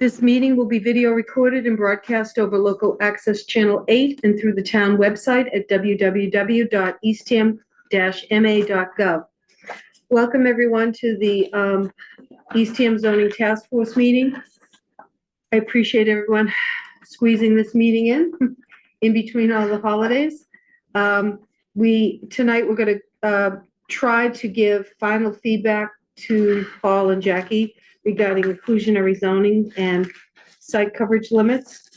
This meeting will be video recorded and broadcast over local access channel 8 and through the town website at www.eastham-ma.gov. Welcome everyone to the Eastham Zoning Task Force meeting. I appreciate everyone squeezing this meeting in between all the holidays. Tonight we're going to try to give final feedback to Paul and Jackie regarding inclusionary zoning and site coverage limits.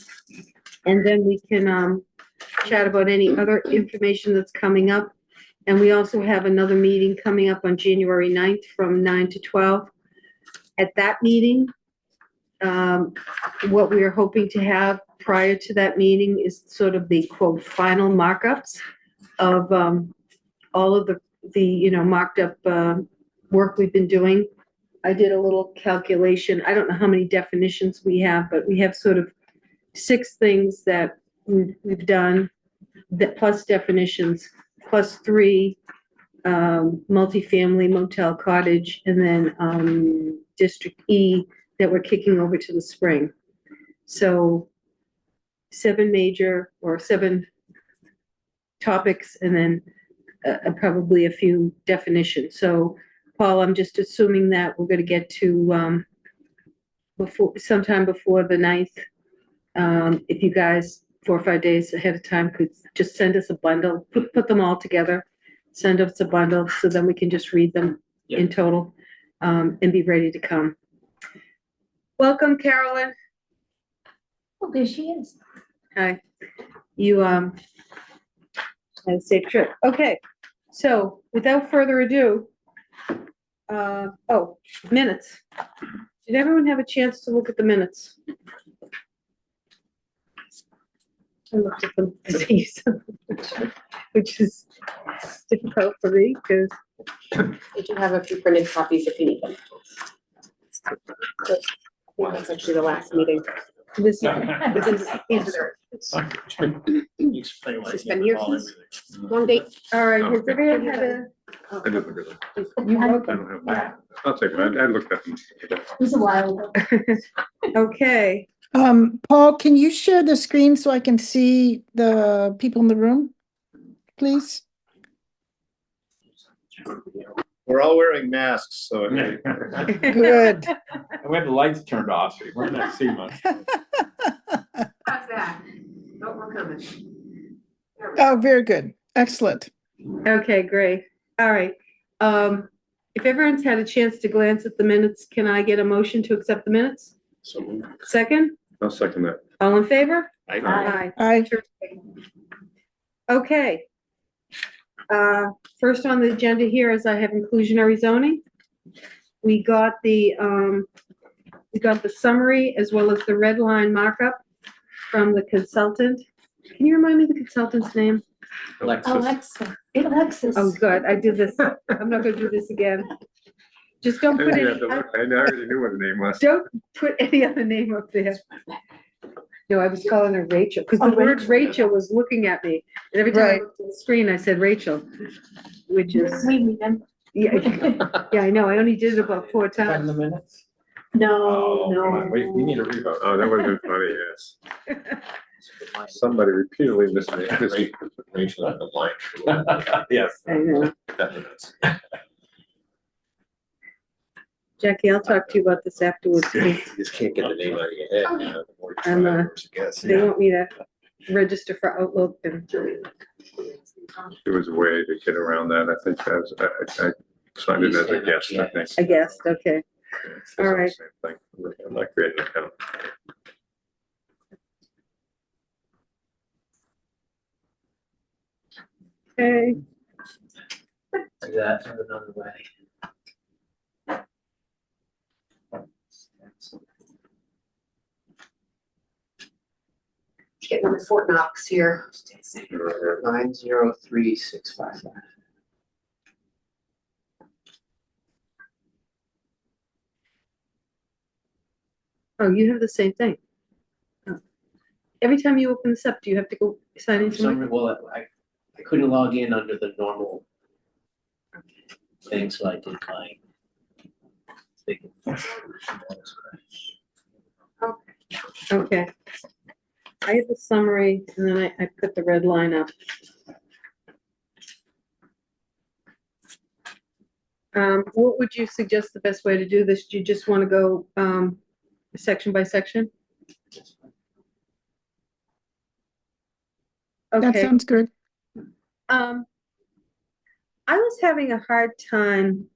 And then we can chat about any other information that's coming up. And we also have another meeting coming up on January 9th from 9 to 12. At that meeting, what we are hoping to have prior to that meeting is sort of the quote final markups of all of the marked up work we've been doing. I did a little calculation. I don't know how many definitions we have, but we have sort of 6 things that we've done, that plus definitions, plus 3 multifamily motel cottage, and then District E that we're kicking over to the spring. So 7 major or 7 topics, and then probably a few definitions. So Paul, I'm just assuming that we're going to get to sometime before the 9th. If you guys 4 or 5 days ahead of time could just send us a bundle, put them all together, send us a bundle so then we can just read them in total and be ready to come. Welcome, Carolyn. Oh, there she is. Hi. You had a safe trip. Okay, so without further ado, minutes. Did everyone have a chance to look at the minutes? I looked at them, which is difficult for me because We do have a few printed copies if you need them. That's actually the last meeting. this is She's been here since long date. all right. Has everyone had a? I didn't look at that. You I looked? don't have that. I'll take it. I looked at them. It was a while ago. Okay. Paul, can you share the screen so I can see the people in the room, please? We're all wearing masks, so. Good. And we had the lights turned off, so you weren't gonna see much. How's that? Oh, we're coming. Oh, very good. Excellent. Okay, great. All right. If everyone's had a chance to glance at the minutes, can I get a motion to accept the minutes? So Second? I'll second that. All in favor? I Aye. I, Okay. First on the agenda here is I have inclusionary zoning. We got the summary as well as the red line markup from the consultant. Can you remind me the consultant's name? Alexis. Oh, good. I did this. I'm not gonna do this again. Just don't I put didn't any, have to look. I already knew what the name was. don't put any other name up there. No, I was calling her Rachel, because the word Rachel was looking at me. And every time I Right. looked at the screen, I said Rachel, which is, We remember. yeah, yeah, I know. I only did it about 4 Got in times. the minutes? No, Oh, we need a revote. Oh, that would have been funny, yes. Somebody repeatedly misnamed this. Rachel on the line. Yes. I know. Jackie, I'll talk to you about this afterwards. You just can't get the name out of your head. You know, the more you try, I'm, the worse it gets. They want me to register for Outlook and, There was a way to get around that. I think I signed it as a guest, I think. I guessed, okay. It's All the right. same thing. I'm not creating an account. Okay, That another way. Getting on Fort Knox here. 90365. oh, you have the same thing. Oh. Every time you open this up, do you have to go sign in? somewhere? Well, I couldn't log in under the normal thing, so I did my. Oh, Okay. I have the summary and then I put the red line up. What would you suggest the best way to do this? Do you just want to go, section by section? That Okay. sounds good. I was having a hard time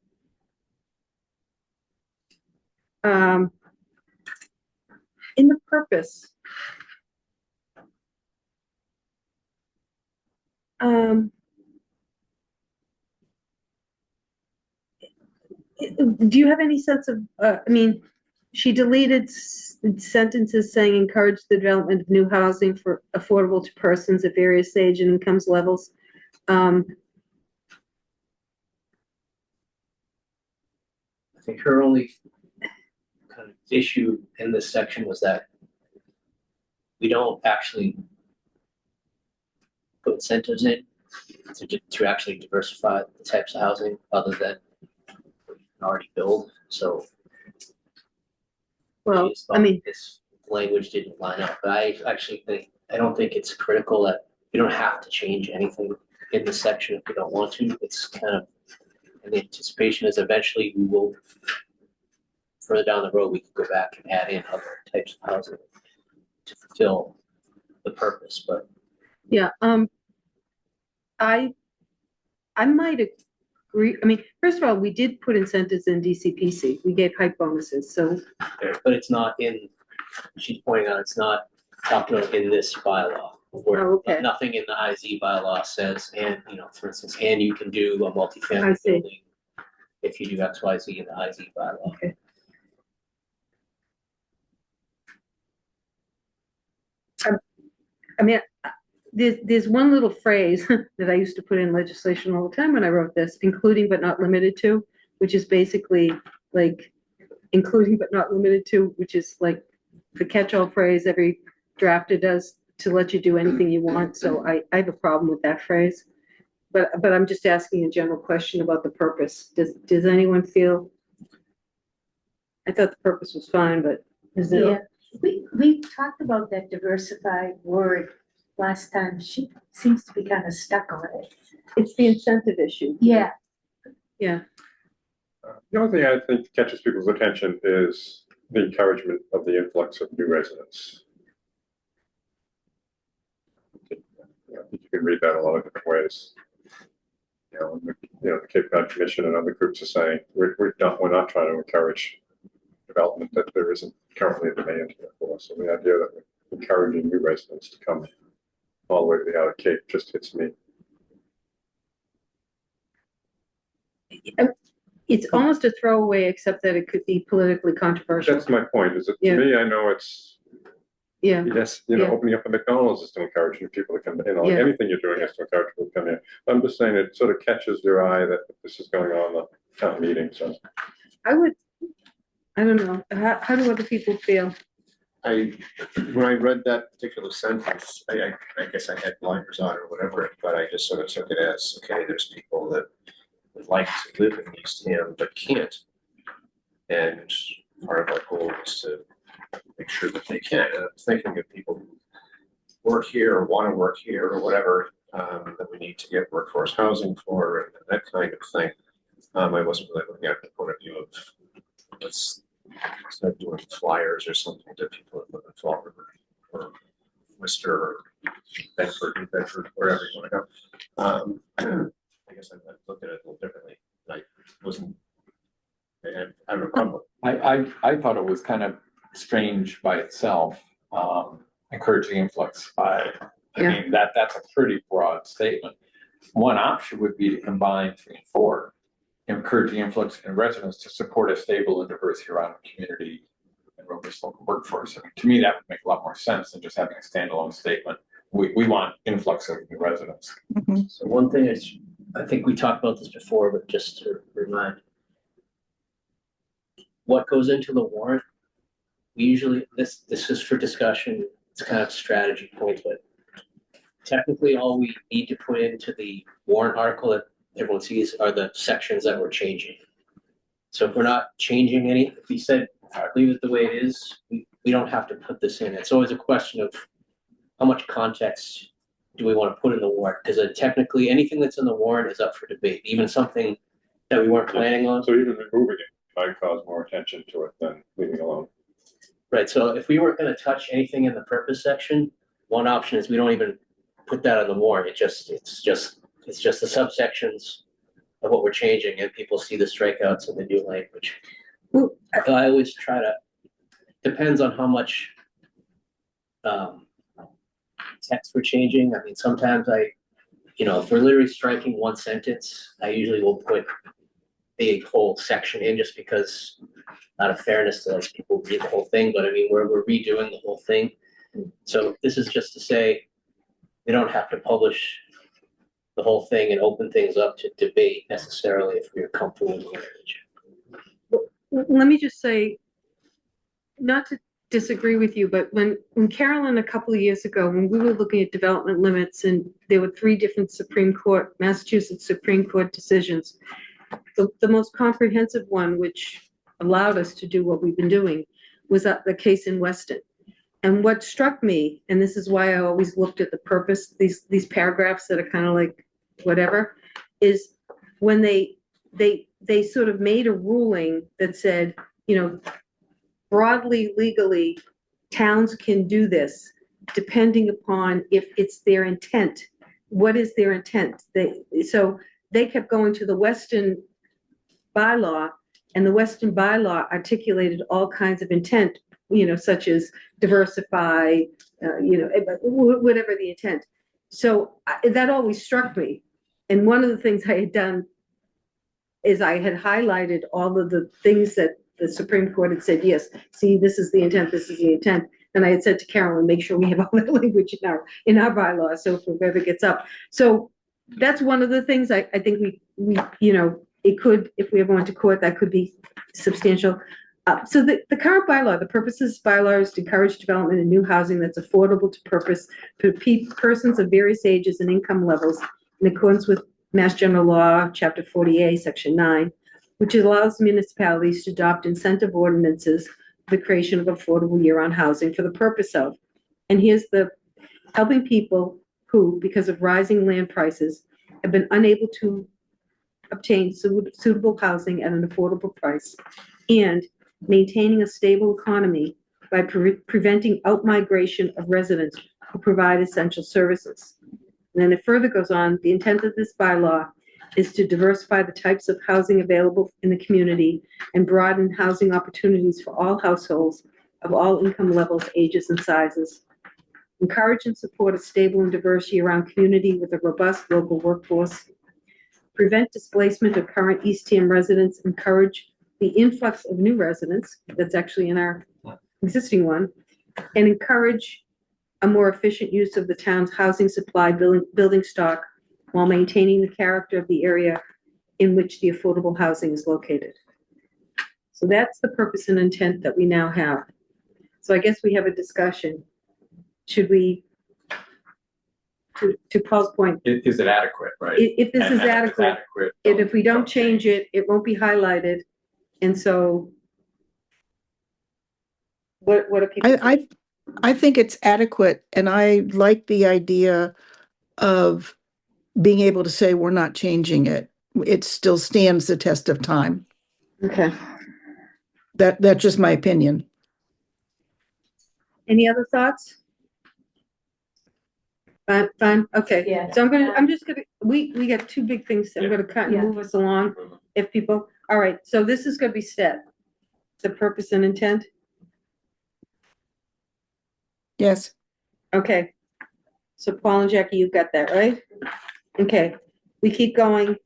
in the purpose. Do you have any sense of, I mean, she deleted sentences saying encourage the development of new housing for affordable to persons at various age and incomes levels. I think her only kind of issue in this section was that we don't actually put incentives in to actually diversify the types of housing other than what you can already build. So Well, just I thought mean, this language didn't line up, but I actually think, I don't think it's critical that you don't have to change anything in this section if you don't want to. It's kind of, and the anticipation is eventually we will, further down the road, we can go back and add in other types of housing to fulfill the purpose, but yeah, I might agree. I mean, first of all, we did put incentives in DCPC. We gave height bonuses, so, but it's not in, she's pointing out, it's not talked about in this bylaw. Where Oh, okay. nothing in the IZ bylaw says, and, you know, for instance, and you can do a I multifamily see. building if you do X, Y, Z in the IZ bylaw. okay. I mean, there's one little phrase that I used to put in legislation all the time when I wrote this, including but not limited to, which is basically like including but not limited to, which is like the catch-all phrase every drafter does to let you do anything you want. So I have a problem with that phrase. But I'm just asking a general question about the purpose. Does anyone feel? I thought the purpose was fine, but is Yeah, it? we talked about that diversified word last time. She seems to be kind of stuck on it. It's the incentive issue. Yeah, Yeah. The only thing I think catches people's attention is the encouragement of the influx of new residents. I think you can read that a lot of different ways. The Cape Cod Commission and other groups are saying, we're not trying to encourage development that there isn't currently a demand here for. So the idea that we're encouraging new residents to come all the way to the outer Cape just hits me. It's almost a throwaway, except that it could be politically controversial. That's my point, is that Yeah. to me, I know it's, Yeah, yes, Yeah. opening up a McDonald's is to encourage new people to come in. Yeah. Anything you're doing is to encourage people to come in. I'm just saying it sort of catches your eye that this is going on in the town meeting, so. I don't know. How do other people feel? When I read that particular sentence, I guess I had blinders on or whatever, but I just sort of took it as, okay, there's people that would like to live in East Ham but can't. And part of our goal is to make sure that they can. And I'm thinking of people who work here or want to work here or whatever, that we need to get workforce housing for and that kind of thing. I wasn't really looking at the point of view of, let's start doing flyers or something to people that live in Fall River or Worcester or Bedford, New Bedford, wherever you want to go. I guess I looked at it a little differently. I wasn't, I have a problem. I thought it was kind of strange by itself, encouraging influx by, I Yeah. mean, that's a pretty broad statement. One option would be to combine 3 and 4, encouraging influx in residents to support a stable and diverse year-round community and robust local workforce. I mean, to me, that would make a lot more sense than just having a standalone statement. We want influx of new residents. So one thing is, I think we talked about this before, but just to remind. What goes into the warrant? We usually, this is for discussion, it's kind of strategy point, but technically all we need to put into the warrant article that everyone sees are the sections that we're changing. So if we're not changing any, if we said, leave it the way it is, we don't have to put this in. It's always a question of how much context do we want to put in the warrant? Because technically, anything that's in the warrant is up for debate, even something that we weren't planning on. So even removing it might cause more attention to it than leaving it alone. Right, so if we weren't gonna touch anything in the purpose section, one option is we don't even put that on the warrant. It's just the subsections of what we're changing, and people see the strikeouts and the new language. Well, I always try to, depends on how much text we're changing. I mean, sometimes if we're literally striking one sentence, I usually will put the whole section in, just because out of fairness to like people read the whole thing, but I mean, we're redoing the whole thing. So this is just to say, they don't have to publish the whole thing and open things up to debate necessarily if we're comfortable with the language. Let me just say, not to disagree with you, but when Carolyn, a couple of years ago, when we were looking at development limits, and there were 3 different Massachusetts Supreme Court decisions, the most comprehensive one, which allowed us to do what we've been doing, was the case in Weston. And what struck me, and this is why I always looked at the purpose, these paragraphs that are kind of like whatever, is when they sort of made a ruling that said, broadly, legally, towns can do this depending upon if it's their intent. What is their intent? So they kept going to the Weston bylaw, and the Weston bylaw articulated all kinds of intent, such as diversify, whatever the intent. So that always struck me. And one of the things I had done is I had highlighted all of the things that the Supreme Court had said, yes, see, this is the intent, this is the intent. And I had said to Carolyn, make sure we have all that language in our bylaws, so if it ever gets up. So that's one of the things I think we it could, if we ever went to court, that could be substantial. So the current bylaw, the purposes of bylaw is to encourage development of new housing that's affordable to persons of various ages and income levels in accordance with Mass General Law, Chapter 40A, Section 9, which allows municipalities to adopt incentive ordinances for the creation of affordable year-round housing for the purpose of, and here's the helping people who, because of rising land prices, have been unable to obtain suitable housing at an affordable price, and maintaining a stable economy by preventing outmigration of residents who provide essential services. And then it further goes on, the intent of this bylaw is to diversify the types of housing available in the community and broaden housing opportunities for all households of all income levels, ages, and sizes. Encourage and support a stable and diverse year-round community with a robust local workforce. Prevent displacement of current Eastham residents. Encourage the influx of new residents, that's actually in our existing one, and encourage a more efficient use of the town's housing supply building stock while maintaining the character of the area in which the affordable housing is located. So that's the purpose and intent that we now have. So I guess we have a discussion. Should we, to Paul's point, Is it adequate, right? if this is And if it's adequate, and if we don't change it. it, it won't be highlighted. And so what are people? I think it's adequate, and I like the idea of being able to say we're not changing it. It still stands the test of time. Okay. That's just my opinion. Any other thoughts? Fine, okay. Yeah. So I'm just gonna, we got 2 big things. I'm gonna cut and Yeah. move us along if people, all right, so this is gonna be set. The purpose and intent, Yes. okay. So Paul and Jackie, you've got that, right? Okay, we keep going.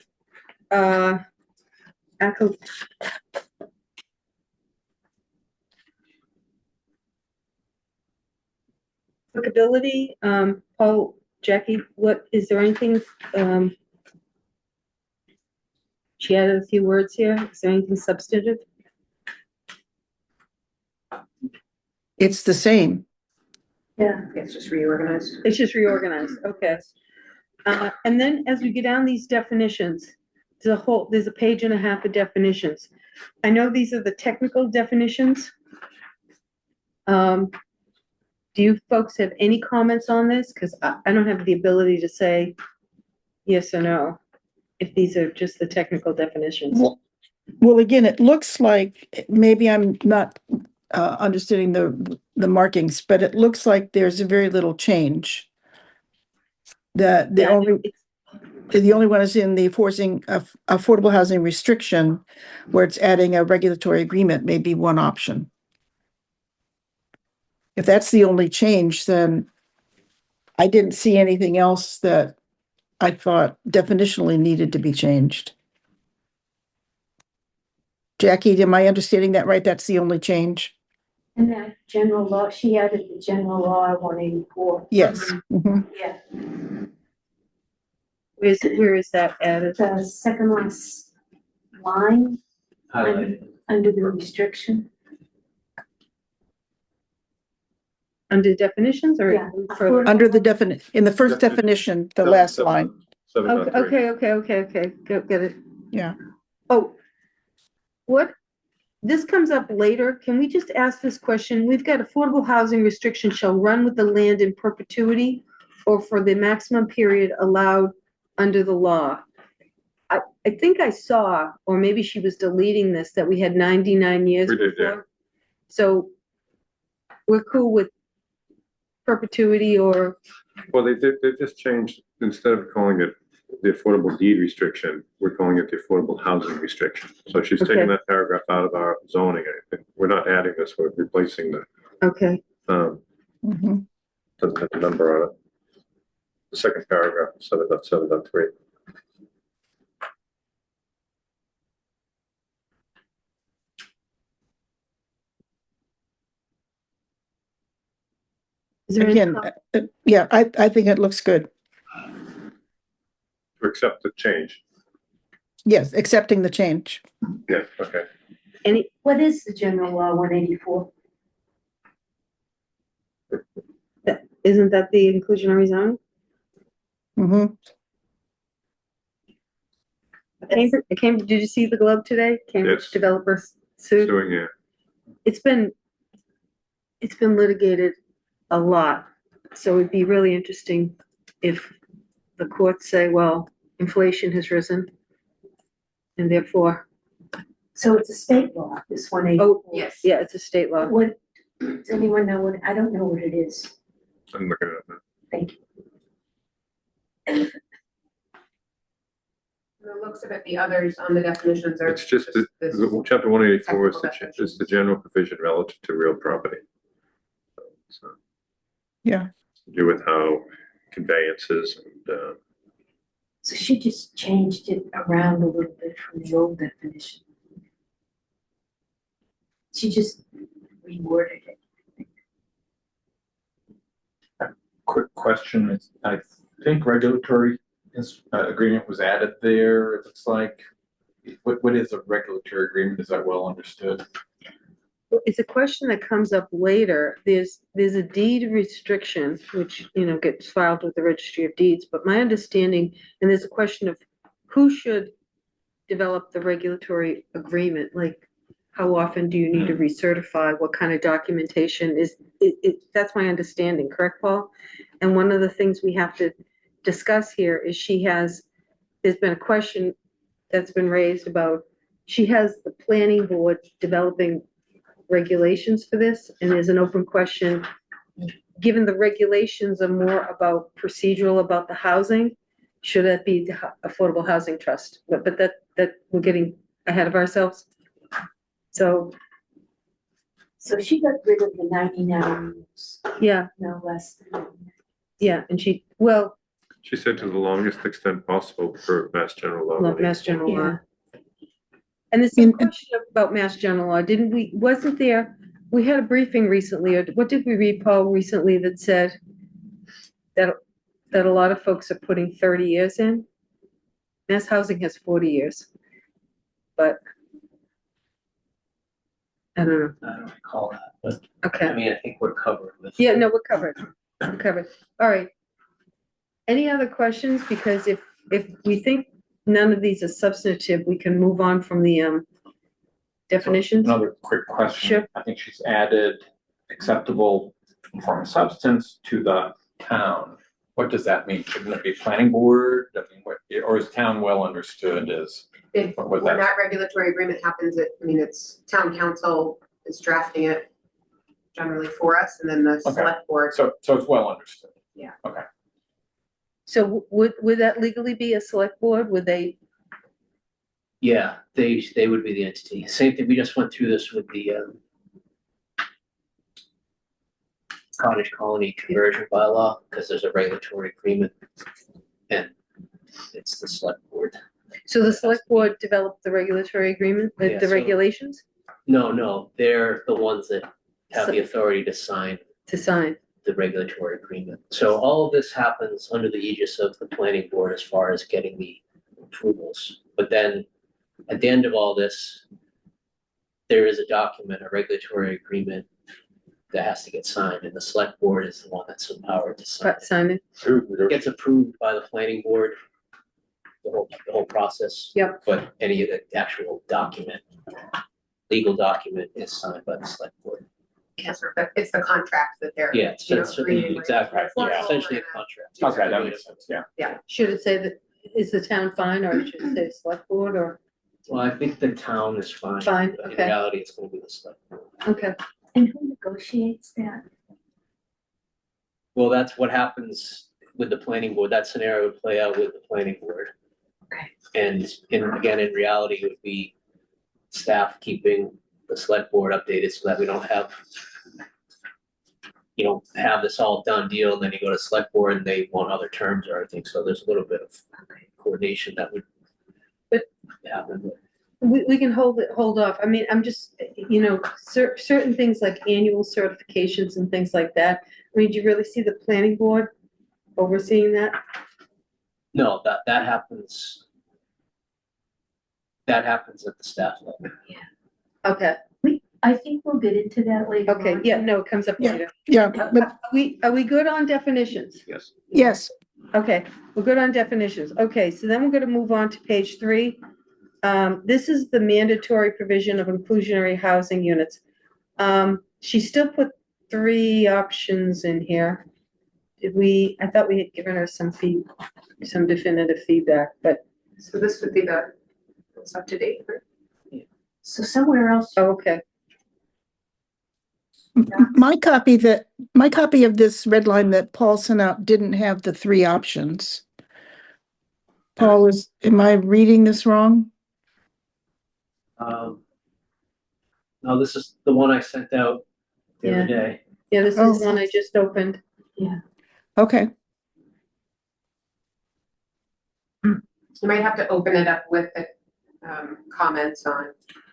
Applicability, Paul, Jackie, is there anything, she added a few words here. Is there anything substantive? It's the same. Yeah, it's just reorganized. It's just reorganized, okay. And then as we get down these definitions, there's a page and a half of definitions. I know these are the technical definitions. Do you folks have any comments on this? Because I don't have the ability to say yes or no, if these are just the technical definitions. Well, again, it looks like, maybe I'm not understanding the markings, but it looks like there's very little change. The Yeah, only, it's- the only one is in the forcing of affordable housing restriction, where it's adding a regulatory agreement may be one option. If that's the only change, then I didn't see anything else that I thought definitionally needed to be changed. Jackie, am I understanding that right? That's the only change? And that general law, she added the general law 184. Yes. Mhm. Yeah, Where is that added? the second last line Highlighted. under the restriction. Under definitions or? Yeah. further? Under the in the first definition, the last line. Okay, get it. Yeah. Oh, what, this comes up later. Can we just ask this question? We've got affordable housing restriction shall run with the land in perpetuity or for the maximum period allowed under the law. I think I saw, or maybe she was deleting this, that we had 99 years We did, yeah. before. So we're cool with perpetuity or, Well, they just changed, instead of calling it the affordable deed restriction, we're calling it the affordable housing restriction. So she's Okay. taking that paragraph out of our zoning. We're not adding this, we're replacing okay. Mhm. doesn't have a number on it. The second paragraph, 7.7.3. Is there any Again, yeah, I think it looks good. To accept the change. Yes, accepting the change. Yeah, okay. any, What is the general law 184? isn't that the inclusionary zone? Mhm. Did you see the Globe today? Cambridge Yes. developers It's sued. doing, yeah. It's been litigated a lot, so it'd be really interesting if the courts say, well, inflation has risen. And therefore, So it's a state law, this 184. yeah, it's a state law. What, does anyone know what, I don't know what it is. I'm looking at it now. Thank you. The looks of it, the others on the definitions are. It's just this- chapter 184 is technical is the general provision relative to real property. So, Yeah. to do with how conveyances and, So she just changed it around a little bit from the old definition. She just reworded it. Quick question, is, I think regulatory agreement was added there, it looks like. What is a regulatory agreement? Is that well understood? It's a question that comes up later. There's a deed restriction, which, gets filed with the Registry of Deeds, but my understanding, and there's a question of who should develop the regulatory agreement, like, how often do you need to recertify, what kind of documentation is, that's my understanding, correct, Paul? And one of the things we have to discuss here is there's been a question that's been raised about, she has the planning board developing regulations for this, and there's an open question, given the regulations are more about procedural about the housing, should that be the Affordable Housing Trust? But that we're getting ahead of ourselves. So, So she got rid of the 99 years, yeah, no less than. yeah, and she she said to the longest extent possible per Mass General Law. love Mass General Law. Yeah. And there's some question about Mass General Law, wasn't there, we had a briefing recently, or what did we read, Paul, recently that said that a lot of folks are putting 30 years in? Mass Housing has 40 years, but I don't know, I don't recall that, but okay. I mean, I think we're covered with. Yeah, no, we're covered. We're covered. All right. Any other questions? Because if we think none of these are substantive, we can move on from the definitions. Another quick question. Sure. I think she's added acceptable foreign substance to the town. What does that mean? Shouldn't it be planning board? I mean, or is town well understood as, If, What when was that? that regulatory agreement happens, it's town council is drafting it generally for us, and then the select board. so it's well understood? Yeah. Okay. So would that legally be a select board? Would they, Yeah, they would be the entity. Same thing, we just went through this with the cottage colony conversion bylaw, because there's a regulatory agreement. And it's the select board. so the select board developed the regulatory agreement, Yeah, the so- regulations No, they're the ones that have the authority to sign to sign? the regulatory agreement. So all of this happens under the aegis of the planning board as far as getting the approvals. But then at the end of all this, there is a document, a regulatory agreement that has to get signed, and the select board is the one that's empowered to sign. Simon? It gets approved by the planning board, the whole process. Yep. But any of the actual document, legal document is signed by the select board. It's the contract that they're. Yeah, it's you know, it's- reading, right? exactly, It's not yeah, all essentially a in contract. Okay, that makes sense, yeah. Should it say that, is the town fine, or should it say select board, or, Well, I think the town is fine. Fine, But in okay. reality, it's gonna be the select board. okay, And who negotiates that? Well, that's what happens with the planning board. That scenario would play out with the planning board. Okay. And again, in reality, it would be staff keeping the select board updated so that we don't have, have this all done deal, and then you go to select board and they want other terms or anything. So there's a little bit of coordination that would But- happen. we can hold off. I mean, I'm just, certain things like annual certifications and things like that. I mean, do you really see the planning board overseeing that? No, that happens. That happens at the staff level. Okay, I think we'll get into that later okay, on. yeah, no, it comes up Yeah. later. Yeah, but Are we good on definitions? Yes. yes, Okay, we're good on definitions. Okay, so then we're gonna move on to page 3. This is the mandatory provision of inclusionary housing units. She still put 3 options in here. I thought we had given her some definitive feedback, but, So this would be it's up to date. Right? So somewhere else, oh, okay. my copy of this red line that Paul sent out didn't have the 3 options. Paul, am I reading this wrong? No, this is the one I sent out the other day. Yeah, this is the one I just opened. Okay, You might have to open it up with the comments on.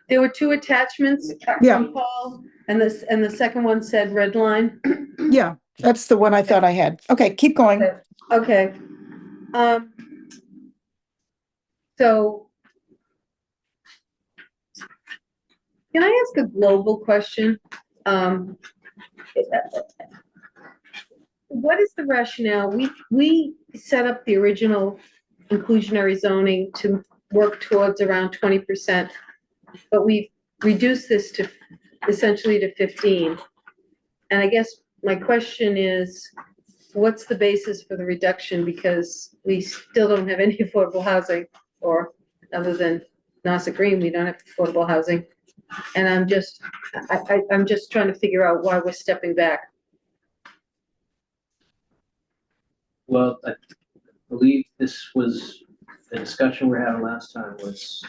There were 2 attachments Yeah. from Paul, and the second one said red line. yeah, that's the one I thought I had. Okay, keep going. Okay. So can I ask a global question? What is the rationale? We set up the original inclusionary zoning to work towards around 20%, but we've reduced this to essentially to 15. And I guess my question is, what's the basis for the reduction? Because we still don't have any affordable housing, or other than Nassau Green, we don't have affordable housing. And I'm just trying to figure out why we're stepping back. Well, I believe this was, the discussion we had last time was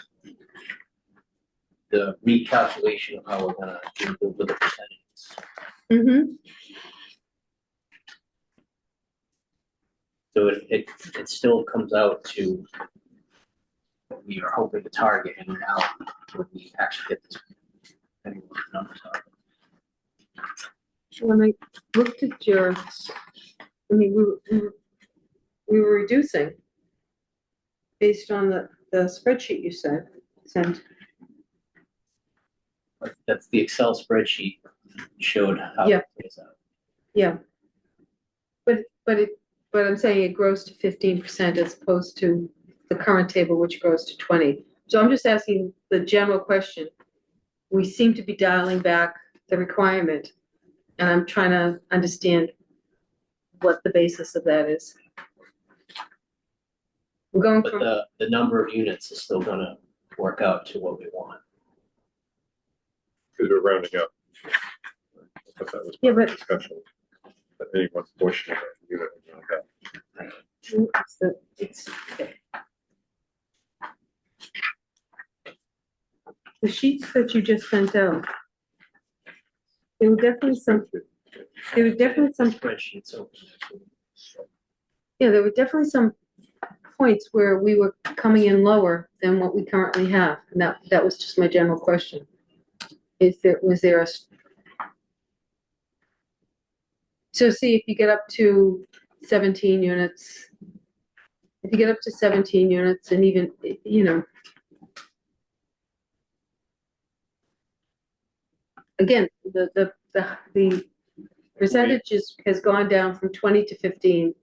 the recalculation of how we're gonna do with the percentages. Mm-hmm. So it still comes out to what we are hoping to target, and now when we actually get this, depending on what the numbers are. When I looked at your, I mean, we were reducing based on the spreadsheet you sent. But that's the Excel spreadsheet showed how Yeah. it plays out. Yeah. But I'm saying it grows to 15% as opposed to the current table, which grows to 20. So I'm just asking the general question. We seem to be dialing back the requirement. And I'm trying to understand what the basis of that is. We're going But from, the number of units is still gonna work out to what we want. Because we're rounding up. I thought that was Yeah, part of but- the discussion. That any one portion of the unit would round up. the sheets that you just sent out. There were definitely some, there was definitely some, Spreadsheet, so. yeah, there were definitely some points where we were coming in lower than what we currently have. And that was just my general question. Was there a, so see, if you get up to 17 units, if you get up to 17 units and even, you know, again, the percentage has gone down from 20 to 15.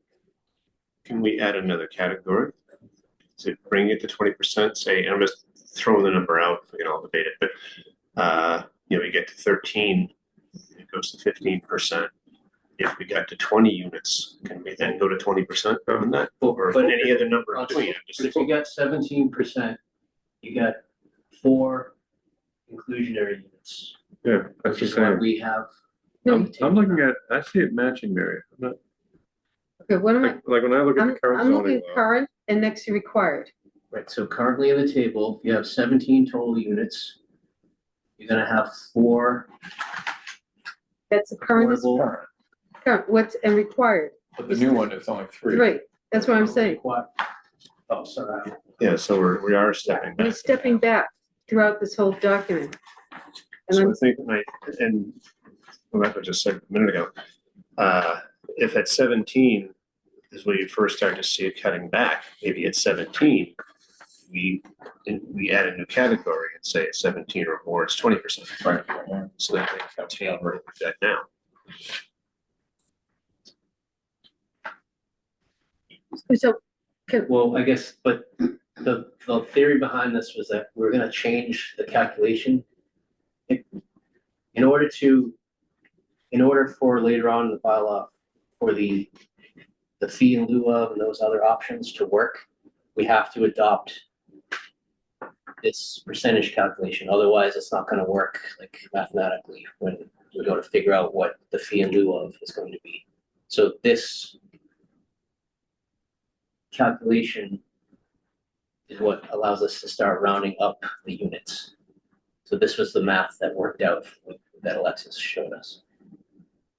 Can we add another category? To bring it to 20%, say, I'm just throwing the number out, we can all debate it, but, we get to 13, it goes to 15%. If we got to 20 units, can we then go to 20% on that? Or But- any other number in between? But if you got 17%, you got 4 inclusionary units, Yeah, that's which the is what same. we have. I'm looking at, I see it matching, Mary. I'm not, Okay, what am I, like when I look at I'm the current looking zoning at law. current and next to required. Right, so currently in the table, you have 17 total units. You're gonna have 4 That's the current, is affordable. current, what's, and required. But the new one is only 3. Right, that's what I'm saying. Oh, sorry. Yeah, so we are stepping We're back. stepping back throughout this whole document. And So I I'm, think, and Rebecca just said a minute ago, if at 17 is where you first start to see it cutting back, maybe at 17, we add a new category and say at 17 or more, it's 20%. Right. So that we obtain that now. so, Well, I guess, but the theory behind this was that we're gonna change the calculation. In order for later on in the bylaw, for the fee in lieu of and those other options to work, we have to adopt this percentage calculation, otherwise it's not gonna work like mathematically when we go to figure out what the fee in lieu of is going to be. So this calculation is what allows us to start rounding up the units. So this was the math that worked out that Alexis showed us.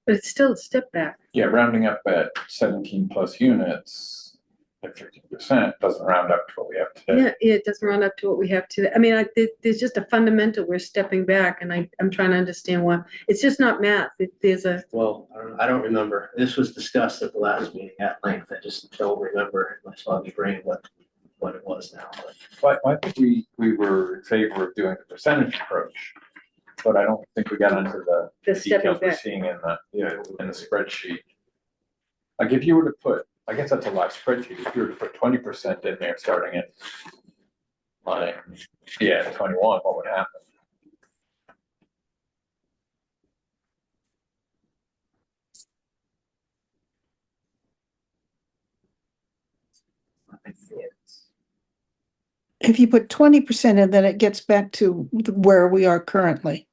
but it's still a step back. Yeah, rounding up at 17 plus units at 13% doesn't round up to what we have today. Yeah, it doesn't run up to what we have today. I mean, there's just a fundamental, we're stepping back and I'm trying to understand why. It's just not math. There's a, Well, I don't remember. This was discussed at the last meeting at length. I just don't remember my foggy brain what it was now. But I think we were in favor of doing the percentage approach, but I don't think we got into the the stepping details we're back. seeing in the spreadsheet. Like if you were to put, I guess that's a live spreadsheet, if you were to put 20% in there, starting at line, 21, what would happen? If you put 20% in, then it gets back to where we are currently.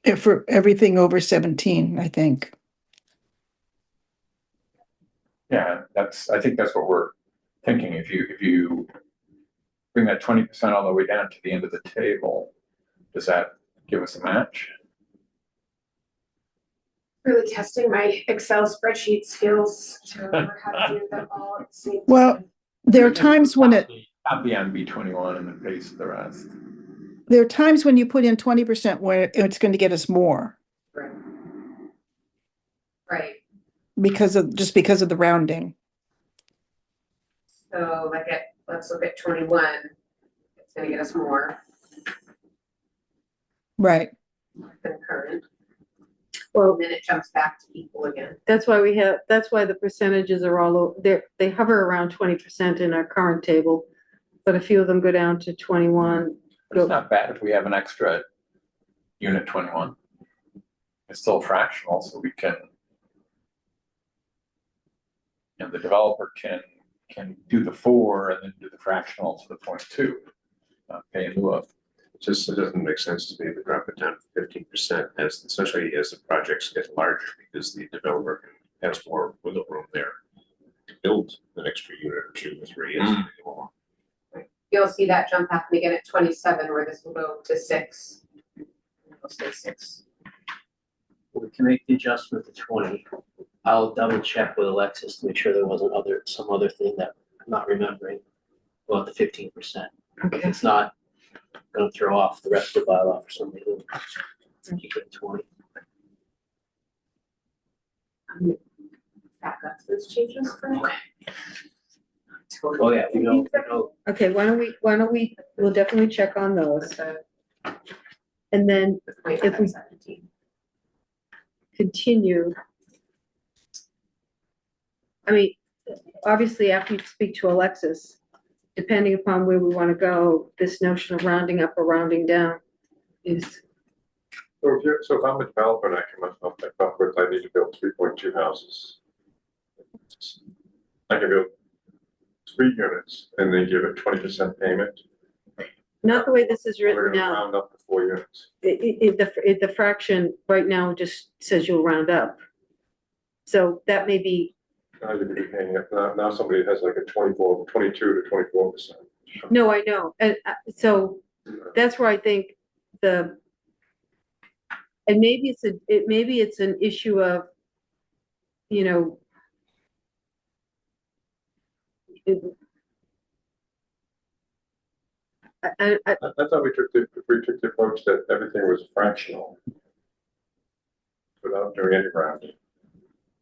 If for everything over 17, I think. Yeah, I think that's what we're thinking. If you bring that 20% all the way down to the end of the table, does that give us a match? Really testing my Excel spreadsheet skills to remember how to do them all at the same time. Well, there are times when Copy on B21 and then paste the rest. there are times when you put in 20% where it's going to get us more Right. Right, because of the rounding. so let's look at 21, it's gonna get us more Right. than current, Well, and then it jumps back to equal again. that's why the percentages are they hover around 20% in our current table. But a few of them go down to 21. But it's not bad if we have an extra unit 21. it's still fractional, so we can, and the developer can do the 4 and then do the fractional to the 0.2, pay in lieu of. It doesn't make sense to me to drop it down to 15%, as, especially as the projects get larger, because the developer has more wiggle room there to build an extra unit or 2 or 3 as they go along. You'll see that jump happen again at 27, where this will go to 6. It'll stay 6. We can make the adjustment to 20. I'll double check with Alexis to make sure there wasn't some other thing that I'm not remembering about the 15%. Okay. It's not gonna throw off the rest of the bylaw for some reason. Keep it at 20. Back up to those changes for me. Oh, yeah, we know. Okay, why don't we, we'll definitely check on those. And then if we 17. continue. I mean, obviously, after you speak to Alexis, depending upon where we want to go, this notion of rounding up or rounding down is, So if I'm a developer and I come up with, I need to build 3.2 houses. I can build 3 units and then give a 20% payment. not the way this is We're written gonna now. round up to 4 units. The fraction right now just says you'll round up. So that may be, Now you're gonna be paying it, now somebody has like a 22 to 24%. no, I know, and so that's where I think and maybe it's an issue of, you know, I I thought we took the approach that everything was fractional without doing any rounding.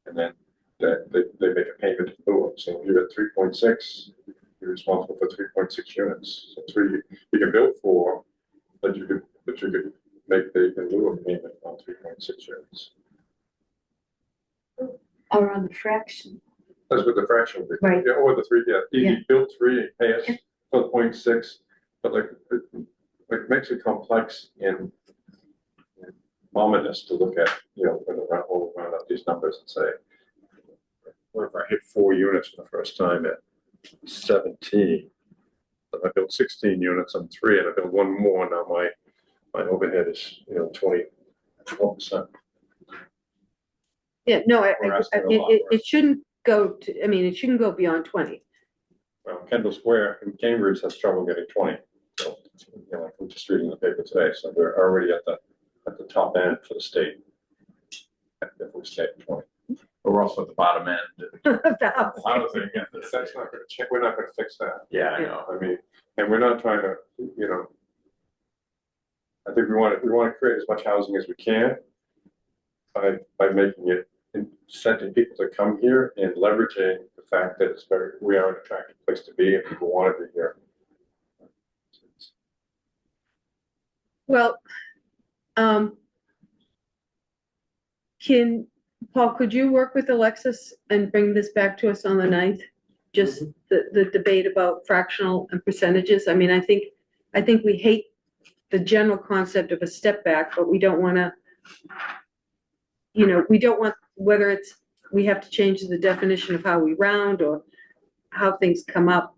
And then that they make a payment to the it. So if you got 3.6, you're responsible for 3.6 units. So 3, you can build 4, but you could make the in lieu of payment on 3.6 units. Or on the fraction. That's what the fraction would be. Right. Yeah, or the 3, yeah. You Yeah. build 3 and pay us for the 0.6, but like, it makes it complex and ominous to look at, you know, when we'll round up these numbers and say, what if I hit 4 units for the first time at 17? If I build 16 units on 3 and I build 1 more, now my overhead is, you know, 21%. yeah, no, We're asking a lot more. it shouldn't go to, I mean, it shouldn't go beyond 20. Well, Kendall Square in Cambridge has trouble getting 20. So, you know, I'm just reading the paper today, so we're already at the top end for the state. If we stay at 20. But we're also at the bottom end. About- Housing, and That's not gonna change, we're not gonna fix that. yeah, I know. I mean, and we're not trying to, you know, I think we want to create as much housing as we can by making it, incenting people to come here and leveraging the fact that we are an attractive place to be and people want to be here. Well, Paul, could you work with Alexis and bring this back to us on the 9th? Just the debate about fractional and percentages. I mean, I think we hate the general concept of a step back, but we don't want to, you know, we don't want, whether it's, we have to change the definition of how we round or how things come up.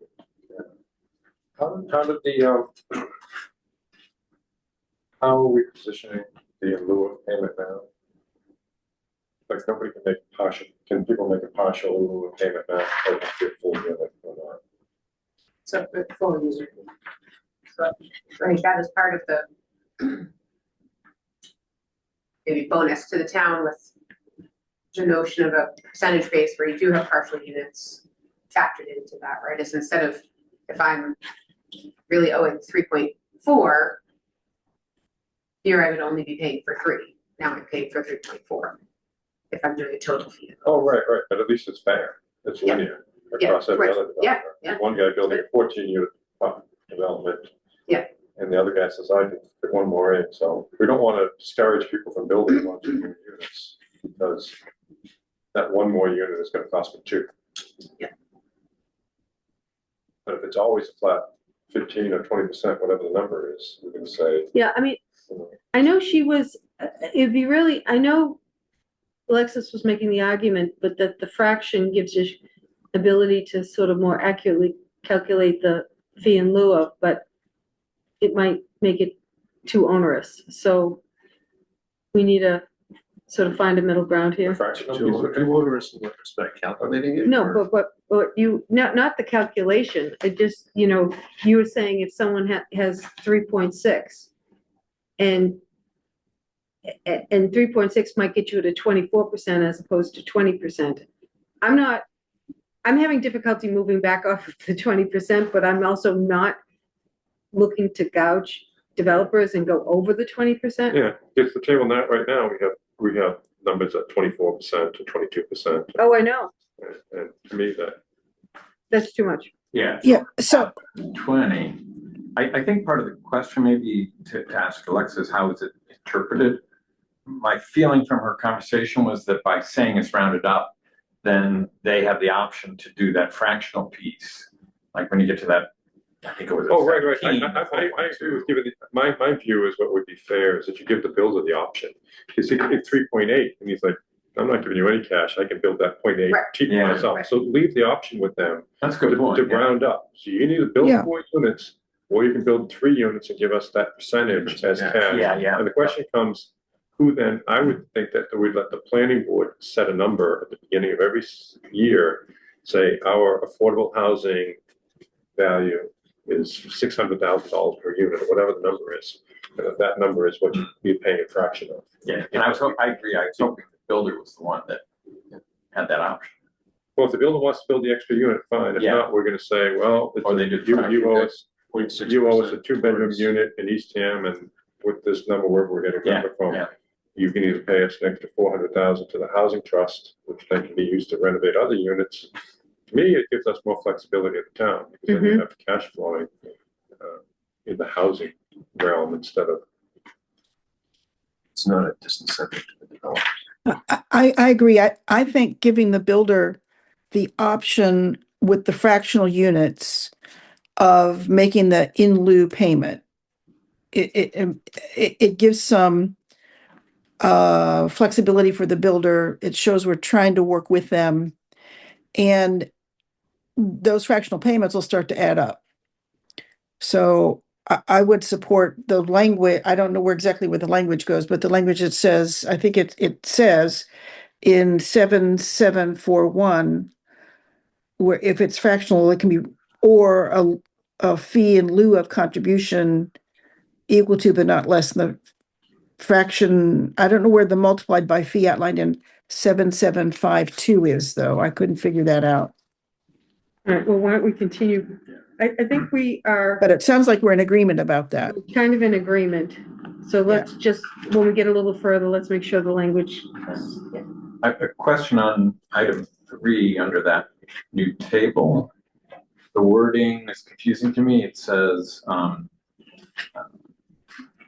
How did how are we positioning the in lieu of payment now? Like nobody can make partial, can people make a partial in lieu of payment now? Like a full unit or not? So for the full user. So I think that is part of the maybe bonus to the town with the notion of a percentage base where you do have partial units factored into that, right? Is instead of, if I'm really owing 3.4, here I would only be paying for 3. Now I'm paying for 3.4 if I'm doing a total fee. Oh, right, but at least it's fair. It's Yeah. linear Yeah, across every right. other Yeah, developer. yeah. One guy building a 14 unit development. Yeah. And the other guy says, I can put 1 more in. So we don't want to discourage people from building 1 or 2 new units because that 1 more unit is going to cost me 2. Yeah. But if it's always a flat 15 or 20%, whatever the number is, we're going to say, Yeah, I mean, you know, I know she was it'd be really, I know Alexis was making the argument, but that the fraction gives you ability to sort of more accurately calculate the fee in lieu of, but it might make it too onerous. So we need to sort of find a middle ground here. Fractional too onerous in what respect, calculating it? No, or- but you, not the calculation, it just, you know, you were saying if someone has 3.6 and 3.6 might get you to 24% as opposed to 20%. I'm having difficulty moving back off of the 20%, but I'm also not looking to gouge developers and go over the 20%. Yeah, it's the table now, right now, we have numbers at 24% to 22%. Oh, I know, And to me, that's too much. Yeah. Yeah, so 20. I think part of the question maybe to ask Alexis, how is it interpreted? My feeling from her conversation was that by saying it's rounded up, then they have the option to do that fractional piece. Like when you get to that, I think it was. oh, right, right, 17, I agree with you. My view is what would be fair is that you give the builder the option. Because he could 3.8 and he's like, I'm not giving you any cash, I can build that 0.8 Right. cheaper Yeah. myself. So leave the option with them That's a good to point. yeah. round up. So you can either build Yeah. 4 units, or you can build 3 units and give us that percentage as Yeah. cash. Yeah. And the question comes, who then, I would think that we'd let the planning board set a number at the beginning of every year, say our affordable housing value is $600,000 per unit, or whatever the number is. And that number is what you'd pay a fraction of. Yeah, and I agree. I was hoping the builder was the one that had that option. Well, if the builder wants to build the extra unit, fine. If Yeah. not, we're gonna say, well, Or they do you owe us, 0.6%. you owe us a 2-bedroom unit in Eastham, and with this number, wherever we're getting Yeah, number from. yeah. You can either pay us an extra $400,000 to the housing trust, which then can be used to renovate other units. To me, it gives us more flexibility at the town, because then you have cash flowing in the housing realm instead of. It's not a disincentive to the developer. I agree. I think giving the builder the option with the fractional units of making the in lieu payment. It gives some flexibility for the builder. It shows we're trying to work with them. And those fractional payments will start to add up. So I would support the language. I don't know exactly where the language goes, but the language it says, I think it says in 7741, where if it's fractional, it can be, or a fee in lieu of contribution equal to but not less than the fraction. I don't know where the multiplied by fee outlined in 7752 is, though. I couldn't figure that out. All right, well, why don't we continue? I think we are But it sounds like we're in agreement about that. kind of in agreement. So let's just, when we get a little further, let's make sure the language. A question on item 3 under that new table. The wording is confusing to me. It says,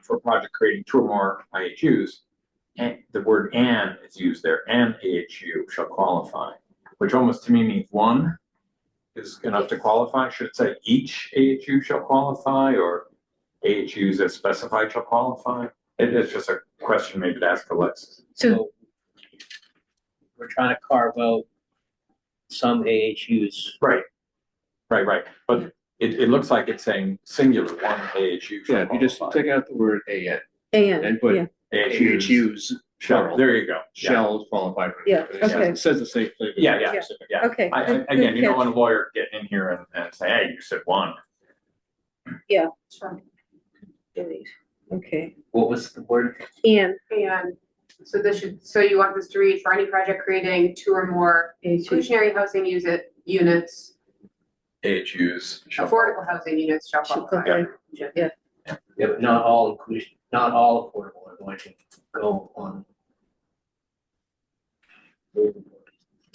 for a project creating 2 or more IHUs, and the word "and" is used there, "an AHU shall qualify," which almost to me means one is enough to qualify. Should it say each AHU shall qualify, or AHUs as specified shall qualify? It's just a question maybe to ask Alexis. So, We're trying to carve out some AHUs. Right. But it looks like it's saying singular, one AHU shall Yeah, if you just qualify. take out the word "an" and, and put yeah, AHUs Shall, plural. there you go. Yeah. shall qualify for. Yeah, It says- okay. It says the same thing. but Yeah, it's yeah. specific. Yeah. okay. Again, you don't want a lawyer getting in here and say, hey, you said one. Okay, What was the word? and And so so you want this to read for any project creating 2 or more inclusionary housing units, AHUs shall. affordable housing units shall Should qualify. qualify. Yeah, but not all inclusion, not all affordable are going to go on.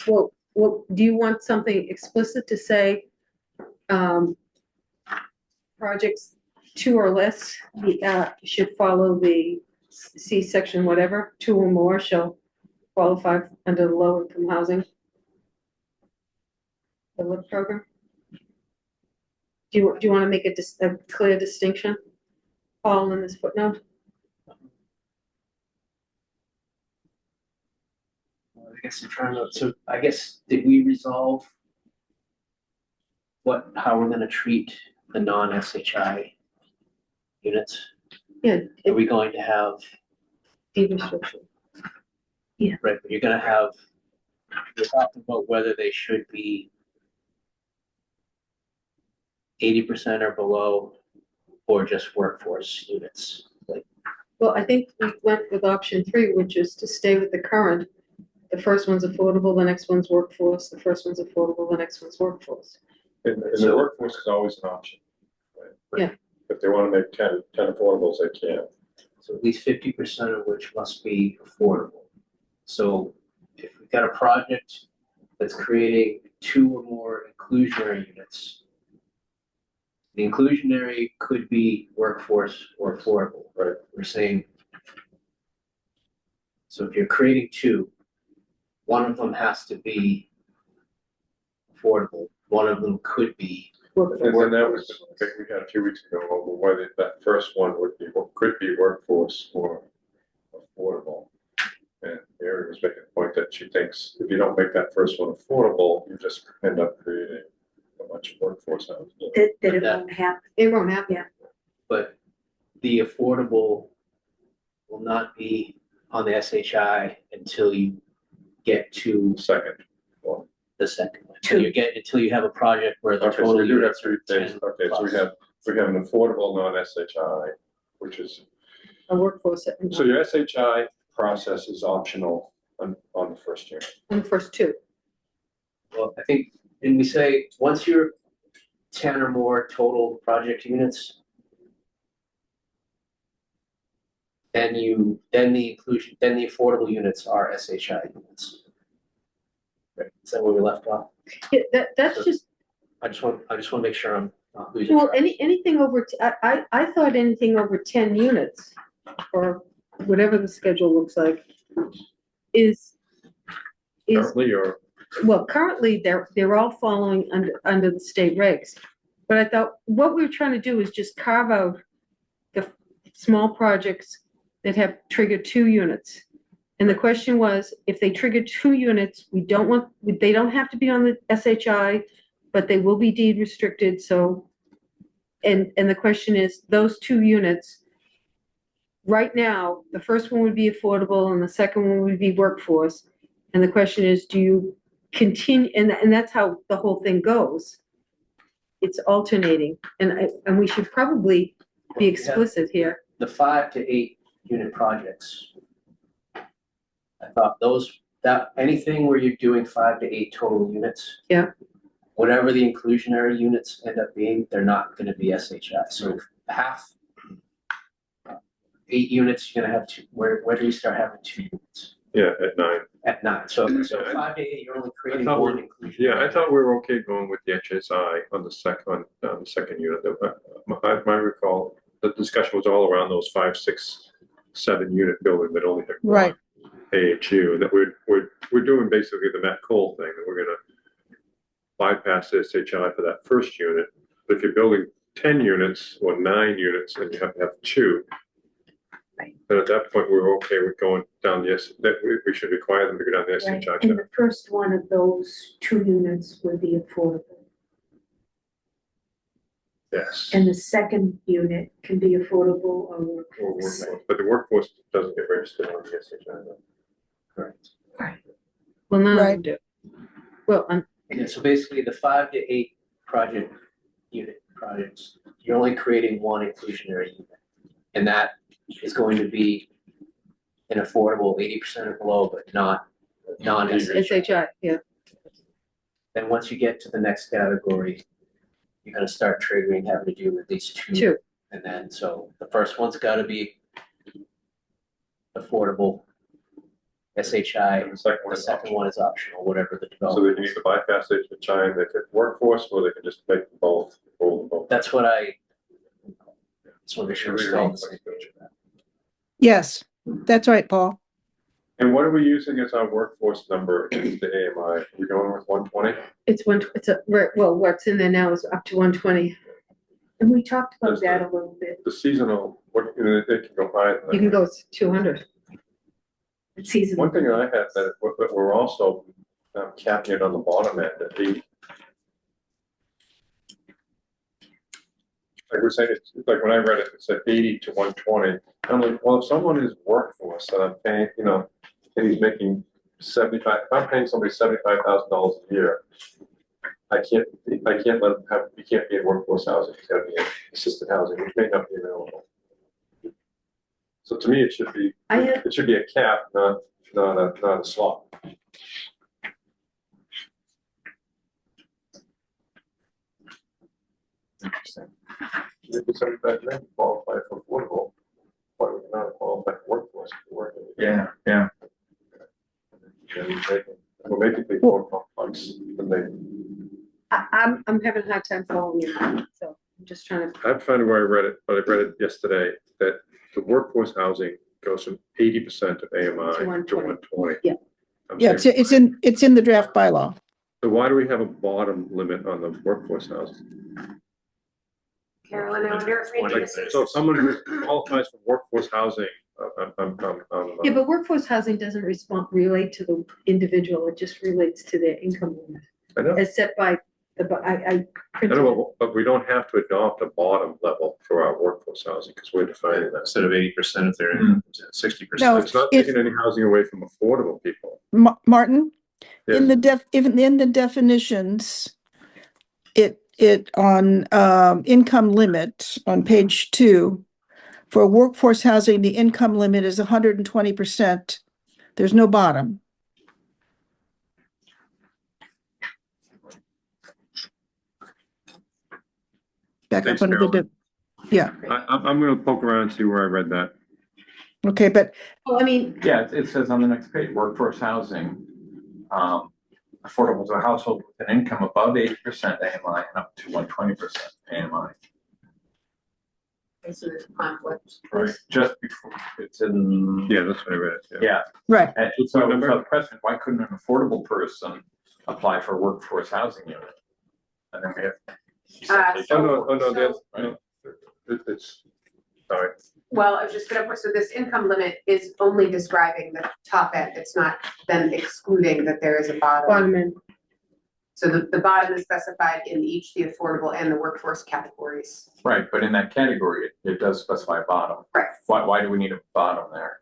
well, do you want something explicit to say, projects 2 or less, should follow the C section, whatever, 2 or more shall qualify under the low income housing? The LIP program? Do you want to make a clear distinction, Paul, in this footnote? guess I'm trying to, so I guess, did we resolve how we're gonna treat the non-SHI units? Yeah, Are we going to have, deed restriction. right, but you're gonna have, we're talking about whether they should be 80% or below, or just workforce units, like, Well, I think we went with option 3, which is to stay with the current. The first one's affordable, the next one's workforce, the first one's affordable, the next one's workforce. And the So- workforce is always an option. right? Yeah. If they want to make 10 affordables, they can. so at least 50% of which must be affordable. So if we've got a project that's creating 2 or more inclusionary units, the inclusionary could be workforce or affordable. Right. We're saying, so if you're creating 2, one of them has to be affordable, one of them could be. Workforce. And then that was the debate we had a few weeks ago over whether that first one would be, could be workforce or affordable. And Mary was making a point that she thinks if you don't make that first one affordable, you just end up creating a bunch of workforce houses. That it That- won't happen. It won't happen. But the affordable will not be on the SHI until you get to Second one. the second one. Until you have a project where the Okay, so total we do have units 3 are phases. 10 Okay, so we plus. have an affordable non-SHI, which is, A workforce. so your SHI process is optional on the first year. On the first 2. Well, I think, and we say, once you're 10 or more total project units, then the affordable units are SHI units. Right, is that where we left off? Yeah, that's just, I just want to make sure I'm not losing well, track. anything over, I thought anything over 10 units, or whatever the schedule looks like, is, Currently, or well, currently, they're all following under the state regs. But I thought, what we were trying to do is just carve out the small projects that have triggered 2 units. And the question was, if they trigger 2 units, they don't have to be on the SHI, but they will be deed restricted, so. And the question is, those 2 units, right now, the first one would be affordable and the second one would be workforce. And the question is, do you continue, and that's how the whole thing goes. It's alternating, and we should probably be explicit here. The 5 to 8 unit projects. I thought anything where you're doing 5 to 8 total units. Yeah. Whatever the inclusionary units end up being, they're not gonna be SHI, so half. 8 units, you're gonna have 2, where do you start having 2 units? yeah, at 9. At 9, so Yeah, 5 to 8, you're only creating thought 1 inclusionary. Yeah, I thought we were okay going with the HSI on the second unit. My recall, the discussion was all around those 5, 6, 7 unit building that only had Right. one AHU, that we're doing basically the Met Cole thing, and we're gonna bypass the SHI for that first unit. But if you're building 10 units or 9 units and you have to have 2, then at that point, we're okay with going down that we should require them to go down the Right, SHI. and the first one of those 2 units would be affordable. Yes. And the second unit can be affordable or Or workforce. workforce, but the workforce doesn't get registered on the SHI. though. Correct. Well, none of them Right. do. Well, Yeah, so basically the 5 to 8 projects, you're only creating 1 inclusionary unit. And that is going to be an affordable 80% or below, but not non-SHI. SHI, yeah. Then once you get to the next category, you're gonna start triggering having to do at least 2. 2. And then, so the first one's gotta be affordable, SHI, And the second one the is second optional. one is optional, whatever the So they development can is. either bypass HHI and they could workforce, or they can just make them both, roll them both. That's what I just wanna make sure we're still on the same page with that. Yes, that's right, Paul. And what are we using as our workforce number against the AMI? Are we going with 120? What's in there now is up to 120. And we talked about Does that a little bit. The seasonal, they can go higher than that. You can go 200. It's seasonal. One thing I had that, but we're also capping it on the bottom end at 80. Like we're saying, it's like when I read it, it said 80 to 120. I'm like, well, if someone is workforce and I'm paying, you know, and he's making 75, if I'm paying somebody $75,000 a year, I can't let him have, he can't be in workforce housing, he's gotta be in assisted housing, which may not be available. So to me, it should be a cap, not a slot. Interesting. If it's 75 grand, you qualify for affordable, why would you not qualify for workforce? If you're working? Yeah, yeah. We're making things more complex than they. I'm having a hard time following you, so I'm just trying to, I'm trying to where I read it, but I read it yesterday, that the workforce housing goes from 80% of AMI to 120. Yeah. I'm Yeah, saying, it's in the draft bylaw. so why do we have a bottom limit on the workforce housing? Carolyn, I wonder if we need to. So if someone who qualifies for workforce housing, yeah, but workforce housing doesn't relate to the individual, it just relates to their income limit. I know, As set by I I printed it. know, but we don't have to adopt a bottom level for our workforce housing, because we're defining that. Instead of 80% if they're Mm. in 60%. No, It's not taking any housing away from affordable people. Martin, in Yes. even in the definitions, it on income limit on page 2, for workforce housing, the income limit is 120%. There's no bottom. Back up Thanks, under the, Carolyn. yeah, I'm gonna poke around and see where I read that. okay, but Well, I mean, Yeah, it says on the next page, workforce housing, affordable to a household with an income above 80% AMI and up to 120% AMI. So there's conflict. Right, just before, it's in. Yeah, that's what I read, yeah. Yeah, right, and so the question, why couldn't an affordable person apply for a workforce housing unit? And then we have. Oh, no, that's, Right. no, it's, sorry. Well, I was just gonna put, so this income limit is only describing the top end, it's not then excluding that there is a bottom. bottom end, So the bottom is specified in each the affordable and the workforce categories. Right, but in that category, it does specify bottom. Right. Why do we need a bottom there?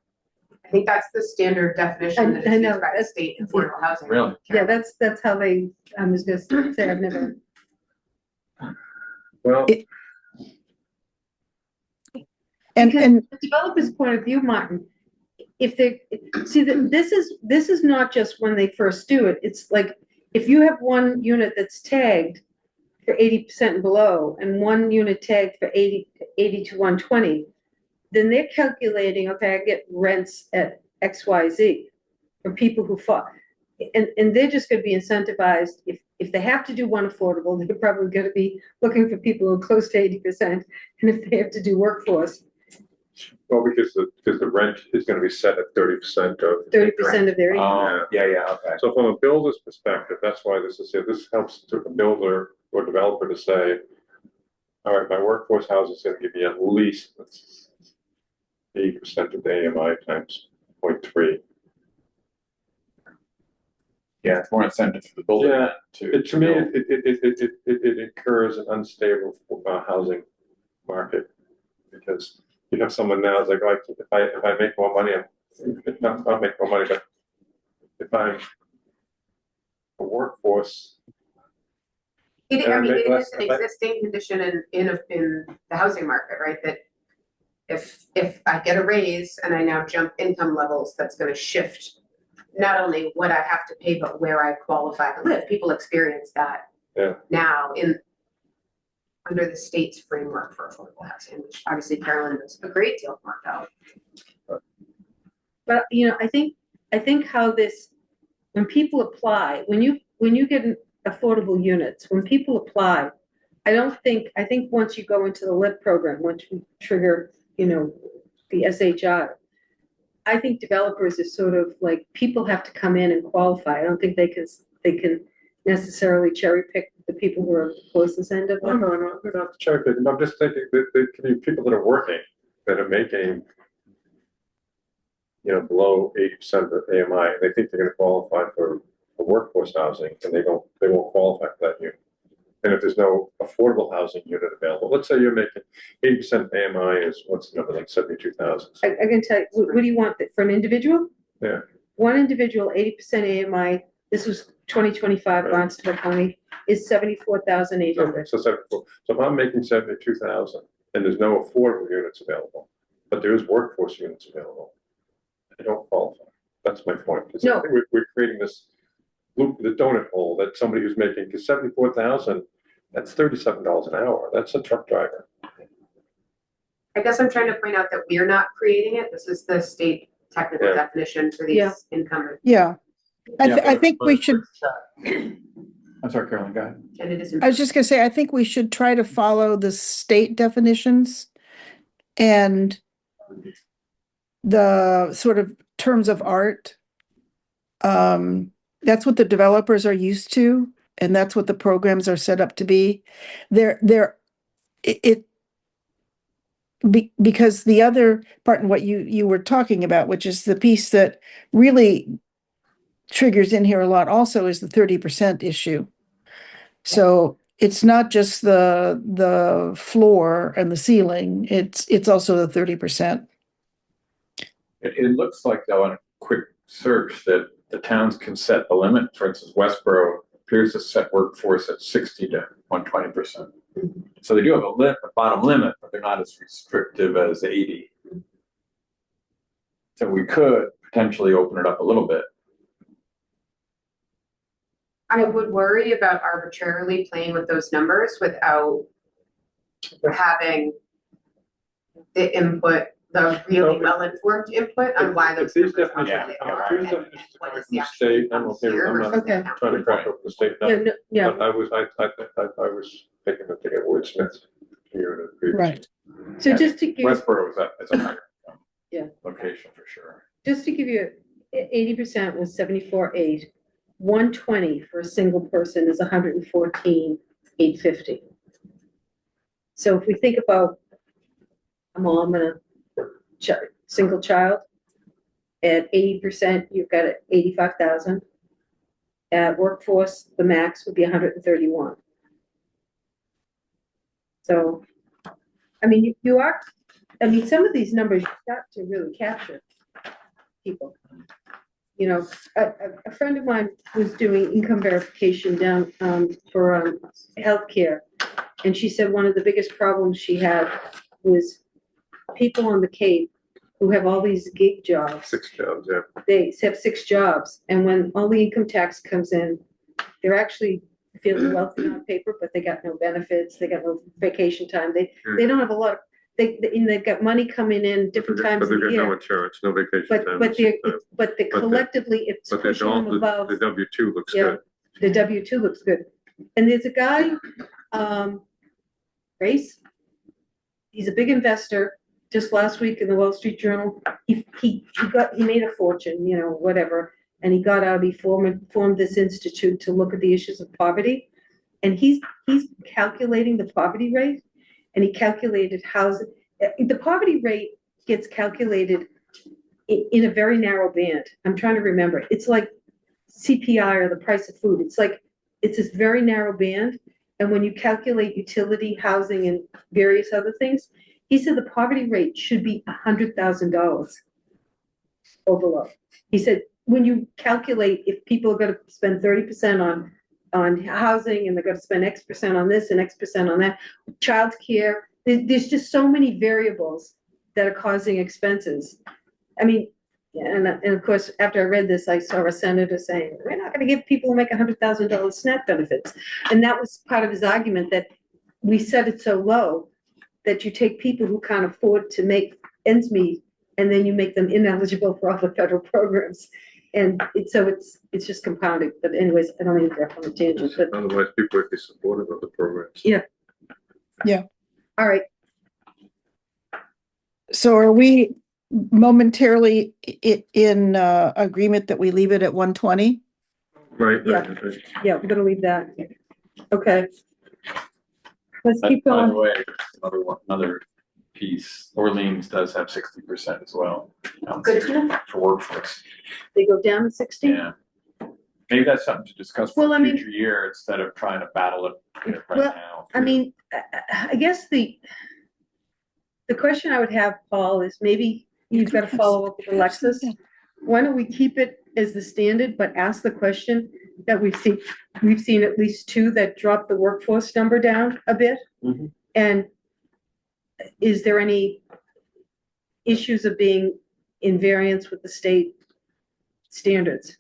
I think that's the standard definition that I is know, used by the that's- state affordable housing. Really? yeah, that's how they, I was just gonna say, I've never. Well, and, Because and, the developer's point of view, Martin, if they, see, this is not just when they first do it, it's like, if you have one unit that's tagged for 80% and below, and one unit tagged for 80 to 120, then they're calculating, okay, I get rents at XYZ for people who fall. And they're just gonna be incentivized, if they have to do one affordable, they're probably gonna be looking for people who are close to 80%, and if they have to do workforce, well, because the rent is gonna be set at 30% of. 30% of their income. Yeah, okay. So from a builder's perspective, that's why this is here, this helps to a builder or developer to say, all right, my workforce housing is gonna give me at least 80% of the AMI times 0.3. Yeah, it's more incentive for the builder Yeah, to. To me, it incurs an unstable housing market, because you have someone now, it's like, if I make more money, not make more money, but if I'm a workforce. I mean, it less- is an existing condition in the housing market, right? That if I get a raise and I now jump income levels, that's gonna shift not only what I have to pay, but where I qualify to live. People experience that Yeah. now under the state's framework for affordable housing, which obviously Carolyn knows a great deal more about. But, I think how this, when people apply, when you get an affordable units, when people apply, I think once you go into the LIP program, once you trigger, the SHR, I think developers are sort of like, people have to come in and qualify. I don't think they can necessarily cherry pick the people who are the closest end of No, it. we don't have to check it. I'm just thinking that there can be people that are working, that are making below 80% of the AMI, and they think they're gonna qualify for workforce housing, and they won't qualify for that unit. And if there's no affordable housing unit available, let's say you're making 80% AMI is, what's the number, like 72,000. I can tell you, what do you want, for an individual? Yeah. One individual, 80% AMI, this was 2025 Barnstable County, is 74,800. So 74. So if I'm making 72,000 and there's no affordable units available, but there is workforce units available, I don't qualify. That's my point. Is No. I think we're creating this loop, the donut hole that somebody who's making, because 74,000, that's $37 an hour. That's a truck driver. I guess I'm trying to point out that we're not creating it. This is the state technical Yeah. definition for Yeah. these income, Yeah. I think we should, I'm sorry, Carolyn, go ahead. and it is. I was just gonna say, I think we should try to follow the state definitions and the sort of terms of art. That's what the developers are used to, and that's what the programs are set up to be. Because the other part in what you were talking about, which is the piece that really triggers in here a lot also, is the 30% issue. So it's not just the floor and the ceiling, it's also the 30%. It looks like though, on a quick search, that the towns can set the limit. For instance, Westboro appears to set workforce at 60 to 120%. So they do have a bottom limit, but they're not as restrictive as 80. So we could potentially open it up a little bit. I would worry about arbitrarily playing with those numbers without having the input, the really well-informed input on why those If these numbers are definitions- where they are. if these and definitions what are is from the the actual state, income I'm okay with- here I'm not versus the Okay. county. Trying to crack up the state Yeah, number. no, yeah, But I was thinking that they get wordsmith here in the previous. Right. so just to give, Westboro is a higher Yeah. location for sure. just to give you, 80% was 74,800. 120 for a single person is 114,850. So if we think about a mom and a single child, at 80%, you've got 85,000. At workforce, the max would be 131. So, I mean, some of these numbers you've got to really capture people. You know, a friend of mine was doing income verification down for healthcare. And she said one of the biggest problems she had was people on the Cape who have all these gig jobs. 6 jobs, yeah. They have 6 jobs, and when all the income tax comes in, they're actually feeling wealthy on paper, but they got no benefits, they got no vacation time, they don't have a lot of, they've got money coming in different times But of they've the got no year. insurance, no vacation But, time. but they're But collectively, it's But they're pushing them all, above. the W-2 looks Yeah. good. The W-2 looks good. And there's a guy, Grace, he's a big investor. Just last week in the Wall Street Journal, he made a fortune, you know, whatever. And he got out, he formed this institute to look at the issues of poverty. And he's calculating the poverty rate, and he calculated the poverty rate gets calculated in a very narrow band. I'm trying to remember. It's like CPI or the price of food. It's this very narrow band. And when you calculate utility, housing, and various other things, he said the poverty rate should be $100,000 or below. He said, when you calculate if people are gonna spend 30% on housing, and they're gonna spend X% on this and X% on that, childcare, there's just so many variables that are causing expenses. I mean, and of course, after I read this, I saw a senator saying, we're not gonna give people who make $100,000 SNAP benefits. And that was part of his argument, that we set it so low that you take people who can't afford to make ends meet, and then you make them ineligible for all the federal programs. And it's just compounding. But anyways, I don't mean to go on a tangent, but Otherwise, people would be supportive of the programs. Yeah. all right. So are we momentarily in agreement that we leave it at 120? Right. Yeah. right. Yeah, we're gonna leave that. Okay. Let's keep By the going. way, another piece. Orleans does have 60% as well. Good to know. For workforce, They go down to 60? yeah. Maybe that's something to discuss for Well, I a mean- future year instead of trying to battle it right Well, now. I mean, I guess the question I would have, Paul, is maybe you've got to follow up with Alexis. Why don't we keep it as the standard, but ask the question that we've seen at least two that drop the workforce number down a bit? Mhm. And is there any issues of being in variance with the state standards?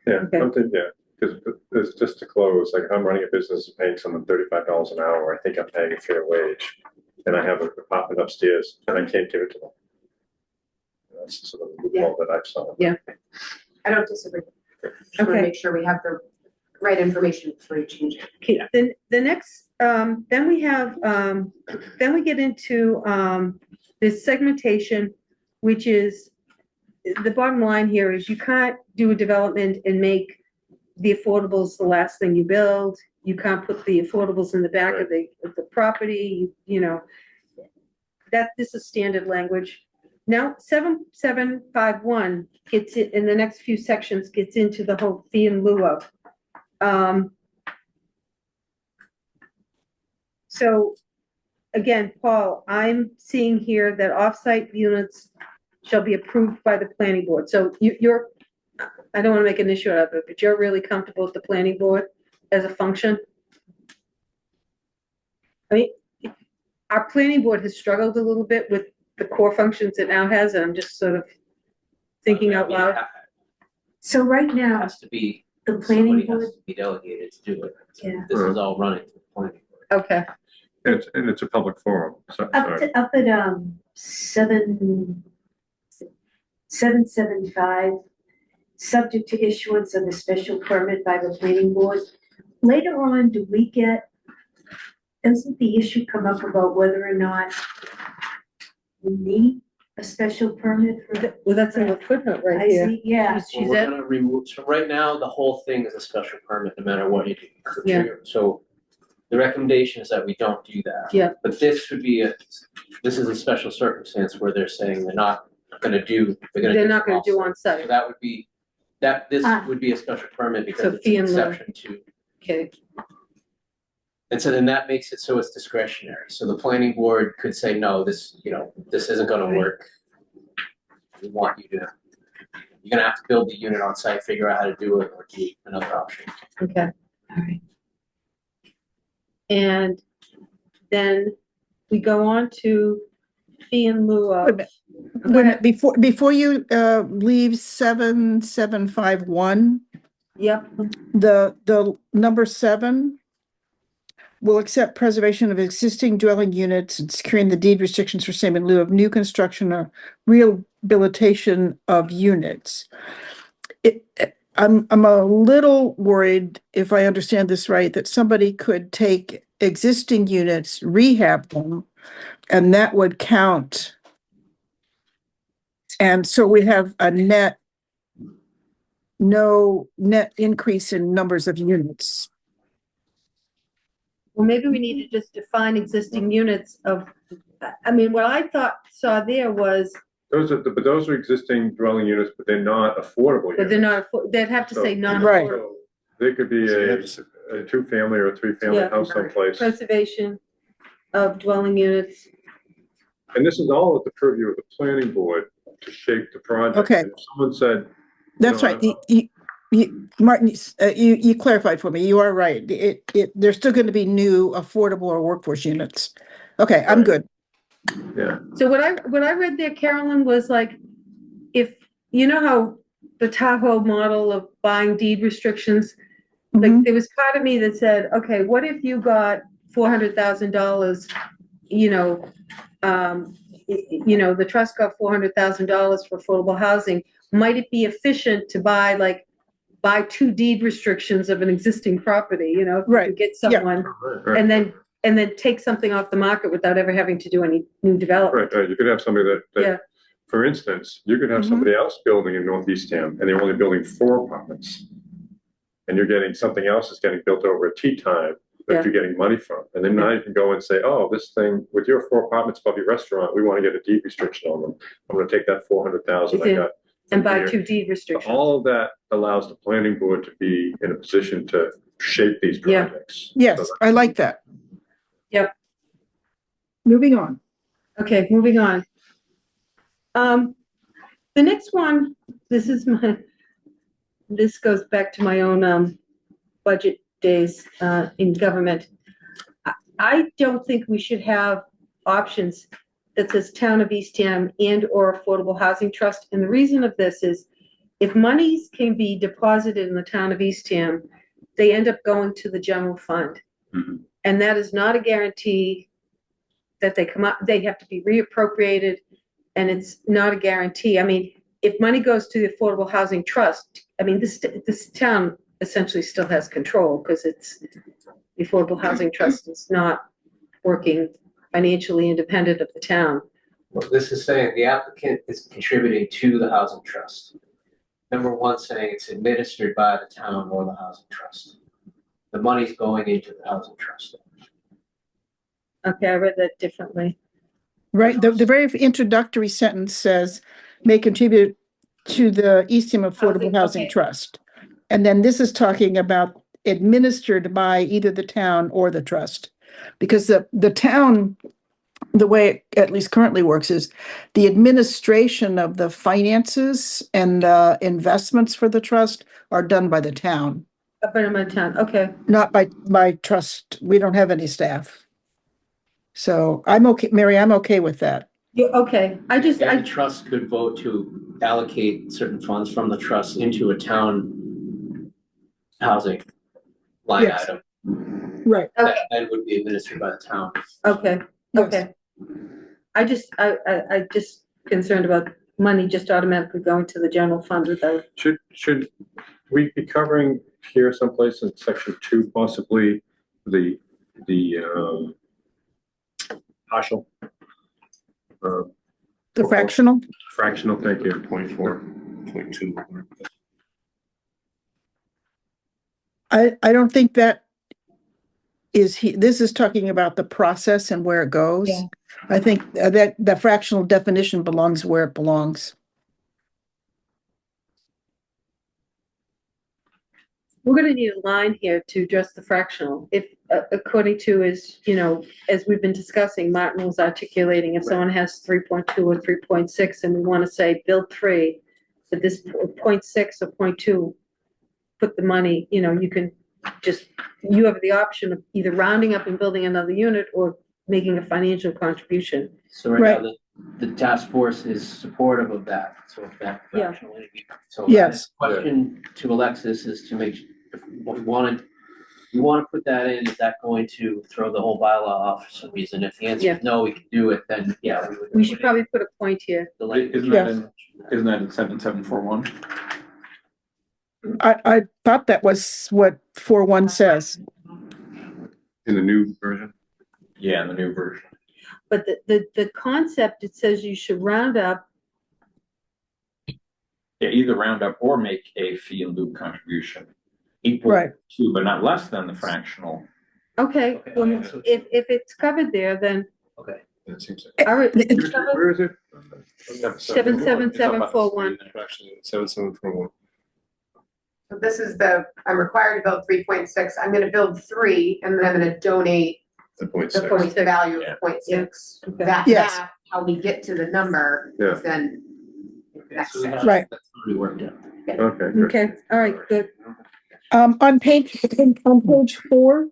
Yeah, Okay. something, yeah, because it's just to close, like, if I'm running a business and paying someone $35 an hour, I think I'm paying a fair wage. And I have an apartment upstairs and I can't give it to them. That's sort of the loophole that I've saw. I don't disagree. Just want to Okay. make sure we have the right information before you change it. Okay, then the next, then we have, then we get into, this segmentation, which is, the bottom line here is you can't do a development and make the affordables the last thing you build. You can't put the affordables in the back of the property, you know. This is standard language. Now, 7751 gets it, in the next few sections, gets into the whole fee in lieu of. So, again, Paul, I'm seeing here that off-site units shall be approved by the planning board. So you're, I don't want to make an issue out of it, but you're really comfortable with the planning board as a function? I mean, our planning board has struggled a little bit with the core functions it now has, and I'm just sort of thinking out loud. So right It now, has to be, the planning somebody board, has to be delegated to do it. Yeah. This is all running through the planning board. Okay, And it's a public forum, so, up sorry. to, up at, 775, subject to issuance of a special permit by the planning board. Later on, doesn't the issue come up about whether or not we need a special permit for? well, that's in the footnote right I here. see, yeah. Well, She's we're at, gonna remove, so right now, the whole thing is a special permit, no matter what you do. Yeah. So the recommendation is that we don't do that. Yeah. But this would be this is a special circumstance where they're saying they're not gonna do, they're not gonna do off-site. on So site. that would be, this Ah. would be a special permit So because it's fee an in lieu. exception to, Okay, and so then that makes it so it's discretionary. So the planning board could say, no, this, this isn't gonna Right. work. We want you to, you're gonna have to build the unit on site, figure out how to do it, or do another option. okay. All right. And then we go on to fee in lieu Wait a of. minute. Go Wait a ahead. minute, before you leave 7751, Yep, the number 7 will accept preservation of existing dwelling units and securing the deed restrictions for same in lieu of new construction or rehabilitation of units. I'm a little worried, if I understand this right, that somebody could take existing units, rehab them, and that would count. And so we have no net increase in numbers of units. well, maybe we need to just define existing units of, I mean, what I saw there was, But those are existing dwelling units, but they're not affordable but they're units. not, they'd have to say So- non-affordable. So They could be a 2-family or a 3-family Yeah. house someplace. Preservation of dwelling units. And this is all at the purview of the planning board to shape the project. Okay. And if someone said, That's No, right. Martin, you clarified for me. You are right. There's still going to be new affordable or workforce units. Okay, I'm Right. good. yeah, So what I read there, Carolyn, was like, if, you know how the Tahoe model of buying deed restrictions, like, Mhm. there was part of me that said, okay, what if you got $400,000, the trust got $400,000 for affordable housing, might it be efficient to buy 2 deed restrictions of an existing property, if you Right, could get yeah. someone, right, and then take something off the market without ever having to do any new development. right. You could have somebody Yeah. that, for instance, you could have Mhm. somebody else building in Northeast Town and they're only building 4 apartments. And you're getting, something else is getting built over at tea time that you're getting money from. And then now you can go and say, oh, this thing, with your 4 apartments above your restaurant, we want to get a deed restriction on them. I'm gonna take that 400,000 I got. And by here. 2 deed restrictions. All of that allows the planning board to be in a position to shape these Yeah. projects. Yes, So I like that. Yep. Moving on. Okay, moving on. The next one, this goes back to my own, budget days, in government. I don't think we should have options that says Town of Eastham and/or Affordable Housing Trust. And the reason of this is if monies can be deposited in the Town of Eastham, they end up going to the general fund. Mhm. And that is not a guarantee that they come up, they have to be reappropriated, and it's not a guarantee. I mean, if money goes to the Affordable Housing Trust, I mean, this town essentially still has control because it's, the Affordable Housing Trust is not working financially independent of the town. Well, this is saying the applicant is contributing to the housing trust. Number 1 saying it's administered by the town or the housing trust. The money's going into the housing trust. Okay, I read that differently. Right, the very introductory sentence says, may contribute to the Eastham Affordable Housing Okay. Trust. And then this is talking about administered by either the town or the trust. Because the town, the way it at least currently works is the administration of the finances and investments for the trust are done by the town, Up in my town, okay. not by trust. We don't have any staff. So I'm okay, Mary, I'm okay with that. Yeah, okay, I just, And the trust could vote to allocate certain funds from the trust into a town housing line Yes. item. Right. That then would be administered by the town. okay, Yes. okay. I just concerned about money just automatically going to the general fund without, Should we be covering here someplace in section 2, possibly the partial? The fractional? Fractional, thank you. 24.2. I don't think that this is talking about the process and where it goes. Yeah. I think that the fractional definition belongs where it belongs. we're gonna need a line here to address the fractional. If, according to as we've been discussing, Martin was articulating, if someone has 3.2 or 3.6 and we wanna say build 3, but this 0.6 or 0.2, put the money, you can you have the option of either rounding up and building another unit or making a financial contribution. So right now, the task force is supportive of that, so if that Yeah. fractional entity. So Yes. my question to Alexis is to make, if you want to put that in, is that going to throw the whole bylaw off for some reason? If the answer Yeah. is no, we can do it, then yeah, we would. We should probably put a point here. The language. Isn't that in 7741? I thought that was what 4.1 says. In the new version? Yeah, in the new version. But the concept, it says you should round up, Yeah, either round up or make a fee in lieu contribution equal Right. to, but not less than the fractional. okay, Okay, well, yeah, so- if it's covered there, then, Okay. It seems like. all right, it's covered. Where is it? 77741. Actually, 7741. So this is I'm required to build 3.6, I'm gonna build 3, and then I'm gonna donate The point the 6. value Yeah. of 0.6. Okay. That Yes. math, how we get to the number, Yeah. is then next So section. Right. That's already worked out. Okay, good. Okay, all right, good. On page 4,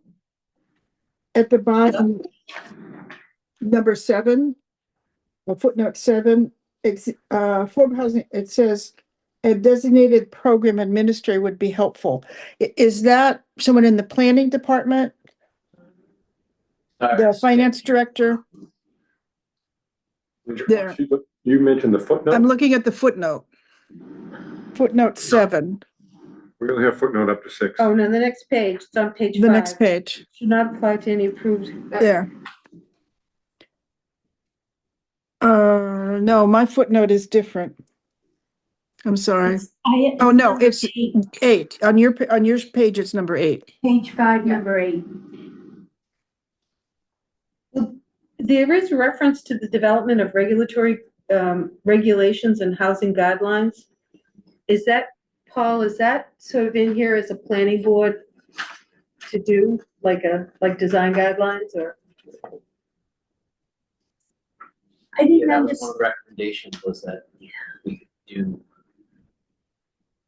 at the bottom, number 7, footnote 7, affordable housing, it says a designated program administrator would be helpful. Is that someone in the planning department, the finance director? There. You mentioned the I'm footnote? looking at the footnote. Footnote 7, We only have footnote up to 6. Oh, no, the next page, it's on page 5. the next page, Should not apply to any approved. there. No, my footnote is different. I'm sorry. Oh, no, it's 8. On your page, it's number 8. Page 5, number 8. there is reference to the development of regulatory, regulations and housing guidelines. Is that, Paul, is that sort of in here as a planning board to do, like design guidelines or? I Yeah, didn't that was one understand. of the recommendations was that we could do,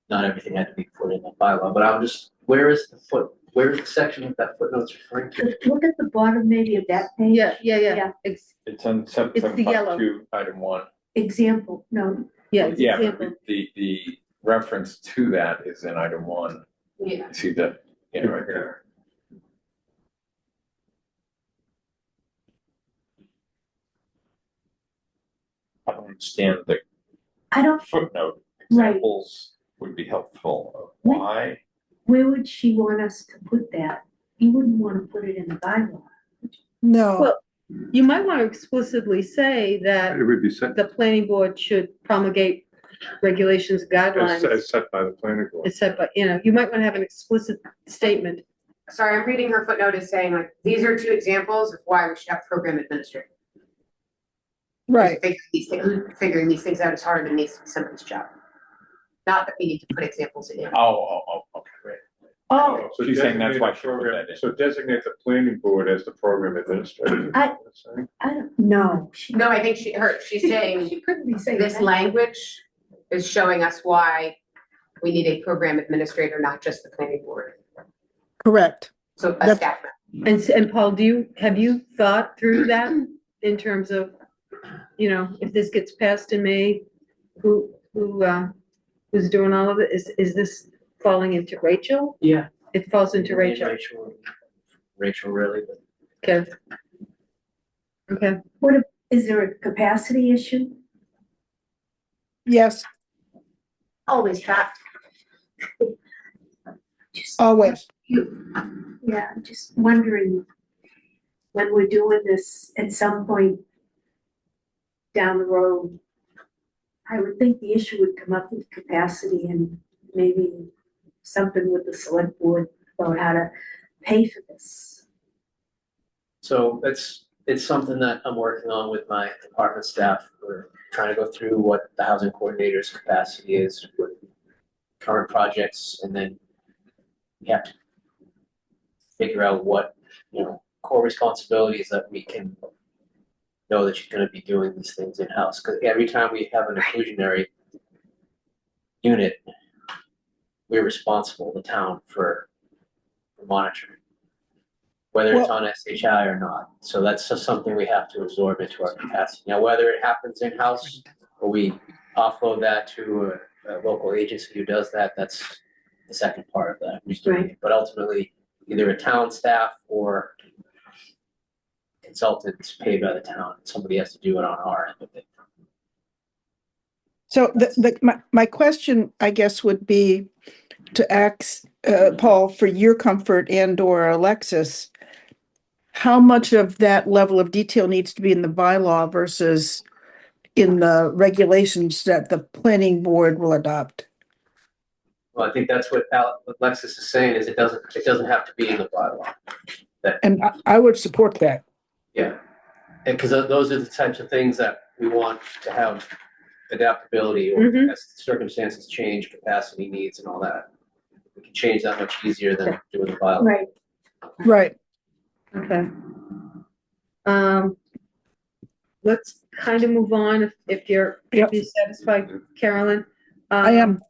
not everything had to be put in the bylaw, but I'm just, where is the section that footnote's referring to? Look at the bottom maybe of that page. Yeah. Yeah. It's on It's the yellow. 7752, item 1. Example, no, Yeah, it's Yeah, example. but the reference to that is in item 1. Yeah. You see that, yeah, right there. I don't understand the I don't, footnote. Right. Examples would be helpful of why. where would she want us to put that? You wouldn't want to put it in the bylaw. No, Well, you might want to explicitly say that It would be set, the planning board should promulgate regulations, guidelines. as set by the planning board. It's set by, you might want to have an explicit statement. Sorry, I'm reading her footnote as saying like, these are two examples of why we should have program administrator. right. Figuring these things out is harder than somebody's job. Not that we need to put examples in. Oh, okay, great. Oh, So She's saying that's designate why a she put program- that in. So designate the planning board as the program administrator. I don't know. No, I think she's saying She couldn't be saying this that. language is showing us why we need a program administrator, not just the planning board. Correct. So a That's- staff. And Paul, have you thought through that in terms of, if this gets passed in May, who's doing all of it? Is this falling into Rachel? Yeah. It falls into Rachel. Rachel, really, but Okay. Okay. Is there a capacity issue? Yes, Always trapped. Just always. Yeah, I'm just wondering, when we're doing this at some point down the road, I would think the issue would come up with capacity and maybe something with the select board about how to pay for this. so it's something that I'm working on with my department staff. We're trying to go through what the housing coordinator's capacity is with current projects, and then we have to figure out what, core responsibilities that we can know that she's gonna be doing these things in-house, because every time we have an inclusionary unit, we're responsible, the town, for monitoring, whether it's on SHI or not. So that's just something we have to absorb into our capacity. Now, whether it happens in-house or we offload that to a local agency who does that, that's the second part of that. who's doing it. But ultimately, either a town staff or consultants paid by the town, somebody has to do it on our end of it. So my question, I guess, would be to ask, Paul, for your comfort and or Alexis, how much of that level of detail needs to be in the bylaw versus in the regulations that the planning board will adopt? Well, I think that's what Alexis is saying, is it doesn't have to be in the bylaw. And I would support that. Yeah, and because those are the types of things that we want to have adaptability, or Mhm. as circumstances change, capacity needs and all that. We can change that much easier than doing the bylaw. Right. Right. Okay. Let's kind of move on if you're satisfied, Carolyn. I am.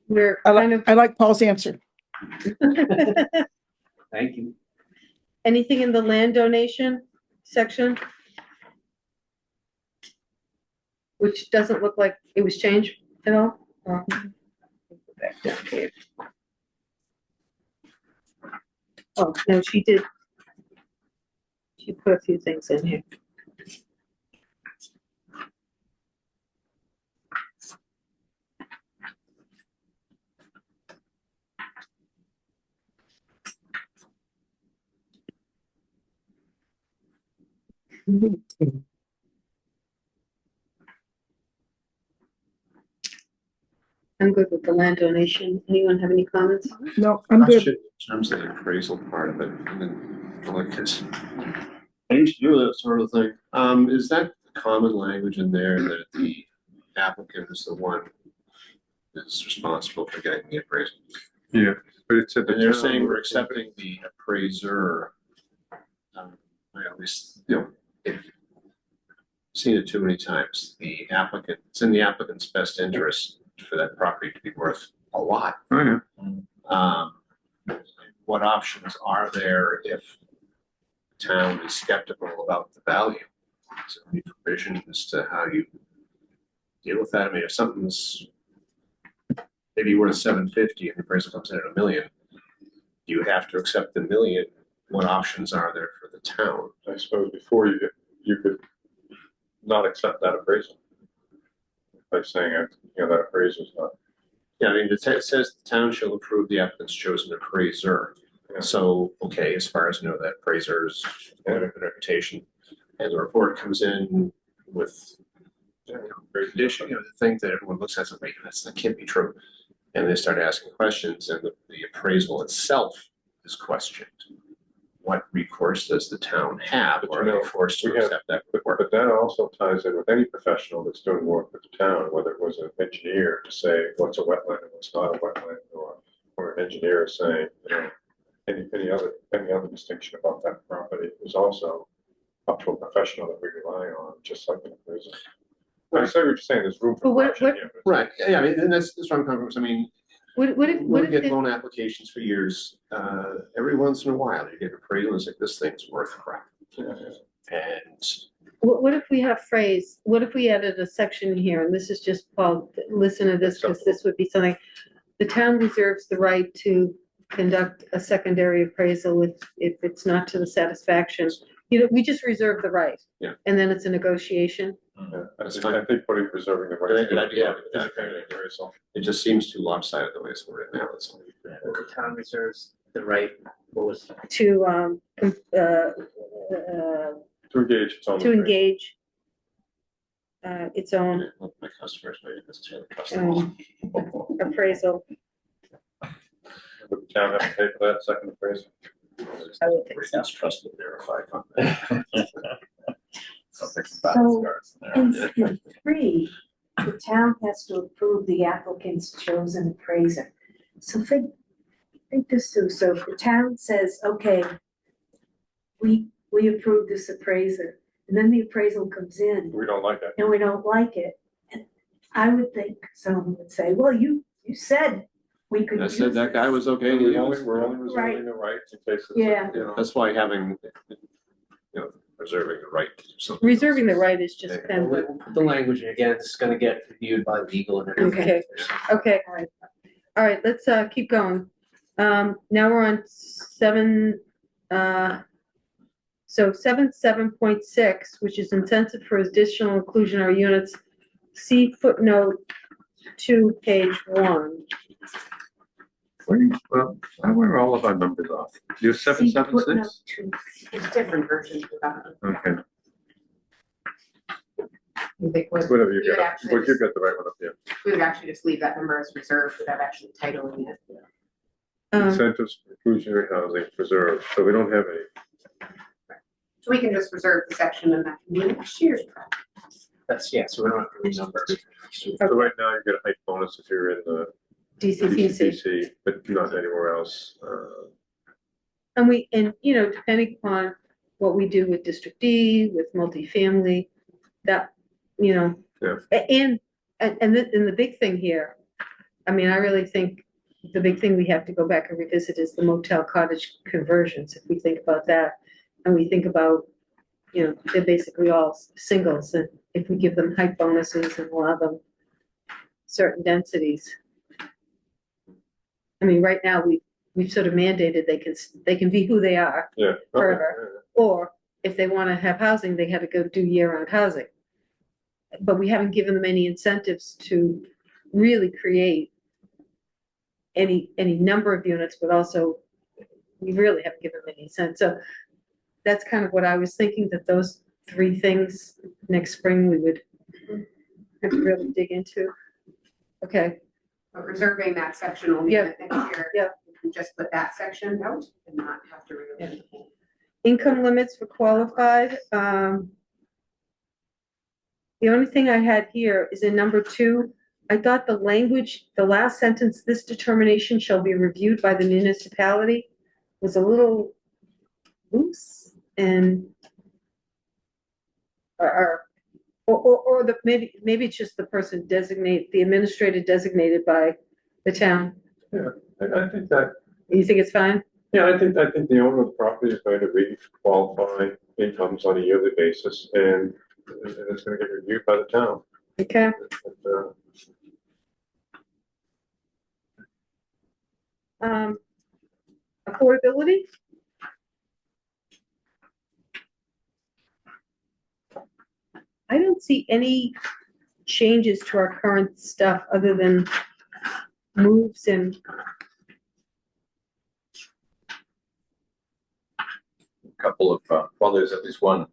We're I kind of, like Paul's answer. Thank you. anything in the land donation section? Which doesn't look like it was changed at all? Oh. Back down here. Oh, no, she did. She put a few things in here. I'm good with the land donation. Anyone have any comments? No, I'm good. In terms of the appraisal part of it, and then look, I used to do that sort of thing. Is that common language in there that the applicant is the one that's responsible for getting the appraisal? Yeah, but it said. And they're saying we're accepting the appraiser. I at least, I've seen it too many times. The applicant, it's in the applicant's best interest for that property to be worth a lot. Oh, yeah. What options are there if the town is skeptical about the value? Is there any provision as to how you deal with that? I mean, if something's maybe worth $750 and the appraisal comes in at $1 million, do you have to accept the $1 million? What options are there for the town? I suppose before you could not accept that appraisal. By saying, that appraisal's not. Yeah, I mean, it says the town shall approve the applicant's chosen appraiser. Yeah. So, okay, as far as I know, that appraiser's got a good reputation. And the report comes in with very condition, the thing that everyone looks at, like, that can't be true. And they start asking questions, and the appraisal itself is questioned. What recourse does the town have, But or are they forced to we have- accept that But work? that also ties in with any professional that's doing work with the town, whether it was an engineer to say what's a wetland and what's not a wetland, or an engineer saying, any other distinction about that property is also up to a professional that we rely on, just like an appraiser. I say what you're saying, there's room But for what- correction what- here. Right, yeah, I mean, and that's where I'm coming from. I mean, What if, we get loan applications for years. Every once in a while, you get appraisals like this thing's worth crap. And what if we have phrase, what if we added a section here, and this is just, Paul, listen to this, because this would be something. The town reserves the right to conduct a secondary appraisal if it's not to the satisfaction. We just reserve the right. Yeah. And then it's a negotiation. Yeah, That's I fine. think putting preserving the right. And I'd be happy with that. Appraisal. it just seems too lopsided the way it's worded now. That's all. The town reserves the right, what was, To, To engage its own. to engage its own My customers may necessarily trust them. appraisal. Would the town have to pay for that second appraisal? I would think so. It's trusted, verified. company. So in 3, the town has to approve the applicant's chosen appraiser. So think this through. So if the town says, okay, we approve this appraiser, and then the appraisal comes in We don't like that. and we don't like it, and I would think someone would say, well, you said we could I use said that guy this." was okay. We're only Right. reserving the right in case. it's- Yeah. That's why having, reserving the right to do something. Reserving the right is just kind of, we'll put the language in again, it's gonna get reviewed by legal and everything. okay. All right, let's keep going. Now we're on 7, so 7.6, which is incentive for additional inclusionary units. See footnote 2, page 1. Well, where are all of our numbers off? You're See footnote 2. It's different versions of that. Okay, I think what- whatever you we would got, actually what you got the right one up here. We would actually just leave that number as reserved without actually titling it. Incentives for inclusionary housing preserved, so we don't have any. So we can just reserve the section and that can be next year's. That's, yeah, so we don't have to renumber. So right now you get a height bonus if you're in the DCPC. DCPC, but not anywhere else. And depending upon what we do with District D, with multifamily, that, Yeah. and the big thing here, I mean, I really think the big thing we have to go back and revisit is the motel cottage conversions, if we think about that. And we think about, they're basically all singles, and if we give them height bonuses and allow them certain densities. I mean, right now, we've sort of mandated they can be who they are, Yeah. okay, Forever. or if they want to have housing, they had to go do year-round housing. But we haven't given them any incentives to really create any number of units, but also we really haven't given them any sense. So that's kind of what I was thinking, that those 3 things next spring we would have to really dig into. Okay, But reserving that section will mean Yeah. that next year. Yeah. We can just put that section out and not have to remove it. income limits for qualified, the only thing I had here is in number 2, I thought the language, the last sentence, this determination shall be reviewed by the municipality, was a little loose and or the, maybe it's just the person the administrator designated by the town. Yeah, I think that, You think it's fine? yeah, I think the owner of the property is going to re-qualify incomes on a yearly basis, and it's gonna get reviewed by the town. Okay, And, affordability? I don't see any changes to our current stuff other than moves and Couple of, well, there's at least one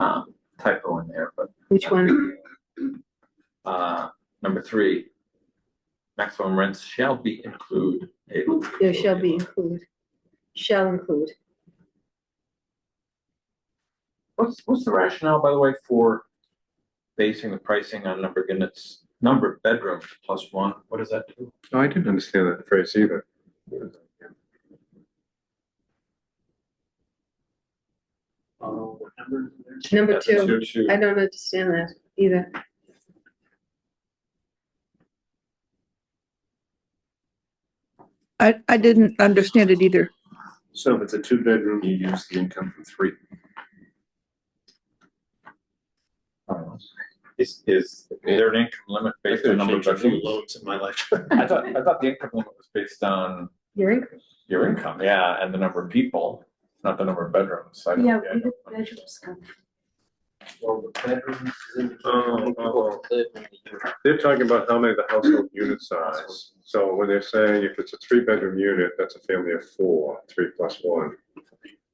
typo in there, but which one? number 3, maximum rents shall be include. There shall be include, shall include. What's the rationale, by the way, for basing the pricing on number of units, number of bedrooms plus 1? What does that do? no, I didn't understand that phrase either. What number is Number That's 2, I don't understand that either. I didn't understand it either. So if it's a 2-bedroom, you use the income from 3. Is there an income limit based on number of bedrooms? Loads in my life. I thought the income limit was based on Your income. your income, yeah, and the number of people, not the number of bedrooms. I don't- Yeah, I where did don't- bedrooms come? Well, the bedrooms. They're talking about how many the household unit size. So when they're saying if it's a 3-bedroom unit, that's a family of 4, 3 plus 1.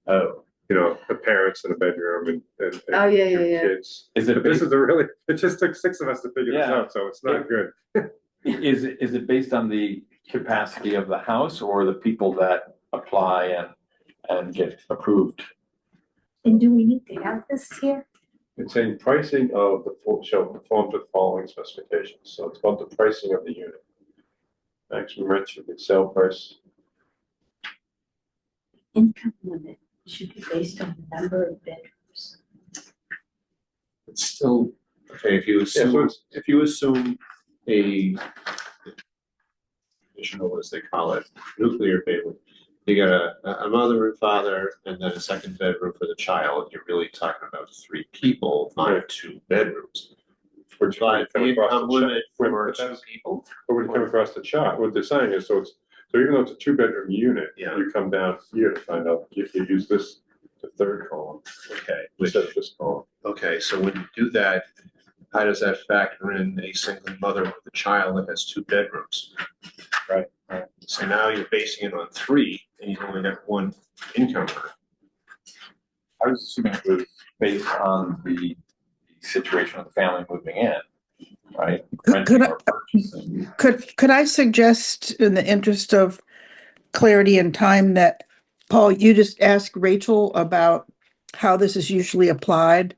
Oh, You know, the parents in a bedroom and Oh, yeah, two yeah. kids. is it But this based, is a really, it just took 6 of us to figure this Yeah. out, so it's not good. is it based on the capacity of the house or the people that apply and get approved? And do we need to have this here? It's saying pricing of the full shall conform to the following specifications, so it's about the pricing of the unit. Maximum rent should be sale price. Income limit should be based on the number of bedrooms. It's still, okay, if you Yeah, so assume, it's, if you assume a additional, as they call it, nuclear family, you got a mother and father and then a 2nd bedroom for the child, you're really talking about 3 people on 2 bedrooms. which But the come across income the chart. limit for But 2 that's- people, But when you come across the chart, what they're saying is, so even though it's a 2-bedroom unit, Yeah. you come down here to find out if you use this, the 3rd column, okay, which, instead of this column. okay, so when you do that, how does that factor in a single mother with a child that has 2 bedrooms? Right. So now you're basing it on 3 and you've only got 1 income. I was assuming it was based on the situation of the family moving in, right? Could I- Renting or purchasing. Could I suggest, in the interest of clarity and time, that, Paul, you just ask Rachel about how this is usually applied?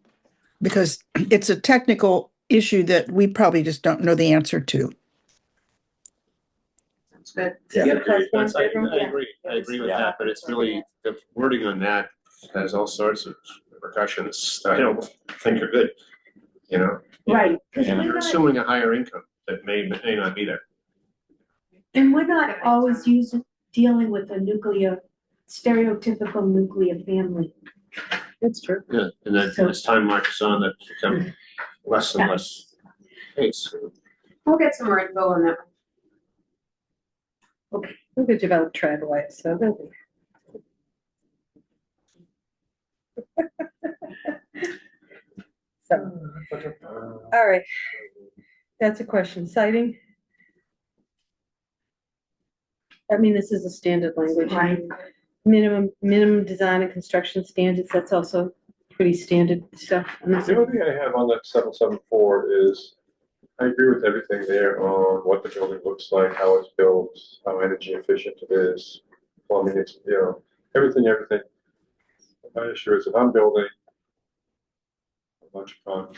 Because it's a technical issue that we probably just don't know the answer to. That's good. Yeah. Yeah, plus one That's- I bedroom, yeah. agree with Yeah. that, but it's really, the wording on that has all sorts of repercussions that I don't think are good, you know? Right, because And we're you're not, assuming a higher income that may not be there. and we're not always dealing with a stereotypical nuclear family. That's true. Yeah, and then as time marches on, that become less and less case. We'll get some more info on that. We could develop tribal rights, so that'll be. So, all right. That's a question. Citing? I mean, this is a standard language. Right. Minimum design and construction standards, that's also pretty standard stuff. The only thing I have on that 774 is, I agree with everything there on what the building looks like, how it's built, how energy efficient it is, plumbing, it's, you know, everything. My issue is if I'm building a bunch of,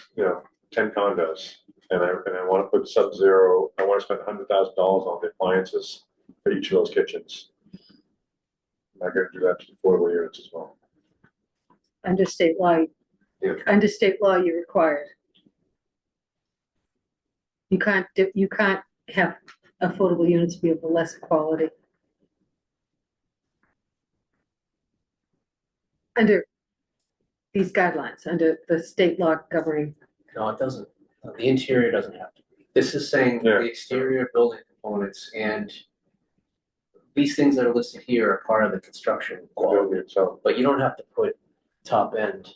10 condos, and I wanna put sub-zero, I wanna spend $100,000 on the appliances for each of those kitchens. I'm gonna do that to affordable units as well. Under state law, Yeah. you're required. You can't have affordable units be of a lesser quality. Under these guidelines, under the state law governing, No, it doesn't. The interior doesn't have to be. This is saying Yeah. the exterior building components and these things that are listed here are part of the construction The quality, building itself. but you don't have to put top end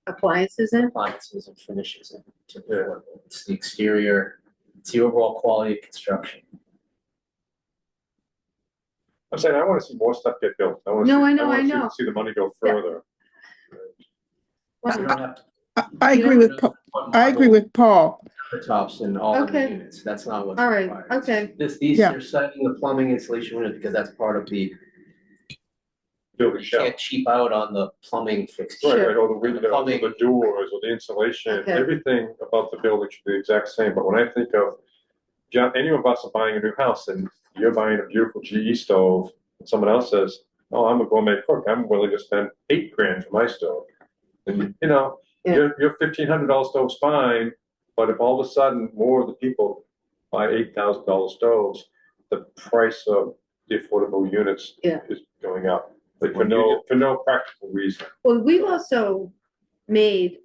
appliances in, appliances and finishes in to be affordable. It's the exterior, it's the overall quality of construction. I'm saying I wanna see more stuff get built. No, I know, wanna I know. See the money go further. You don't have to I You agree don't with, I agree with Paul. tops in all of the Okay. units. That's not what's all right, required. okay, These Yeah. are citing the plumbing installation unit because that's part of the, Building you shell. can't cheap out on the plumbing fixture. Right, or the windows, or Plumbing. the doors, or the insulation, Okay. everything about the building should be the exact same, but when I think of, any of us are buying a new house and you're buying a beautiful GE stove, and someone else says, oh, I'm a gourmet cook, I'm willing to spend $8,000 for my stove. And, Yeah. your $1,500 stove's fine, but if all of a sudden more of the people buy $8,000 stoves, the price of the affordable units Yeah. is going up. Like for no practical reason. well, we've also made,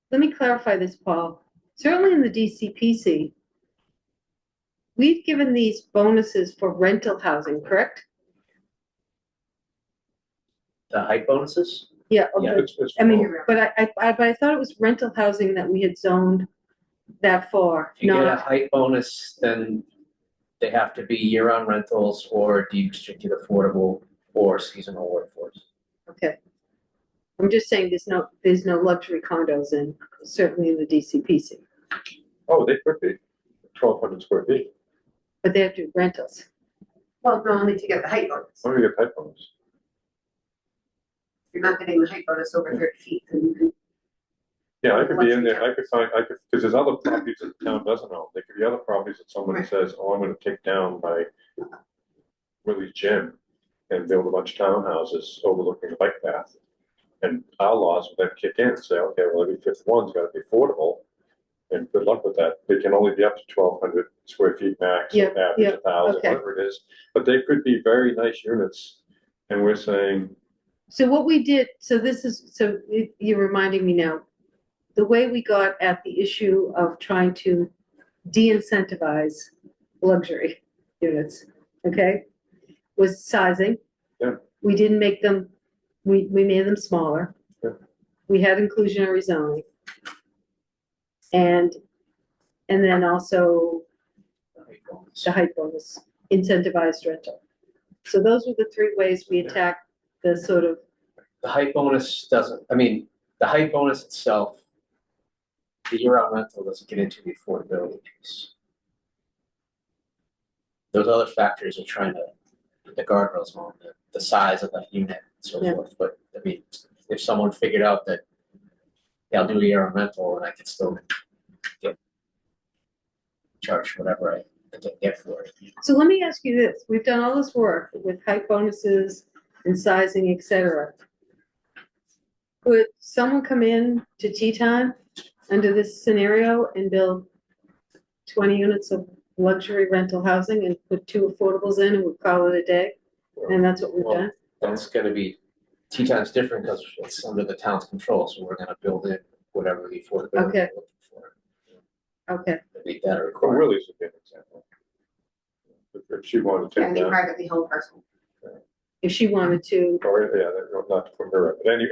let me clarify this, Paul, certainly in the DCPC, we've given these bonuses for rental housing, correct? The height bonuses? Yeah, Yeah. okay. It's I mean, low. but I thought it was rental housing that we had zoned that for, If you get a not, height bonus, then they have to be year-round rentals or deed restricted affordable or seasonal workforce. okay. I'm just saying there's no luxury condos in, certainly in the DCPC, Oh, they could be 1,200 square feet. but they have to do rentals. Well, no, only to get the height bonus. Why do you get type bonus? You're not getting the height bonus over 30 feet, then you can. Yeah, I could be in there, because there's other properties that the town doesn't own. There could be other properties that someone Right. says, oh, I'm gonna take down by Willie's Gym and build a bunch of townhouses overlooking the bike path. And our laws would then kick in and say, okay, well, every fifth one's gotta be affordable. And good luck with that. They can only be up to 1,200 square feet max, Yeah, average yeah, 1,000, okay. whatever it is. But they could be very nice units. And we're saying, So what we did, so you're reminding me now, the way we got at the issue of trying to de-incentivize luxury units, okay, was sizing. Yeah. We didn't make them, we made them smaller. Yeah. We had inclusionary zoning. And then also The height bonus. the height bonus, incentivized rental. So those were the three ways we attacked the sort of, The height bonus doesn't, I mean, the height bonus itself, the year-round rental doesn't get into the affordability piece. Those other factors are trying to put the guardrails on the size of the unit and so Yeah. forth, but I mean, if someone figured out that, yeah, I'll do a year-round rental and I can still get charged whatever I can get for it. so let me ask you this, we've done all this work with height bonuses and sizing, et cetera. Could someone come in to tea time under this scenario and build 20 units of luxury rental housing and put 2 affordables in and we'd call it a day? And that's what we've done? That's gonna be, Teton's different because it's under the town's control, so we're gonna build in whatever the affordability Okay. we're looking for. Okay, Make that a well, requirement. Willie's would be an example. If she wanted to Yeah, take any down, privately held parcel. if she wanted to, or, yeah, not to put her up, but any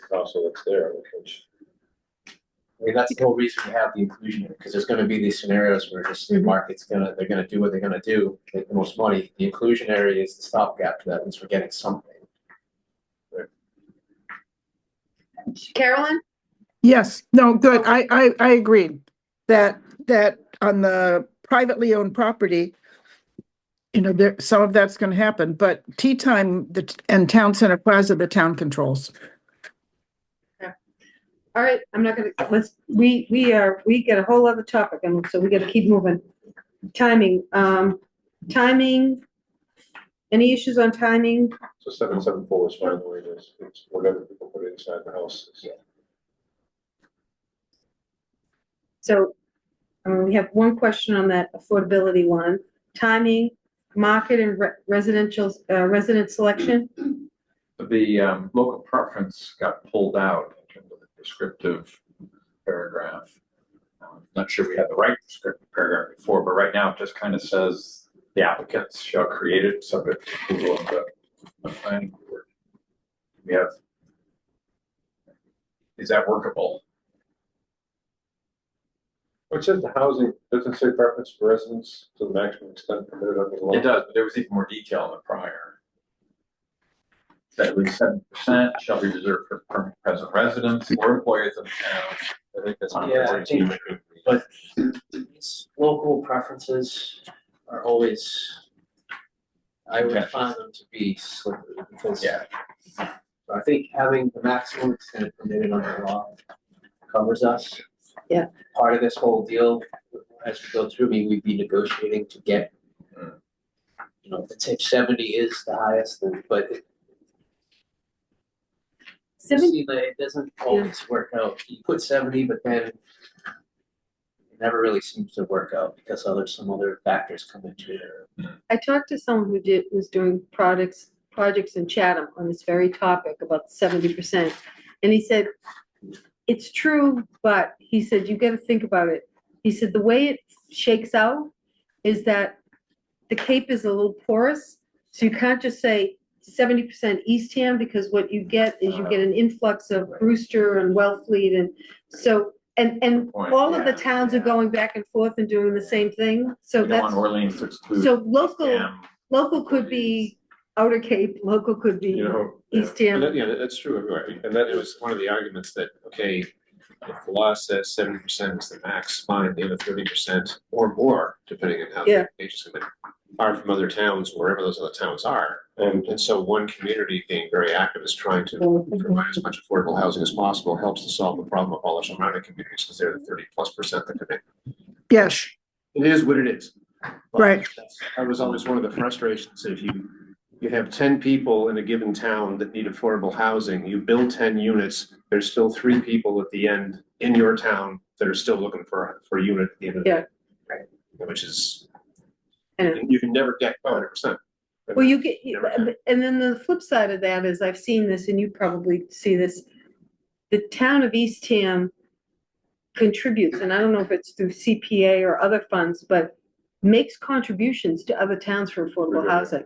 parcel that's there, which, I mean, that's the whole reason we have the inclusion, because there's gonna be these scenarios where just the Mhm. market's they're gonna do what they're gonna do, make the most money. The inclusionary is the stopgap to that, means we're getting something. Carolyn? Yes, no, good. I agreed that on the privately owned property, You know, there, some of that's gonna happen, but tea time, and town center plaza, the town controls. All right, I'm not gonna, we get a whole other topic, and so we gotta keep moving. Timing, any issues on timing? So 774 is fine the way it is. It's whatever people put inside the house. So, we have one question on that affordability one. Timing, market and residential, resident selection? The local preference got pulled out in terms of the prescriptive paragraph. Not sure we had the right prescriptive paragraph before, but right now it just kind of says the applicants shall create it subject to approval of the planning board. We have, is that workable? It says the housing, doesn't say preference for residents to the maximum extent permitted under the law. It does, but there was even more detail in the prior. That at least 7% shall be reserved for permanent present residents or employees of the town. I think that's. Yeah, I think, but these local preferences are always, I would find them to be slippery because. Yeah. I think having the maximum extent permitted under law covers us. Yeah. Part of this whole deal, as we go through, we'd be negotiating to get, you know, if 70 is the highest, then, but it see that it doesn't always work out. You put 70, but then it never really seems to work out because some other factors come into it. I talked to someone who was doing projects in Chatham on this very topic about 70%. And he said, it's true, but he said, you gotta think about it. He said, the way it shakes out is that the Cape is a little porous, so you can't just say 70% Eastham, because what you get is you get an influx of Brewster and Wellfleet, and so, and all of the towns are going back and forth and doing the same thing, so You don't that's, want Orleans to exclude. so local Eastham. could be Outer Cape, local could be You know, Eastham. Yeah, that's true everywhere. And that was one of the arguments that, okay, if the law says 70% is the max, fine, the other 30% or more, depending on how the Yeah. applications come in, are from other towns, wherever those other towns are. And so one community being very active is trying to provide as much affordable housing as possible, helps to solve the problem of all the surrounding communities, because they're the 30+% that come in. Yes, It is what it is. But right. that was always one of the frustrations. If you have 10 people in a given town that need affordable housing, you build 10 units, there's still 3 people at the end in your town that are still looking for a unit at the end of the day. Right. Which is, And- you can never get 100%. Well, you get, Never can. and then the flip side of that is, I've seen this, and you probably see this, the town of Eastham contributes, and I don't know if it's through CPA or other funds, but makes contributions to other towns for affordable housing.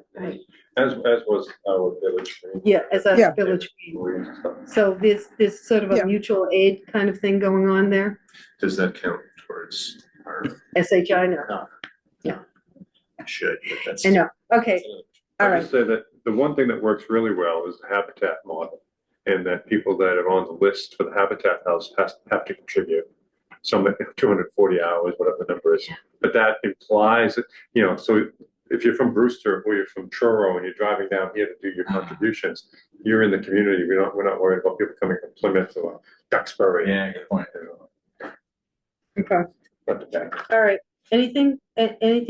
As was our village. Yeah, as a Yeah. village. Orleans and stuff. So there's sort of Yeah. a mutual aid kind of thing going on there. Does that count towards our, SHI, no. should, but that's. I know, okay, all I right. just say that the one thing that works really well is the habitat model, and that people that are on the list for the habitat house have to contribute. Some 240 hours, whatever the number is, but that implies that, you know, so if you're from Brewster or you're from Truro and you're driving down here to do your contributions, you're in the community. We're not worried about people coming from Plymouth or Duxbury. Yeah, good point. Okay, Front to back. all right. Anything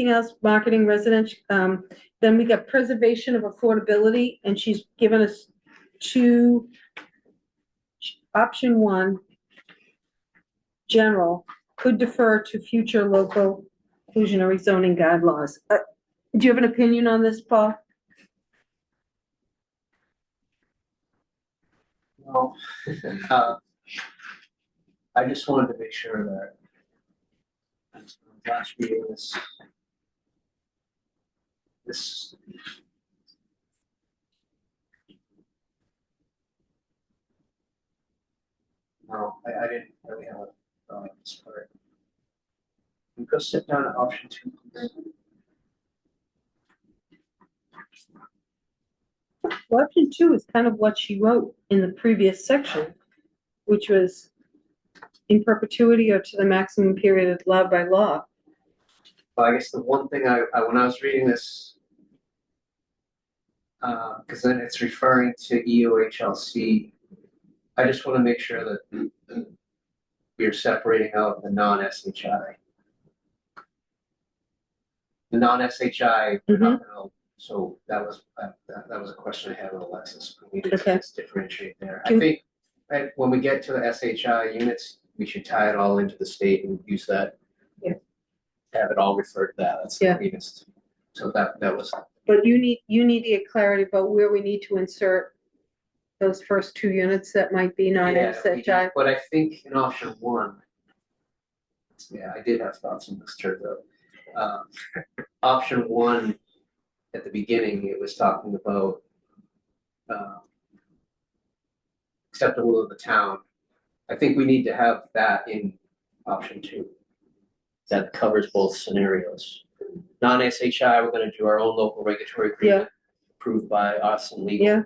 else? Marketing, residential, then we got preservation of affordability, and she's given us 2. Option 1, general, could defer to future local inclusionary zoning guide laws. Do you have an opinion on this, Paul? No. I just wanted to make sure that last reading this no, I didn't really have this part. We go sit down at option 2. Well, option 2 is kind of what she wrote in the previous section, which was in perpetuity or to the maximum period allowed by law. But I guess the one thing when I was reading this Because then it's referring to E EOHLC. I just want to make sure that we are separating out the non-SHI. The non-SHI, we're not gonna- so that was a question I had with Alexis. We need to Okay. just differentiate there. I Can- think when we get to the SHI units, we should tie it all into the state and use that. Yeah. Have it all referred to that. That's the Yeah. cleanest. So that was, But you need to get clarity about where we need to insert those first two units that might be yeah, we non-SHI. did, but I think in option one, yeah, I did have thoughts on this, turned out. Option one, at the beginning, it was talking about acceptable to the town. I think we need to have that in option two. That covers both scenarios. Non-SHI, we're gonna do our own local regulatory agreement, approved by us and legal. Yeah.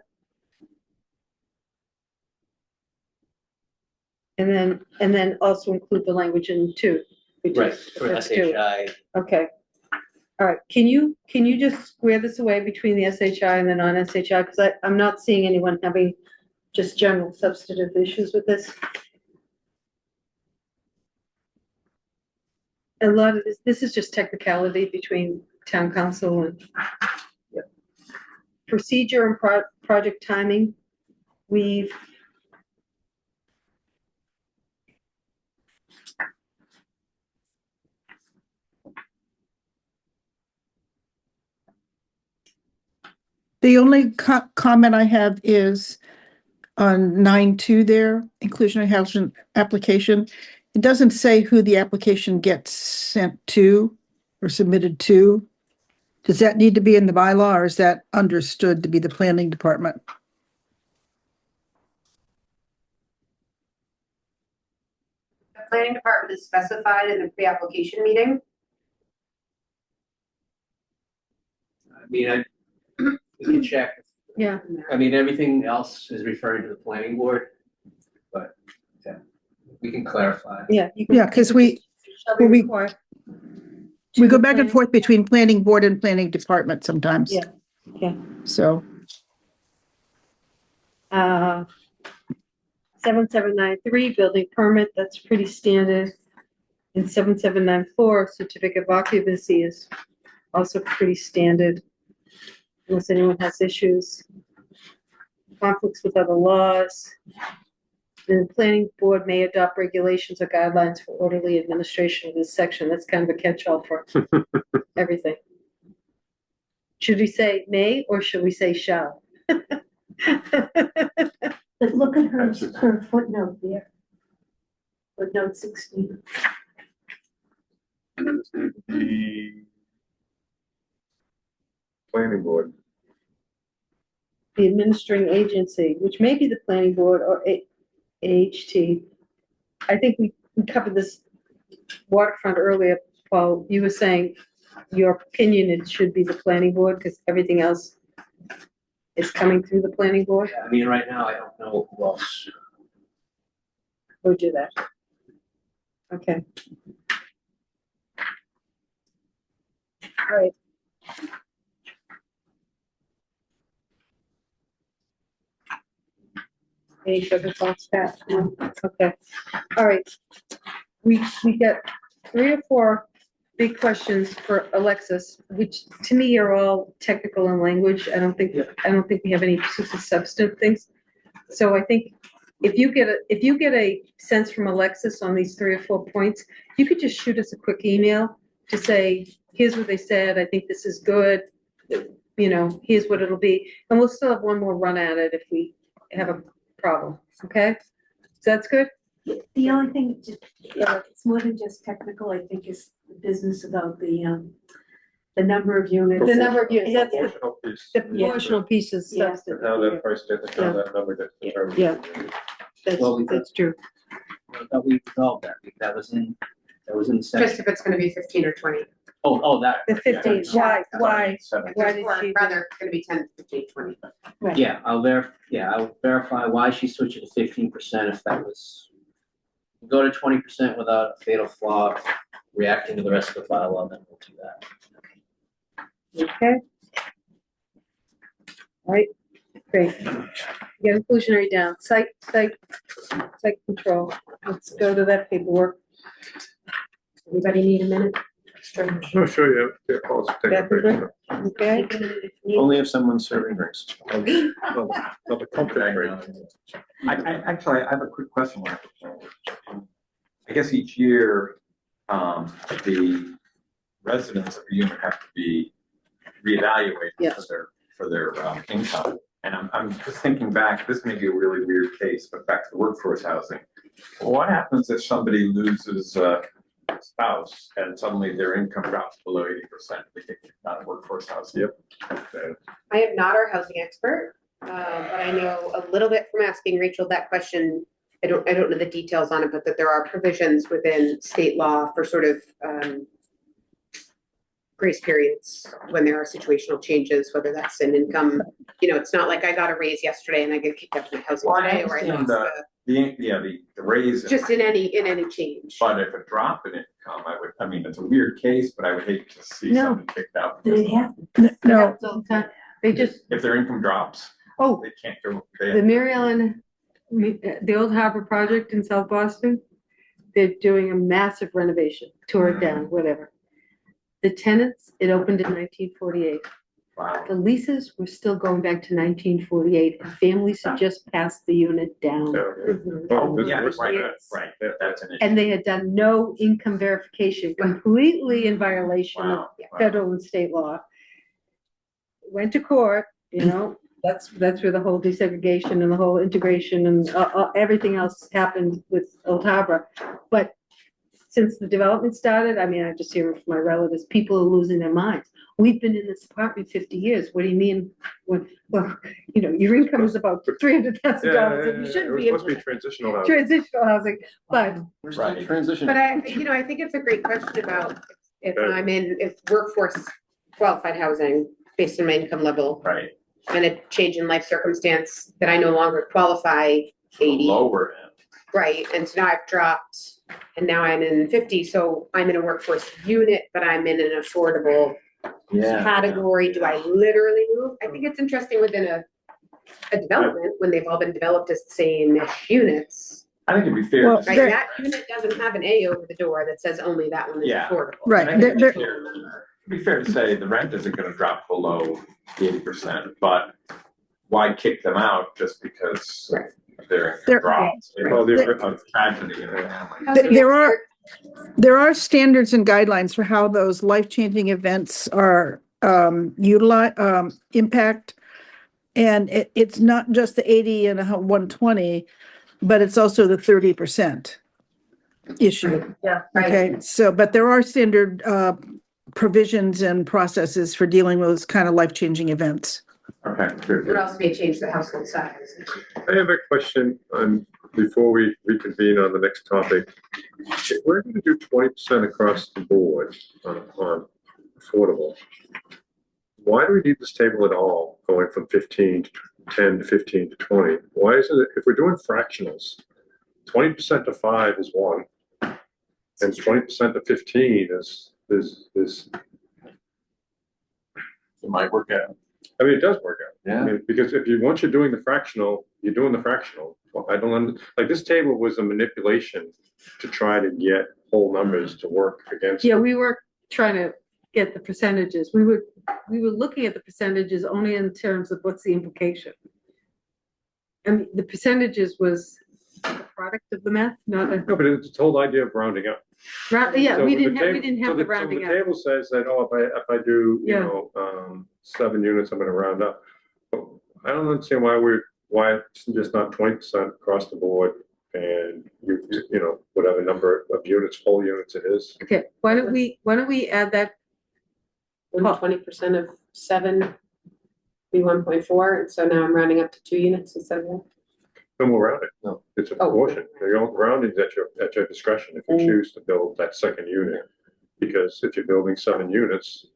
And then also include the language in two. which Right, is the for first two. SHI, Okay. All right, can you just square this away between the SHI and the non-SHI? Because I'm not seeing anyone having just general substantive issues with this. A lot of this is just technicality between town council and procedure and project timing. We've The only comment I have is on 9.2 there, inclusionary housing application. It doesn't say who the application gets sent to or submitted to. Does that need to be in the bylaw, or is that understood to be the planning department? The planning department is specified in the pre-application meeting. I mean, we can check. Yeah, I mean, everything else is referring to the planning board, but yeah, we can clarify. yeah. Yeah, because we Shall be well, we- required. go back and planning- forth between planning board and planning department sometimes. Yeah, yeah. So, 7793, building permit, that's pretty standard. And 7794, certificate of occupancy is also pretty standard. Unless anyone has issues. Conflicts with other laws. The planning board may adopt regulations or guidelines for orderly administration of this section. That's kind of a catch-all for everything. Should we say may or should we say shall? But look at her footnote there. Footnote 16. The planning board, The administering agency, which may be the planning board or AHT. I think we covered this waterfront earlier, Paul. You were saying your opinion, it should be the planning board because everything else is coming through the planning board. I mean, right now, I don't know who else. We'll do that. Okay. All right. Any other thoughts, Pat? No? Okay, all right. We got 3 or 4 big questions for Alexis, which to me are all technical in language. I don't think we have any super substantive things. So I think if you get a sense from Alexis on these 3 or 4 points, you could just shoot us a quick email to say, here's what they said, I think this is good, you know, here's what it'll be, and we'll still have one more run at it if we have a problem, okay? So that's good? The only thing, it's more than just technical, I think, is the business about the number of units. The number of units, that's the proportional piece, proportional piece is Yeah. substantive. and how that price gets, and how that number gets determined. Yeah. That's true. I thought we resolved that. That was in the section. Just if it's gonna be 15 or 20. That. The 15, why did Or she? rather, it's gonna be 10, 15, 20. Yeah, I'll verify why she switched it to 15% if that was. Go to 20% without a fatal flaw, reacting to the rest of the bylaw, then we'll do that. Okay. Right, great. You got inclusionary down, site control. Let's go to that paperwork. Anybody need a minute? Oh, sure, yeah. Yeah, Paul's taking a break. Okay, Only if someone's serving drinks. Well, the comfort break. Actually, I have a quick question. I guess each year, the residents of the unit have to be reevaluated Yeah. for their income. And I'm just thinking back, this may be a really weird case, but back to the workforce housing. What happens if somebody loses a spouse and suddenly their income drops below 80%? They get kicked out of workforce housing. Yep. I am not our housing expert, but I know a little bit from asking Rachel that question. I don't know the details on it, but that there are provisions within state law for sort of, grace periods when there are situational changes, whether that's an income, it's not like I got a raise yesterday and I get kicked out of my housing Well, I today, or I understand lost the raise. just in any change. But if a drop in income, I mean, it's a weird case, but I would hate to see No. someone kicked out. Did it happen? No, they just, If their income drops, oh, they can't go. the Mary Ellen, the old Harbor project in South Boston, they're doing a massive renovation, tore it down, whatever. The tenants, it opened in 1948. Wow. The leases were still going back to 1948, and families had just passed the unit down. Yeah. Mhm. Oh, this Yeah, is- right, that's an issue. And they had done no income verification, completely in violation of Wow, wow. federal and state law. Went to court, that's where the whole desegregation and the whole integration and everything else happened with Old Harbor. But since the development started, I mean, I just hear from my relatives, people are losing their minds. We've been in this apartment 50 years. What do you mean? Well, your income is about $300,000 and you It shouldn't was be supposed to in be transitional housing. transitional housing, but We're still Right. transitioning. But I think it's a great question about if workforce qualified housing based on my income level Right, and a change in life circumstance that I no longer qualify the 80, lower end. right? And so now I've dropped and now I'm in 50, so I'm in a workforce unit, but I'm in an affordable category. Do I literally move? I think it's interesting within a development when they've all been developed as the same units. I think it'd be fair. Well, to Right, say- There- that unit doesn't have an A over the door that says only that one is Yeah. affordable. Right, I think it'd there- be fair- it'd be fair to say the rent isn't gonna drop below 80%, but why kick them out just because Right. their There- income drops? Well, It's the- a tragedy in a family. Housing There are standards and guidelines for how those life-changing events are impact. And it's not just the 80 and 120, but it's also the 30% issue. yeah. Okay, so, but there are standard provisions and processes for dealing with those kind of life-changing events. Okay, good, What good. else may change the household size? I have a question before we reconvene on the next topic. If we're gonna do 20% across the board on affordable, why do we need this table at all, going from 15 to 10 to 15 to 20? Why isn't it, if we're doing fractionals, 20% to 5 is 1, and 20% to 15 is, It might work out. I mean, it does work out. I Yeah. mean, because once you're doing the fractional, you're doing the fractional. Well, I don't, like, this table was a manipulation to try to get whole numbers to work against. Yeah, we were trying to get the percentages. We were looking at the percentages only in terms of what's the implication. I mean, the percentages was a product of the math, not a, No, but it's the whole idea of rounding up. yeah, So we the didn't have, so the so rounding the up. table says that, oh, if I do, Yeah. 7 units, I'm gonna round up. But I don't understand why it's just not 20% across the board and whatever number of units, whole units it is. Okay, why don't we add that? 20% of 7 be 1.4, and so now I'm rounding up to 2 units instead of 1. Then we'll round it. No. It's a Oh. proportion. Rounding's at your discretion if you Mm. choose to build that second unit. Because if you're building 7 units,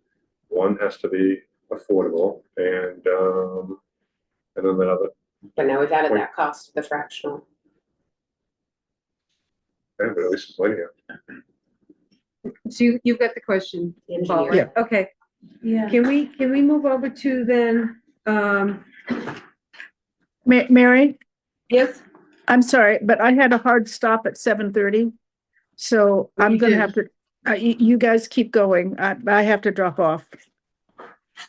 one has to be affordable and then the other, But now we've added that cost to the fractional. but at least it's linear. So you've got the question, Paul, Engineer. right? Okay, Yeah. can we move over to then, Mary, Yes? I'm sorry, but I had a hard stop at 7:30. So I'm You gonna do. have to, you guys keep going. I have to drop off.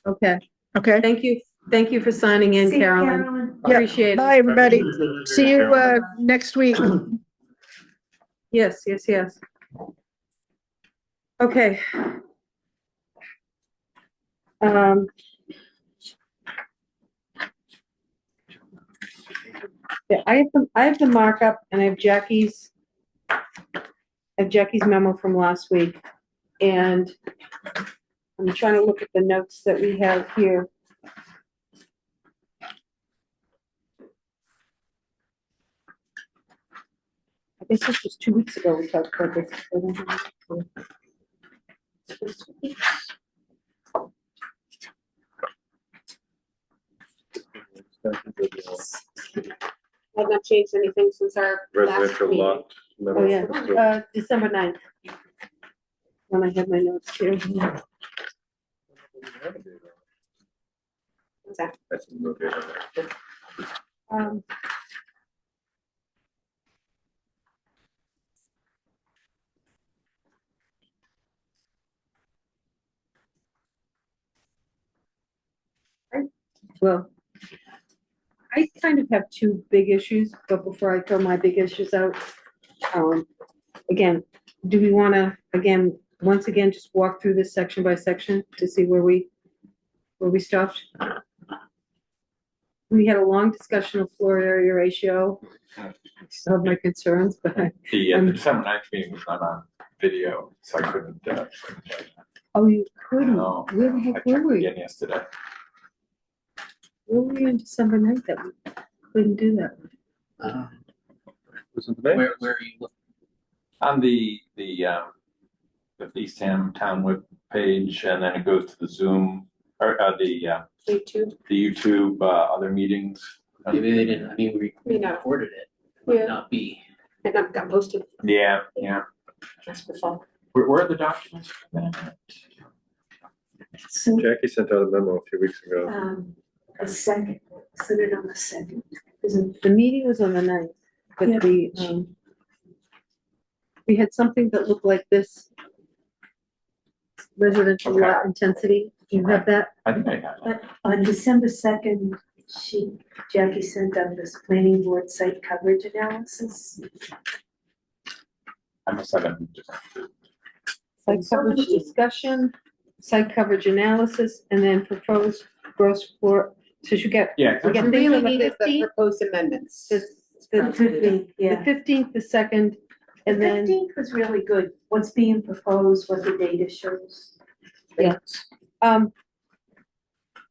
Okay. Okay? Thank you for signing in, See you, Carolyn. Yeah. Appreciate it. Bye, everybody. See you, next week. Yes, yes, yes. Okay. Yeah, I have the markup and I have Jackie's memo from last week. And I'm trying to look at the notes that we have here. I guess this was 2 weeks ago we talked about this. I don't know. Have not changed anything since our last Residential meeting. lot. Oh, yeah, December 9th. When I have my notes here. What's that? That's no date on that. Um, Well, I kind of have two big issues, but before I throw my big issues out, again, do we want to, once again, just walk through this section by section to see where we stopped? We had a long discussion of floor area ratio. I still have my concerns, but, The December 9th meeting was not on video, so I couldn't. oh, you couldn't, No, where the I heck were checked we? again yesterday. Where were we on December 9th that we couldn't do that? Was it the May? Where are you looking? On the Eastham Town web page, and then it goes to the Zoom, or YouTube? the YouTube, other meetings. Maybe they didn't, I mean, we May not. recorded it, Yeah. might not be. It got posted. Yeah. Just for fun. Where are the documents for that? So, Jackie sent out a memo a few weeks ago. the second, send it on the second. The meeting was on the 9th, but Yeah. we had something that looked like this. Residential lot intensity, do you have that? I think I got it. But on December 2nd, Jackie sent out this planning board site coverage analysis. I must have it. Site coverage discussion, site coverage analysis, and then proposed gross floor, so you get, Yeah. we What get you things really on the need is the 15th, proposed amendments. the The 15th, the yeah. 15th, the 2nd, The and then, 15th was really good. What's being proposed, what the data shows.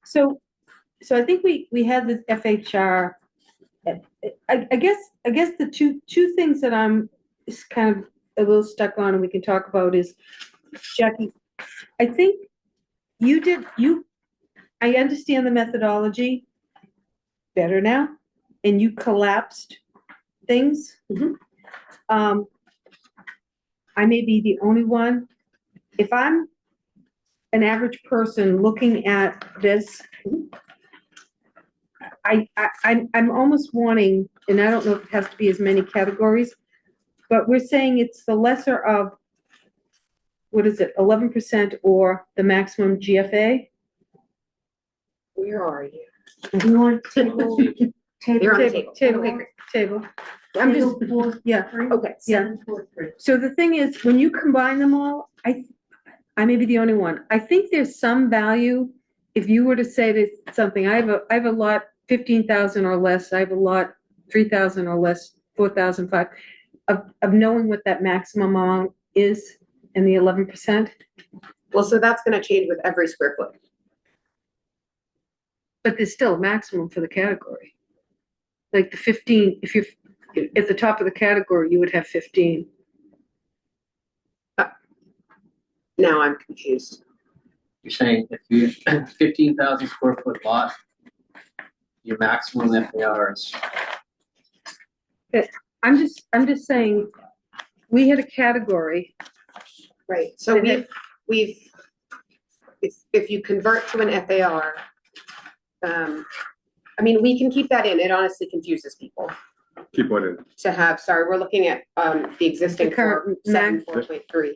so I think we had the FHR. I guess the two things that I'm is kind of a little stuck on and we can talk about is, Jackie, I think I understand the methodology better now, and you collapsed things. I may be the only one. If I'm an average person looking at this, I'm almost wanting, and I don't know if it has to be as many categories, but we're saying it's the lesser of, what is it, 11% or the maximum GFA? Where are you? You want table? You're on the table. Table. I'm just, yeah, Okay. yeah. So the thing is, when you combine them all, I may be the only one. I think there's some value if you were to say to something, I have a lot 15,000 or less, I have a lot 3,000 or less, 4,005, of knowing what that maximum amount is and the 11%. Well, so that's gonna change with every square foot. But there's still a maximum for the category. Like the 15, if you're at the top of the category, you would have 15. Now I'm confused. You're saying if you 15,000 square foot lot, your maximum FAR is. I'm just saying, we had a category. Right, so if you convert to an FAR, I mean, we can keep that in. It honestly confuses people Keep one in. to have, sorry, we're looking at, the existing The current max. 4.3.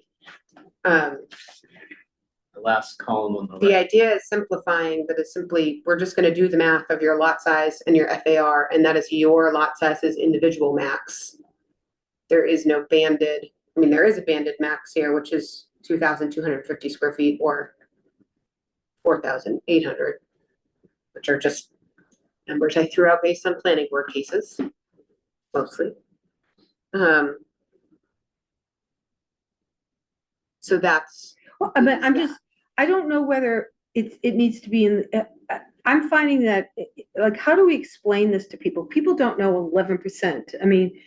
The last column on the The right. idea is simplifying, that is simply, we're just gonna do the math of your lot size and your FAR, and that is your lot size's individual max. There is no banded, I mean, there is a banded max here, which is 2,250 square feet or 4,800, which are just numbers I threw out based on planning board cases, mostly. So that's, Well, I'm just, I don't know whether it needs to be in, I'm finding that, like, how do we explain this to people? People don't know 11%. I mean,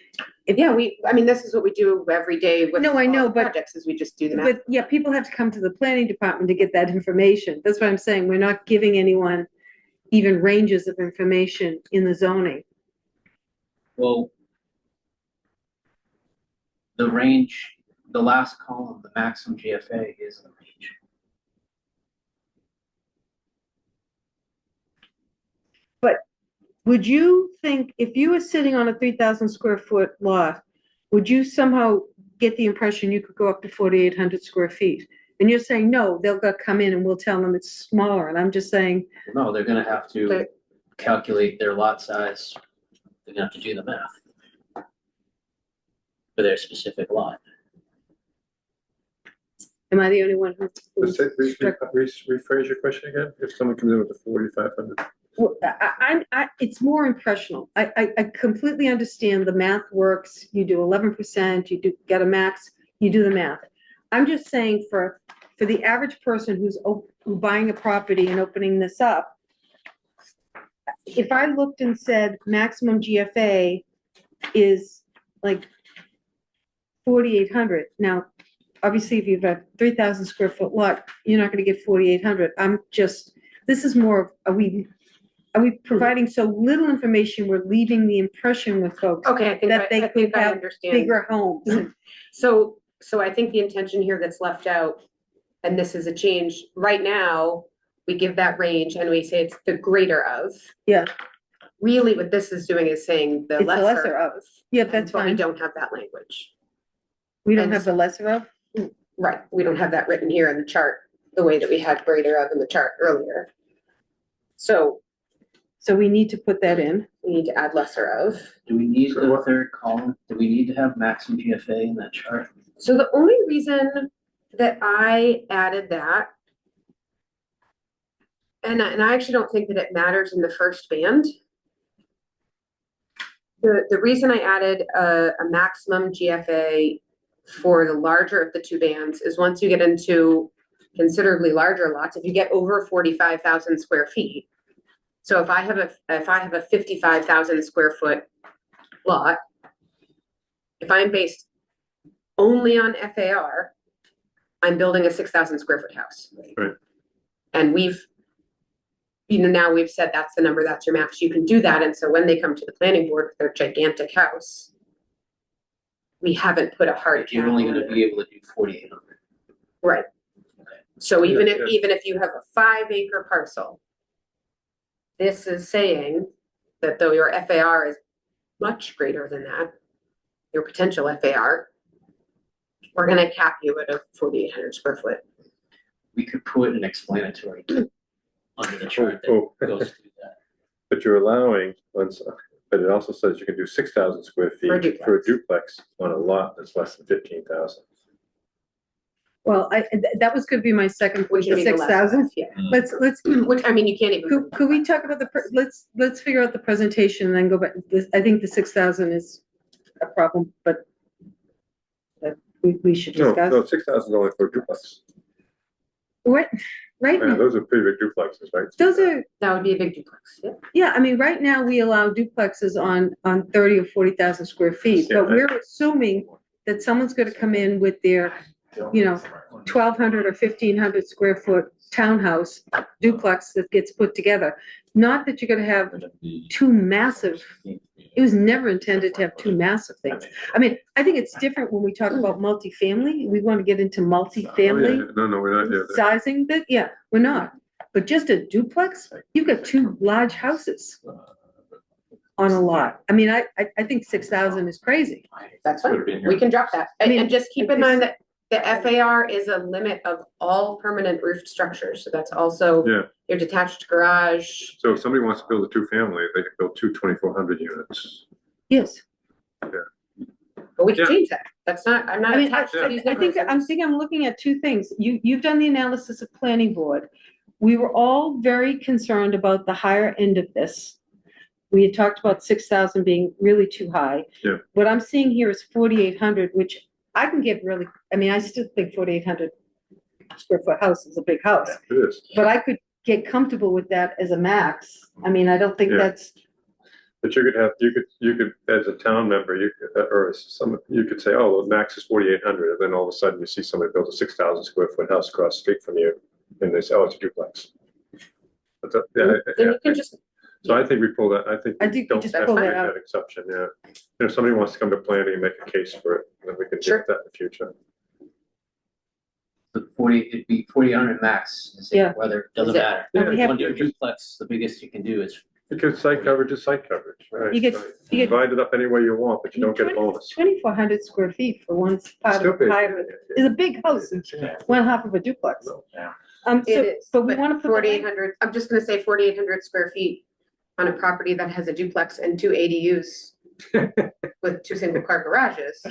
yeah, I mean, this is what we do every day with. No, I know, all the but- Projects is we just do the math. but yeah, people have to come to the planning department to get that information. That's what I'm saying. We're not giving anyone even ranges of information in the zoning. Well, the range, the last column, the maximum GFA is the range. Would you think, if you were sitting on a 3,000 square foot lot, would you somehow get the impression you could go up to 4,800 square feet? And you're saying, no, they'll come in and we'll tell them it's smaller. And I'm just saying, No, they're gonna have to Okay. calculate their lot size. They're gonna have to do the math for their specific lot. am I the only one who? Rephrase your question again. If someone comes in with a 4,500. Well, it's more impressional. I completely understand the math works. You do 11%, you do get a max, you do the math. I'm just saying for the average person who's buying a property and opening this up, if I looked and said maximum GFA is like 4,800. Now, obviously, if you've a 3,000 square foot lot, you're not gonna get 4,800. This is more, are we providing so little information, we're leaving the impression with folks Okay, I think that they I think could I have understand. bigger homes? So I think the intention here that's left out, and this is a change, right now, we give that range and we say it's the greater of. Yeah. Really, what this is doing is saying the It's the lesser of. Yeah, that's But we fine. don't have that language. We don't and- have the lesser of? Right, we don't have that written here in the chart, the way that we had greater of in the chart earlier. So So we need to put that in. we need to add lesser of. Do we need So the what- third column? Do we need to have maximum GFA in that chart? So the only reason that I added that, and I actually don't think that it matters in the first band. The reason I added a maximum GFA for the larger of the two bands is once you get into considerably larger lots, if you get over 45,000 square feet. So if I have a 55,000 square foot lot, if I'm based only on FAR, I'm building a 6,000 square foot house. Right. And now we've said that's the number, that's your max, you can do that, and so when they come to the planning board with their gigantic house, we haven't put a hard cap You're only on gonna it. be able to do 4,800. Right. So even Yeah, if you have a 5 acre parcel, this is saying that though your FAR is much greater than that, your potential FAR, we're gonna cap you at a 4,800 square foot. We could put an explanatory under the chart Oh, that goes through that. But you're allowing, but it also says you can do 6,000 square feet for a duplex on a lot that's less than 15,000. Well, that was gonna be my second point, Which would the be the 6,000. Yeah, Let's, which, I mean, you can't even. could we talk about let's figure out the presentation and then go back. I think the 6,000 is a problem, but we should No, discuss. 6,000 is only for a duplex. Right Yeah, now, those are pretty big duplexes, right? those are, That would be a big duplex, yeah. yeah, I mean, right now, we allow duplexes on 30 or 40,000 square feet, Yeah, but we're assuming that someone's gonna come in with their, 1,200 or 1,500 square foot townhouse duplex that gets put together. Not that you're gonna have two massive, it was never intended to have two massive things. I mean, I think it's different when we talk about multifamily. We want to get into multifamily No, we're not here. sizing, but yeah, we're not. but just a duplex, you've got two large houses on a lot. I mean, I think 6,000 is crazy. That's Would fine. have been We here. can drop that. I mean, And just keep in mind that the FAR is a limit of all permanent roofed structures. So that's also Yeah, your detached garage. so if somebody wants to build a two-family, they can build two 2,400 units. Yes. But we can Yeah. change that. That's not, I'm not I mean, attached to these I think, numbers. I'm looking at two things. You've done the analysis of planning board. We were all very concerned about the higher end of this. We had talked about 6,000 being really too high. Yeah. What I'm seeing here is 4,800, which I can get really, I mean, I still think 4,800 square foot house is a big house, It is. but I could get comfortable with that as a max. I mean, I don't think Yeah. that's, But you could, as a town member, you could say, oh, the max is 4,800, and then all of a sudden you see somebody build a 6,000 square foot house across the street from you, and they say, oh, it's a duplex. But that, Then yeah, you can just, so I think we pull that, I think I we think we don't just have to pull make that out. that exception, yeah. And if somebody wants to come to planning and make a case for it, then we can do Sure. that in the future. The 40, it'd be 4,800 max, is it, Yeah. whether, it doesn't Is it- matter. And we have- One duplex, the biggest you can do is, Because site coverage is site coverage, right? You get- So you get- divide it up any way you want, but you don't get a bonus. 2,400 square feet for one part Still of big. is a big house, it's one half of a duplex. Yeah. it So, is, but we but want to put. the 4,800, I'm just gonna say 4,800 square feet on a property that has a duplex and two ADUs with two single car garages.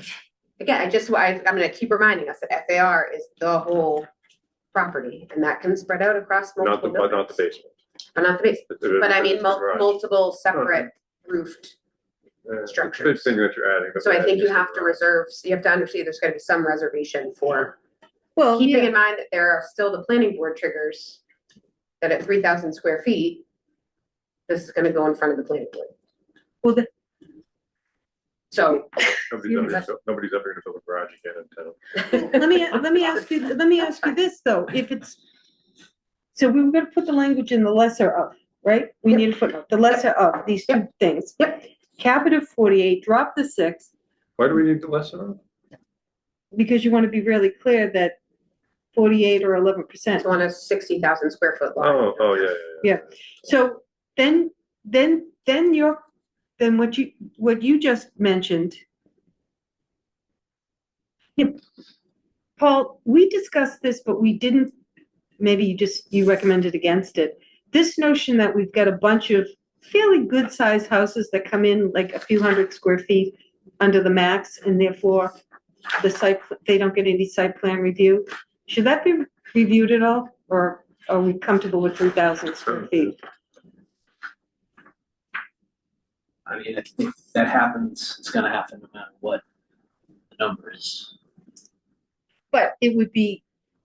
Again, I'm gonna keep reminding us that FAR is the whole property, and that can spread out across Not the, multiple but not the buildings. basement. But not the basement, but I mean, The garage. multiple separate roofed. Yeah, it's a structures. Big thing that you're adding. So I think you have to reserve, you have to understand there's gonna be some reservation for, Well, keeping yeah, in mind that there are still the planning board triggers. That at 3,000 square feet, this is gonna go in front of the planning board. well, the- So, Nobody's ever gonna build a garage again in town. let me ask you this, though, if it's, so we were gonna put the language in the lesser of, right? We need a footnote, the lesser of these two things. Yep. Cap it at 48, drop the 6, Why do we need the lesson? because you want to be really clear that 48 or 11%. it's on a 60,000 square foot lot. Oh, yeah. Yeah. So then what you just mentioned. Yeah, Paul, we discussed this, but we didn't, maybe you recommended against it. This notion that we've got a bunch of fairly good sized houses that come in like a few hundred square feet under the max, and therefore they don't get any site plan review. Should that be reviewed at all, or are we comfortable with 3,000 square feet? I mean, if that happens, it's gonna happen no matter what the number is. But it would be,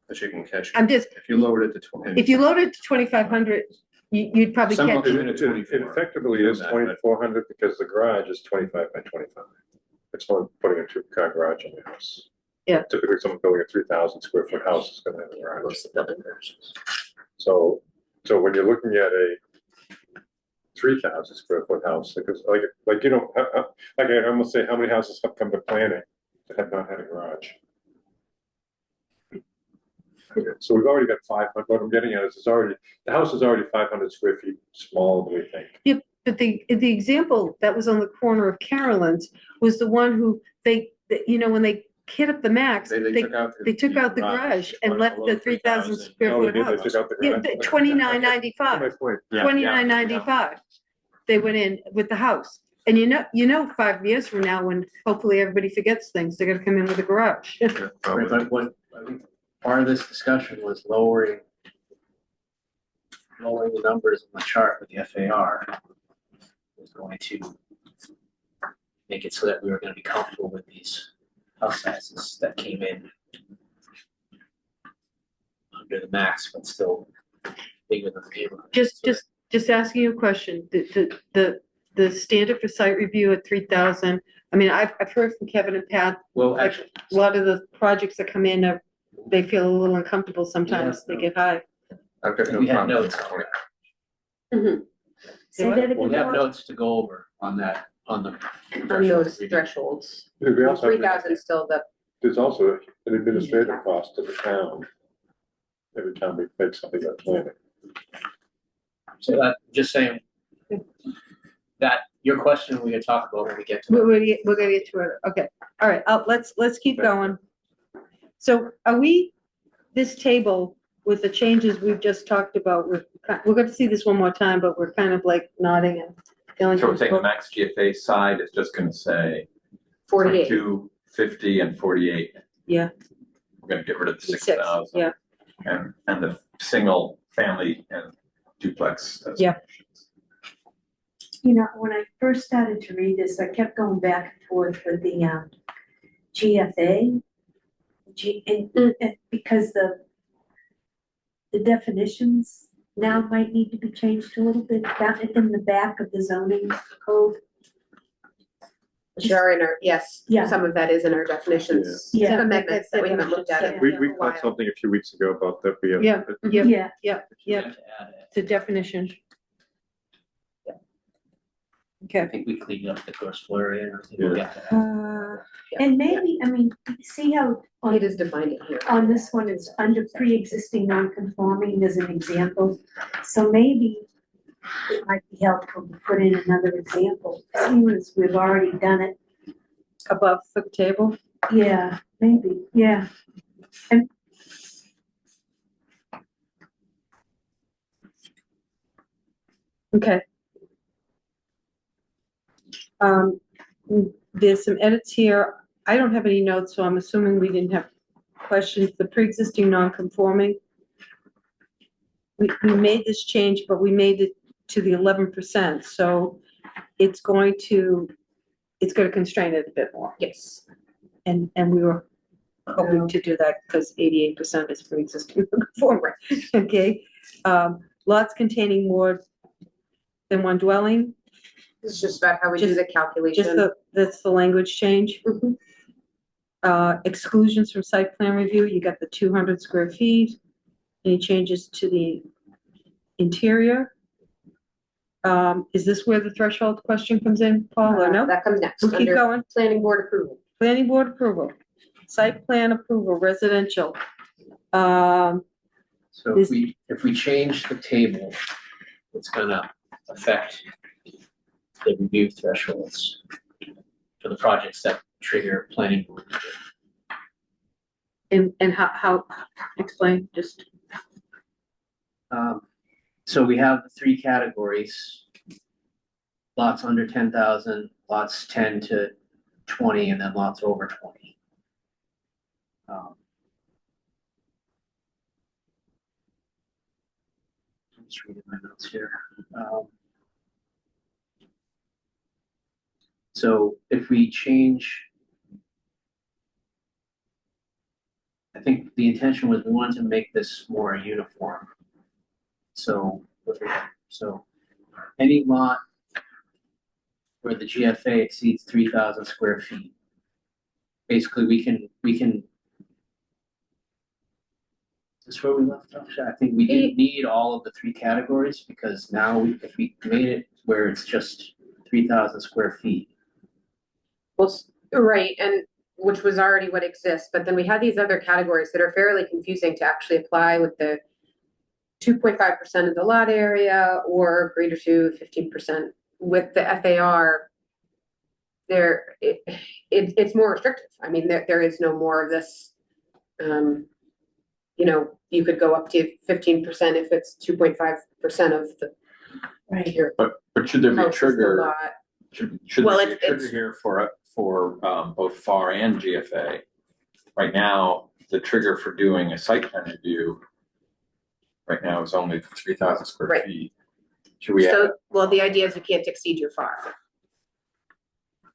But you can catch, I'm just, if you lowered it to 20. if you load it to 2,500, you'd probably Some catch. of them- It effectively is 2,400 because the garage is 25 by 25. It's only putting a two-car garage in the house. Yeah. Typically, someone building a 3,000 square foot house is gonna have a garage. Most of the building versions. So when you're looking at a 3,000 square foot house, because like, you know, like I almost say, how many houses have come to planning that have not had a garage? So we've already got 500, what I'm getting at is the house is already 500 square feet smaller than we think. But the example that was on the corner of Carolyn's was the one who when they hit up the max, they took out the garage and left the 3,000 square Oh, they foot did, they house. took out the Yeah, garage. 29.95. My point. $29.95. They went in with the house. And you know, 5 years from now, when hopefully everybody forgets things, they're gonna come in with a garage. Yeah, Right, probably. but what, I think part of this discussion was lowering the numbers on the chart with the FAR. Was going to make it so that we were gonna be comfortable with these house sizes that came in under the max, but still bigger than the neighborhood. Just asking you a question, the standard for site review at 3,000, I mean, I've heard from Kevin and Pat, Well, like, actually, a lot of the projects that come in they feel a little uncomfortable sometimes, they get high. I've got no we have problem. notes on that. Say that again. We have Paul? notes to go over on that, on the. On those thresholds, We also have- 3,000 is still the, There's also an administrative cost to the town. Every time we make something about planning. So that, just saying, that, your question, we can talk about when we get to it. We're gonna get to it, okay, all right, let's keep going. So are we, this table with the changes we've just talked about, we're gonna see this one more time, but we're kind of like nodding and feeling. So we're saying the max GFA side is just gonna say 48. 250 and 48. Yeah. We're gonna get rid of the Six, 6,000. yeah. And the single family and duplex. Yeah. You know, when I first started to read this, I kept going back and forth with the GFA. And because the definitions now might need to be changed a little bit, down in the back of the zoning code. Which are in our, yes, Yeah. some of that is in our definitions. Yeah. Amendments that we haven't looked at in We a caught while. something a few weeks ago about that being. Yeah, yeah, Yeah, yeah, yeah, To add it. to definition. I Okay. think we cleaned up the gross floor area, and I think we'll get to that. and maybe, I mean, see how It is defined in here. on this one, it's under pre-existing non-conforming as an example. So maybe it might be helpful to put in another example, seeing as we've already done it. Above the table, Yeah, maybe, yeah. okay. There's some edits here. I don't have any notes, so I'm assuming we didn't have questions. The pre-existing non-conforming. We made this change, but we made it to the 11%, so it's going to constrain it a bit more. Yes. And we were hoping to do that because 88% is pre-existing non-conforming. Okay, lots containing more than one dwelling, This is just about how we do Just- the calculation. that's the language change. Mhm. Exclusions from site plan review, you got the 200 square feet. Any changes to the interior? Is this where the threshold question comes in, Paul, or no? That comes next, We'll keep under going. planning board approval. Planning board approval, site plan approval, residential. So if we change the table, it's gonna affect the review thresholds for the projects that trigger planning board. And how, explain, just, So we have the three categories. Lots under 10,000, lots 10 to 20, and then lots over 20. I'm just reading my notes here. So if we change, I think the intention was we wanted to make this more uniform. So, any lot where the GFA exceeds 3,000 square feet, basically we can. Is this where we left off? I think we didn't need all of the three categories because now if we made it where it's just 3,000 square feet. Well, right, and which was already what exists, but then we had these other categories that are fairly confusing to actually apply with the 2.5% of the lot area or greater to 15% with the FAR. It's more restrictive. I mean, there is no more of this. You could go up to 15% if it's 2.5% of the. Right. Your But should there be a house is the trigger? lot. Should Well, there be a trigger it's- here for both FAR and GFA? Right now, the trigger for doing a site plan review right now is only 3,000 square Right. feet. Should we add, So, well, the idea is you can't exceed your FAR.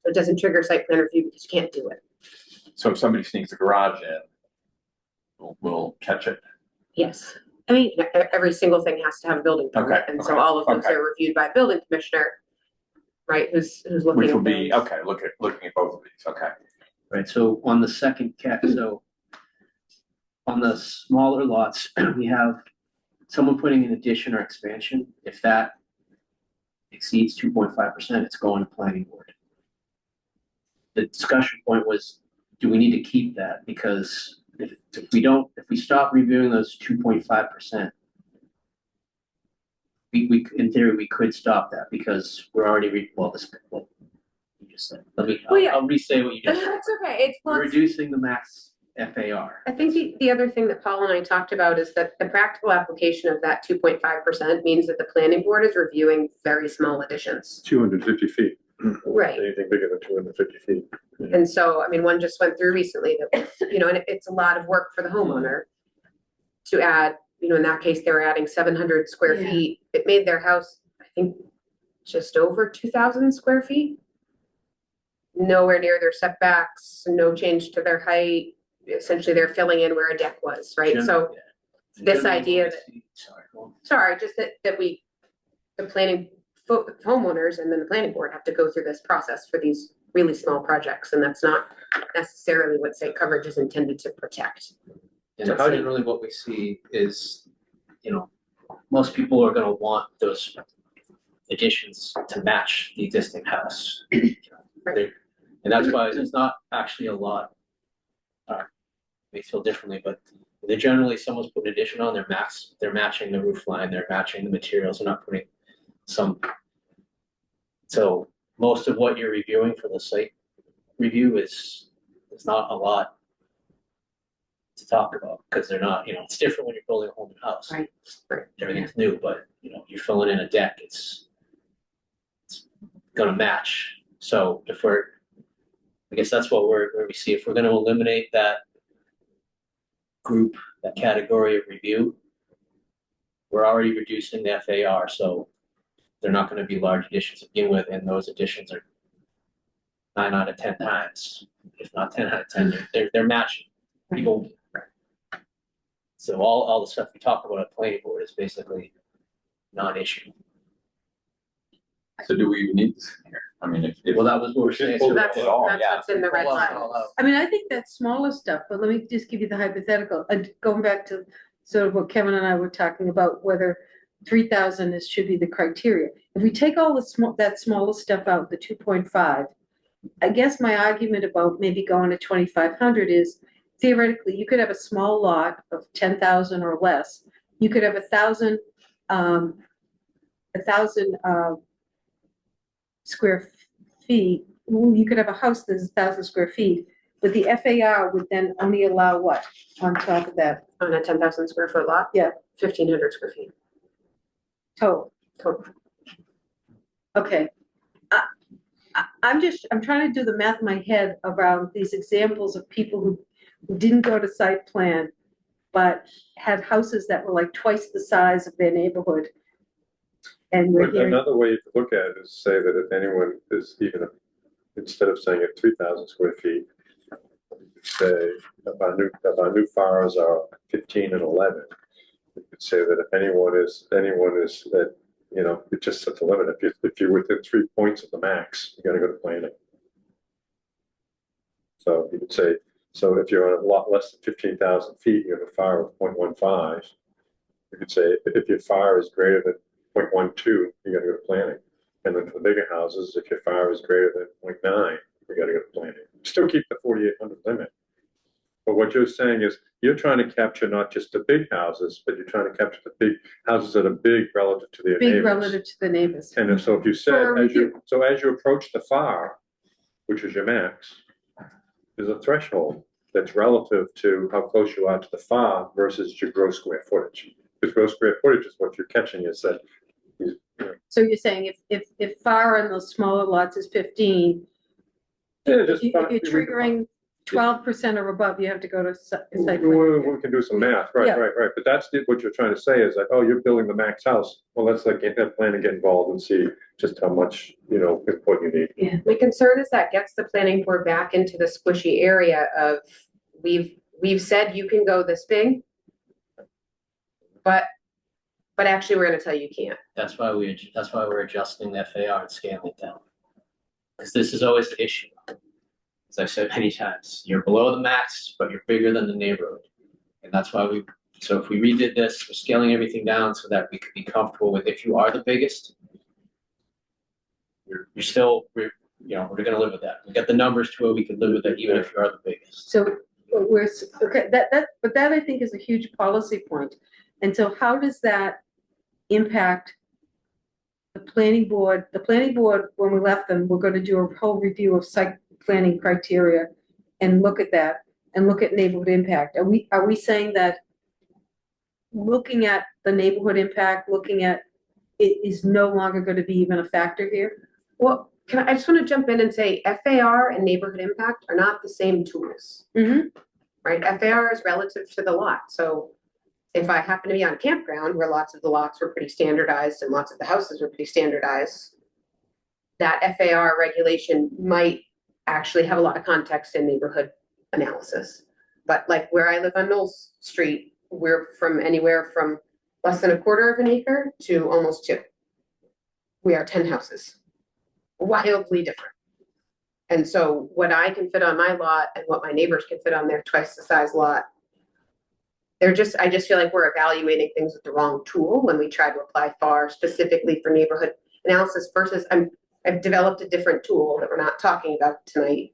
So it doesn't trigger site plan review because you can't do it. so if somebody sneaks a garage in, we'll catch it? Yes. I mean, every single thing has to have a building permit, Okay, and so okay, all of those okay. are reviewed by a building commissioner, right, who's looking Which at will be, those. okay, looking at both of these, okay. Right, so on the second so on the smaller lots, we have someone putting an addition or expansion. If that exceeds 2.5%, it's going to planning board. The discussion point was, do we need to keep that? Because if we stop reviewing those 2.5%, we, in theory, we could stop that because we're already, well, this, what you just said. Well, yeah. I'll re-say what you just said. That's okay, it's, We're reducing the max FAR. I think the other thing that Paul and I talked about is that the practical application of that 2.5% means that the planning board is reviewing very small additions. 250 feet, Right. anything bigger than 250 feet. And so, I mean, one just went through recently that, you know, and it's a lot of work for the homeowner to add, you know, in that case, they were adding 700 square Yeah. feet. It made their house, I think, just over 2,000 square feet. Nowhere near their setbacks, no change to their height. Essentially, they're filling in where a deck was, right? So, this idea that- Sorry, go on. sorry, just that we, the planning, homeowners and then the planning board have to go through this process for these really small projects, and that's not necessarily what site coverage is intended to protect. And So how do- generally what we see is, you know, most people are gonna want those additions to match the existing house. They- And that's why there's not actually a lot, may feel differently, but they're generally, someone's put an addition on, they're matching the roof line, they're matching the materials, they're not putting some. So most of what you're reviewing for the site review is not a lot to talk about, because they're not, you know, it's different when you're building a whole new house. Right. Right. Everything's new, but, you know, you're filling in a deck, it's gonna match. So if I guess that's what where we see, if we're gonna eliminate that group, that category of review, we're already reducing the FAR, so they're not gonna be large additions to begin with, and those additions are 9 out of 10 times, if not 10 out of 10, they're matching. People. So all the stuff we talk about at planning board is basically non-issue. So do we even need this in here? I mean, if. Well, that was what we're saying. Pull so that That's, at all, that's yeah. what's in the red Pull line. it all out. I mean, I think that's smaller stuff, but let me just give you the hypothetical, going back to sort of what Kevin and I were talking about, whether 3,000 should be the criteria. If we take all that smaller stuff out, the 2.5, I guess my argument about maybe going to 2,500 is theoretically, you could have a small lot of 10,000 or less. You could have 1,000 square feet. Well, you could have a house that's 1,000 square feet, but the FAR would then only allow what on top of that On a 10,000 square foot lot? Yeah. 1,500 square feet. total? Total. Okay. I'm trying to do the math in my head around these examples of people who didn't go to site plan, but had houses that were like twice the size of their neighborhood. And we're But hearing, another way to look at it is say that if anyone is even, instead of saying at 3,000 square feet, say if our new FARs are 15 and 11, you could say that if anyone is that, you know, it just sets a limit. If you're within 3 points of the max, you gotta go to planning. So you could say, so if you're on a lot less than 15,000 feet, you have a FAR of 0.15. You could say if your FAR is greater than 0.12, you gotta go to planning. And then for the bigger houses, if your FAR is greater than 0.9, you gotta go to planning. Still keep the 4,800 limit. But what you're saying is you're trying to capture not just the big houses, but you're trying to capture the big houses that are big relative to their big neighbors. relative to the neighbors. And so if you said, For a as you approach the FAR, which is your max, there's a threshold that's relative to how close you are to the FAR versus your gross square footage. Because gross square footage is what you're catching is that. So you're saying if FAR on those smaller lots is 15, Yeah, if just. you're triggering 12% or above, you have to go to site plan. We can do some math, right, Yeah. right. But that's what you're trying to say is like, oh, you're building the max house. Well, let's like get that plan and get involved and see just how much, you know, input you need. My concern is that gets the planning board back into the squishy area of, we've said you can go this big, but actually, we're gonna tell you can't. That's why we're adjusting the FAR and scaling it down. Because this is always the issue. As I've said many times, you're below the max, but you're bigger than the neighborhood. And that's why so if we redid this, we're scaling everything down so that we could be comfortable with, if you are the biggest, we're gonna live with that. We got the numbers to where we could live with it even if you are the biggest. So okay, but that I think is a huge policy point. And so how does that impact the planning board, when we left them, we're gonna do a whole review of site planning criteria and look at that, and look at neighborhood impact. Are we saying that looking at the neighborhood impact, looking at it is no longer gonna be even a factor here? Well, I just want to jump in and say FAR and neighborhood impact are not the same tools, Mm-hmm. right? FAR is relative to the lot. So if I happen to be on a campground where lots of the lots were pretty standardized and lots of the houses were pretty standardized, that FAR regulation might actually have a lot of context in neighborhood analysis. But like where I live on Knowles Street, we're from anywhere from less than a quarter of an acre to almost 2. We are 10 houses. Wildly different. And so what I can fit on my lot and what my neighbors can fit on their twice the size lot, I just feel like we're evaluating things with the wrong tool when we try to apply FAR specifically for neighborhood analysis versus I've developed a different tool that we're not talking about tonight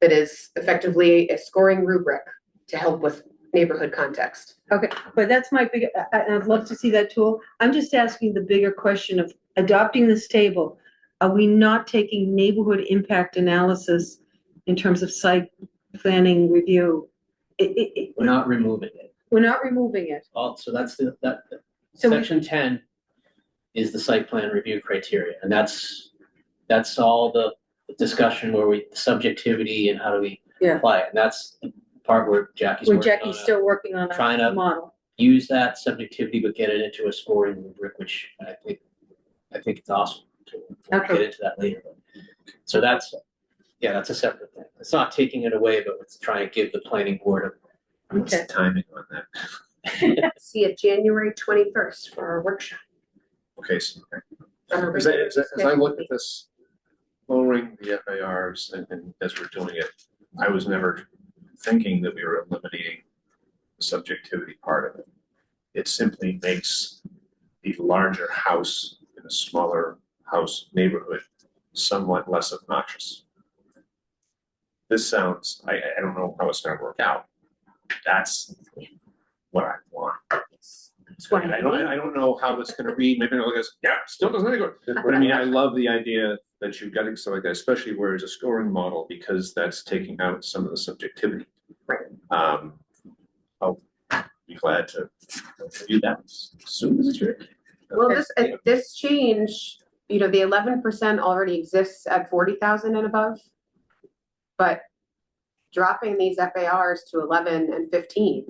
that is effectively a scoring rubric to help with neighborhood context. Okay, but that's my big, I'd love to see that tool. I'm just asking the bigger question of adopting this table. Are we not taking neighborhood impact analysis in terms of site planning review? We're not removing it. We're not removing it. So that's So we- section 10 is the site plan review criteria, and that's all the discussion where subjectivity and how do we Yeah. apply it, and that's the part where Jackie's Where working on Jackie's it. still working on Trying a to- model. Use that subjectivity, but get it into a scoring rubric, which I think it's awesome. We'll Okay. get into that later. So that's a separate thing. It's not taking it away, but it's trying to give the planning board What's the Okay. timing on that? See it January 21st for our workshop. Okay, so, okay. Our As I regular look at this, lowering the FARs and as we're doing it, I was never thinking that we were eliminating the subjectivity part of it. It simply makes the larger house in a smaller house neighborhood somewhat less obnoxious. This sounds, I don't know how it's gonna work out. That's what I want. I don't know how it's gonna read, maybe it'll go, yeah, still doesn't go. But I mean, I love the idea that you've got stuff like that, especially where it's a scoring model, because that's taking out some of the subjectivity. Right. I'll be glad to review that as soon as it's ready. Well, this change, the 11% already exists at 40,000 and above. But dropping these FARs to 11 and 15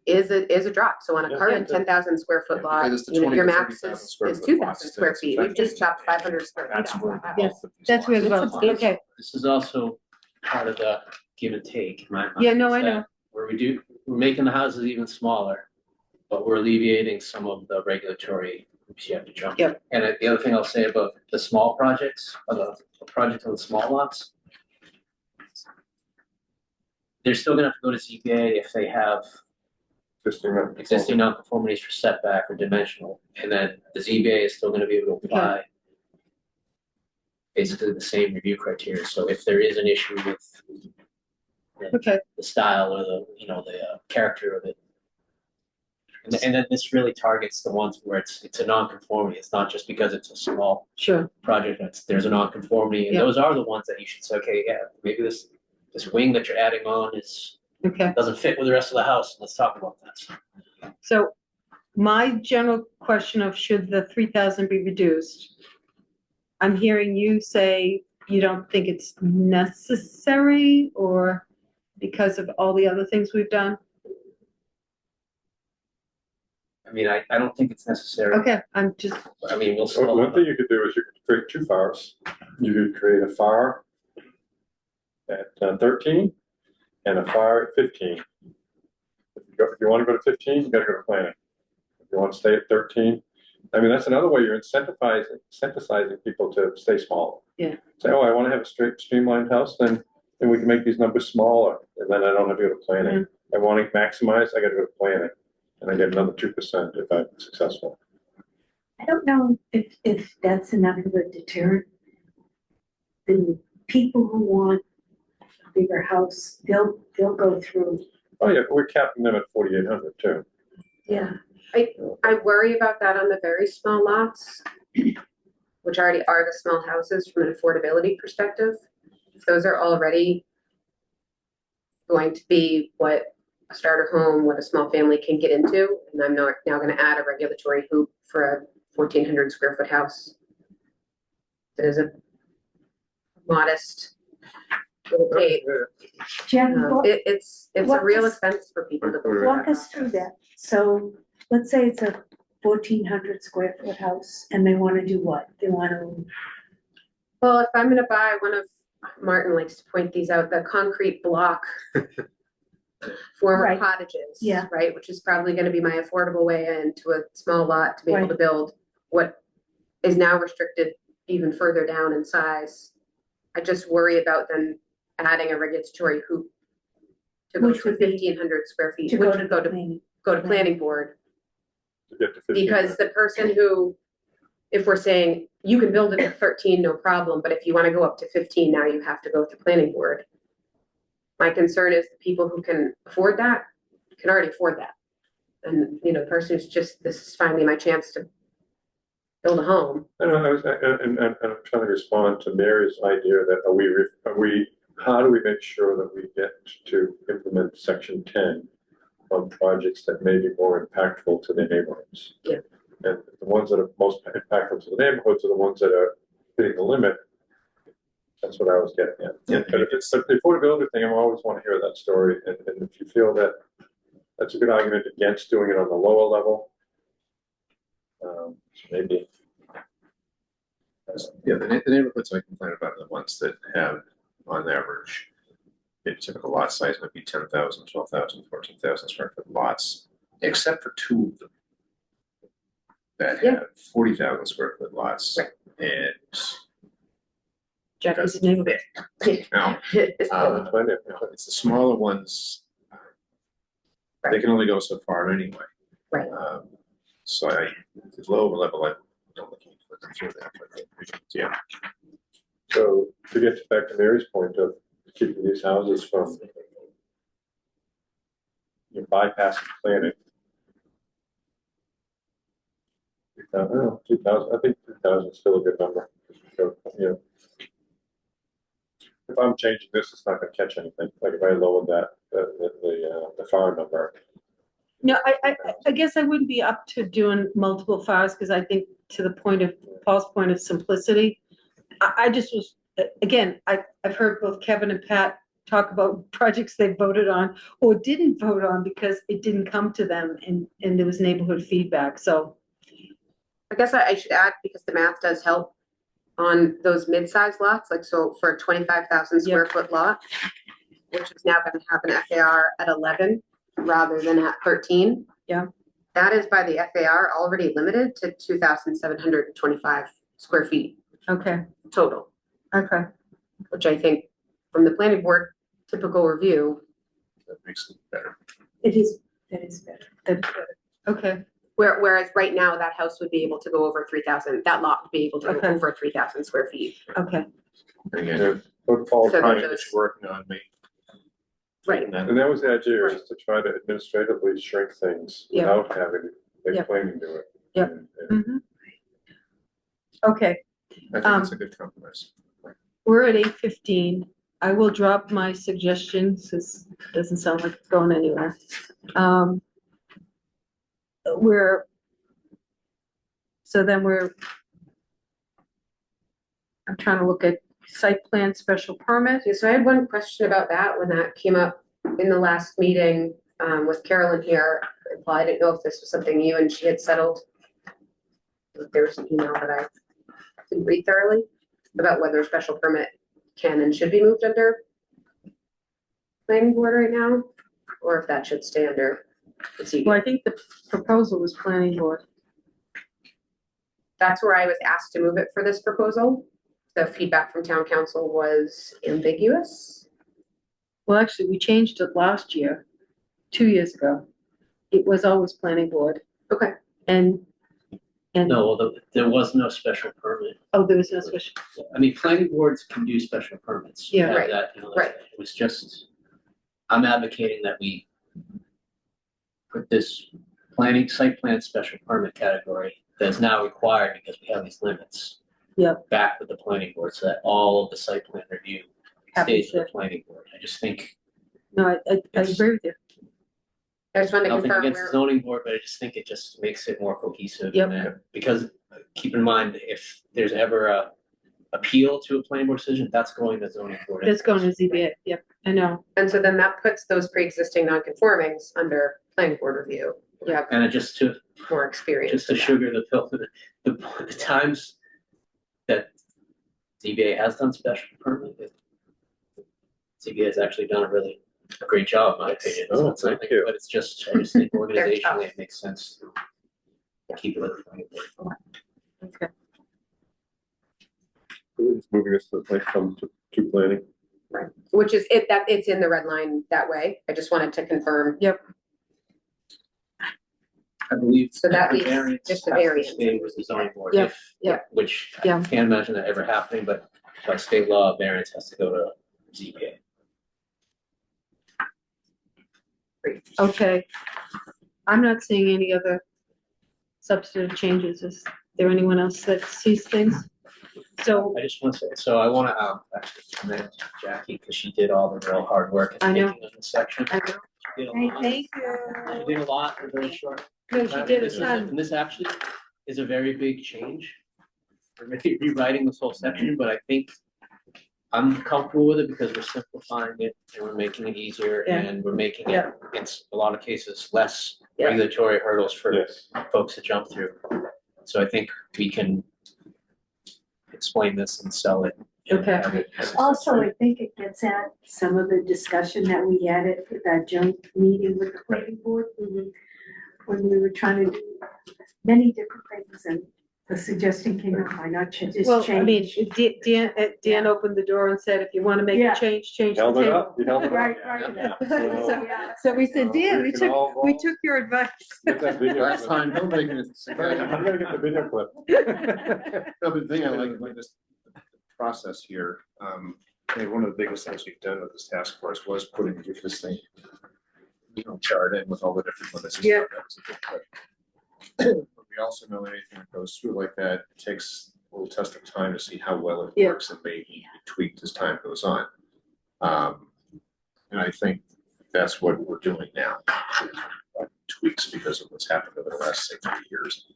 is a drop. So on a Yeah. current 10,000 square foot lot, Because it's the your 20 to max 30,000 is square foot 2,000 lots, square that's feet. We've just exactly- chopped 500 square feet. That's off where. of that. Yes, that's where the It's vote, okay. This is also part of the give and take. in my mind, Yeah, no, is I know. that Where we're making the houses even smaller, but we're alleviating some of the regulatory hoops you have to jump. Yep. And the other thing I'll say about the small projects, or the project on the small lots, they're still gonna have to go to ZBA if they have existing nonconformities for setback or dimensional, and then the ZBA is still gonna be able to apply basically the same review criteria. So if there is an issue with Okay, the style or the character of it. And then this really targets the ones where it's a non-conformity. It's not just because it's a small sure. project, there's a non-conformity, and Yeah. those are the ones that you should say, okay, yeah, maybe this wing that you're adding on Okay, doesn't fit with the rest of the house. Let's talk about that. so my general question of should the 3,000 be reduced? I'm hearing you say you don't think it's necessary or because of all the other things we've done? I mean, I don't think it's necessary. Okay, I'm just, I mean, we'll So still. one thing you could do is you could create 2 FARs. You could create a FAR at 13 and a FAR at 15. If you want to go to 15, you gotta go to planning. If you want to stay at 13, I mean, that's another way you're incentivizing people to stay small. Yeah. Say, oh, I want to have a straight streamlined house, then we can make these numbers smaller, and then I don't have to go to planning. I want to maximize, I gotta go to planning, and I get another 2% if I'm successful. I don't know if that's enough of a deterrent. The people who want a bigger house, they'll go through. Oh, yeah, but we're capping them at 4,800 too. Yeah. I worry about that on the very small lots. which already are the small houses from an affordability perspective, if those are already going to be what a starter home, what a small family can get into, and I'm not now gonna add a regulatory hoop for a 1,400 square foot house. There's a modest little pay. Jen, It's a walk real us- expense for people to go through. walk that us through process. that. So let's say it's a 1,400 square foot house and they wanna do what? They wanna, Well, if I'm gonna buy one of, Martin likes to point these out, the concrete block former Right. cottages. Yeah. Right, which is probably gonna be my affordable way into a small lot to be able Right. to build what is now restricted even further down in size. I just worry about then adding a regulatory hoop to go Which to would be 1,500 square feet, to which go to would go to planning. planning board. To get to 15. Because the person who, if we're saying you can build it at 13, no problem, but if you wanna go up to 15, now you have to go through planning board. My concern is the people who can afford that, can already afford that. And, you know, the person who's just, this is finally my chance to build a home. And I'm trying to respond to Mary's idea that how do we make sure that we get to implement section 10 on projects that may be more impactful to the neighborhoods? Yeah. And the ones that are most impactful to the neighborhoods are the ones that are hitting the limit. That's what I was getting at. Yeah. But if it's the affordability thing, I always want to hear that story. And if you feel that that's a good argument against doing it on the lower level, maybe. Yeah, the neighborhoods I complain about are the ones that have, on average, a typical lot size might be 10,000, 12,000, 14,000 square foot lots, except for two of them that Yeah. have 40,000 square foot lots. Right. And Jackie's neighborhood. now, it's the smaller ones. They can only go so far anyway. Right. So at the lower level, I don't look at through that, but yeah. So to get back to Mary's point of keeping these houses from bypassing planning. 2,000, I think 2,000 is still a good number. So, if I'm changing this, it's not gonna catch anything. Like if I lowered that, the FAR number. No, I guess I wouldn't be up to doing multiple files, because I think to the point of, Paul's point of simplicity, I just was, again, I've heard both Kevin and Pat talk about projects they voted on or didn't vote on because it didn't come to them and there was neighborhood feedback, so. I guess I should add, because the math does help on those mid-sized lots, like, so for a 25,000 square foot lot, which is now gonna have an FAR at 11 rather than at 13. Yeah. That is by the FAR already limited to 2,725 square feet Okay, total, okay. which I think from the planning board typical review, That makes it better. It is, that is better. Okay, whereas right now that house would be able to go over 3,000, that lot would be able to go Okay. over 3,000 square feet. okay. And again, What Paul So project those- that you're working on me. Right. And that was the idea, is to try to administratively shrink things Yeah. without having Yeah. the planning do it. Yep. And Mhm. Okay, I think it's a good compromise. we're at 8:15. I will drop my suggestions, this doesn't sound like it's going anywhere. I'm trying to look at site plan special permit. Yeah, so I had one question about that when that came up in the last meeting, with Carolyn here. Well, I didn't know if this was something you and she had settled. There was an email that I didn't read thoroughly about whether a special permit can and should be moved under planning board right now, or if that should stay under the ZBA. Well, I think the proposal was planning board. That's where I was asked to move it for this proposal. The feedback from town council was ambiguous. Well, actually, we changed it last year, 2 years ago. It was always planning board. Okay. And, No, there was no special permit. oh, there was no special, I mean, planning boards can do special permits. Yeah. Have Right, that, right. It was just, I'm advocating that we put this site plan special permit category that's now required because we have these limits Yep. back with the planning board, so that all of the site plan review Happens stays with to- the planning board. I just think, No, I It's- agree with you. I just wanted to nothing confirm against the where, zoning board, but I just think it just makes it more cohesive. Yep. and that- Because keep in mind, if there's ever a appeal to a planning board decision, that's going to zoning board. That's going to ZBA. Yep, I know. and so then that puts those pre-existing non-conformings under planning board review. You have And it just to, more experience. just to in that. sugar the pill, the times that ZBA has done special permit, ZBA has actually done a really great job, in my opinion. So Oh, it's thank nothing, you. but it's just, I just think tough. organizationally, it makes sense to keep it with the planning board. Okay. Moving this to the next one to planning. Which is it, that it's in the red line that way. I just wanted to confirm. I believe. So that the leaves variance just the has to variance. stay with the zoning board. Yeah, if- yeah. Which I Yeah. can't imagine that ever happening, but by state law, variance has to go to ZBA. Okay. I'm not seeing any other substantive changes. Is there anyone else that sees things? So, I just want to say, so I want to actually commend Jackie because she did all the real hard work I in know. making of this section. I know. She did a Hey, lot. thank She did a lot in a very short. No, she time. did a This is- ton. And this actually is a very big change. We're maybe rewriting this whole section, but I think I'm comfortable with it because we're simplifying it and we're making it easier Yeah. and we're making it, Yeah. in a lot of cases, less Yeah. regulatory hurdles for Yes. folks to jump through. So I think we can explain this and sell it. and Okay. have it- Also, I think it gets at some of the discussion that we had at that joint meeting with the planning board. When we were trying to do many different things and the suggestion came up, why not just change? Well, I mean, Dan opened the door and said, if you want to make Yeah. a change the Held it table. up, you held it up. Right, right. Yeah. So we said, Dan, We can all we roll. took your advice. Get that video. Last time, nobody can. I'm gonna get the video clip. No, but the thing I like this process here, I mean, one of the biggest things we've done with this task force was putting this thing, chart in with all the different limits. and Yeah. stuff. That was a big cut. But we also know anything that goes through like that, it takes a little test of time to see how well it Yeah. works and may need to be tweaked as time goes on. And I think that's what we're doing now. Tweaks because of what's happened over the last 6 years.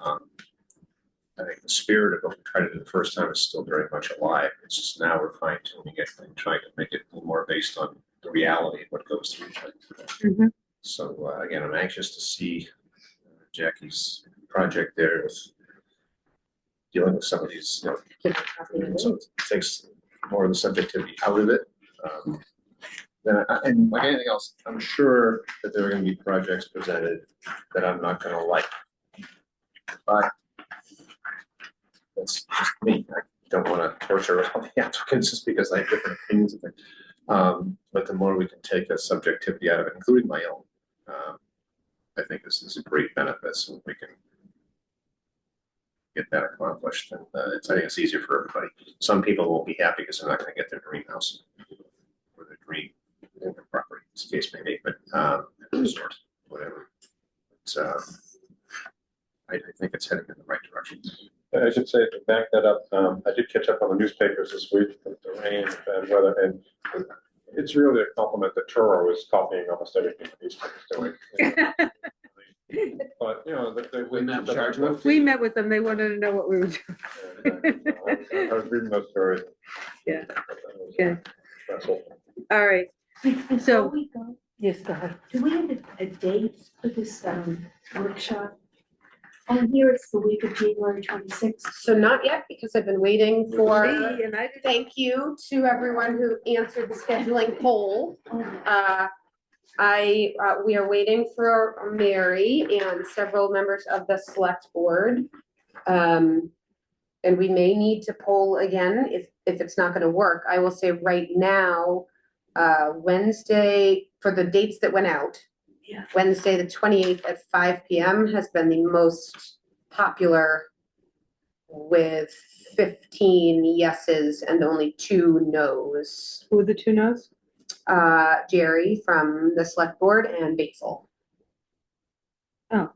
I think the spirit of what we tried to do the first time is still very much alive. It's just now we're fine tuning it and trying to make it a little more based on the reality of what goes through. Mhm. So again, I'm anxious to see Jackie's project there with dealing with some of these, so it takes more of the subjectivity out of it. And like anything else, I'm sure that there are gonna be projects presented that I'm not gonna like. But that's just me. I don't wanna torture all the applicants just because I have different opinions of things. But the more we can take that subjectivity out of it, including my own, I think this is a great benefit, so if we can get that accomplished, and I think it's easier for everybody. Some people won't be happy because they're not gonna get their dream house or their dream property, as the case may be, but whatever. It's, I think it's heading in the right direction. I should say, to back that up, I did catch up on the newspapers this week with the rain and weather, and it's really a compliment that Turo is copying almost everything that he's doing. But, We met with our- We met with them. They wanted to know what we were doing. I was reading those stories. Yeah. Okay. Stressful. All right. Before So- we go, Yes, go ahead. do we have a date for this workshop? On here, it's the week of January 26th. So not yet, because I've been waiting for, And I did- thank you to everyone who answered the scheduling poll. We are waiting for Mary and several members of the select board. And we may need to poll again if it's not gonna work. I will say right now, Wednesday, for the dates that went out. Yeah. Wednesday, the 28th at 5 PM has been the most popular with 15 yeses and only 2 nos. Who are the two no's? Jerry from the select board and Basil. Oh.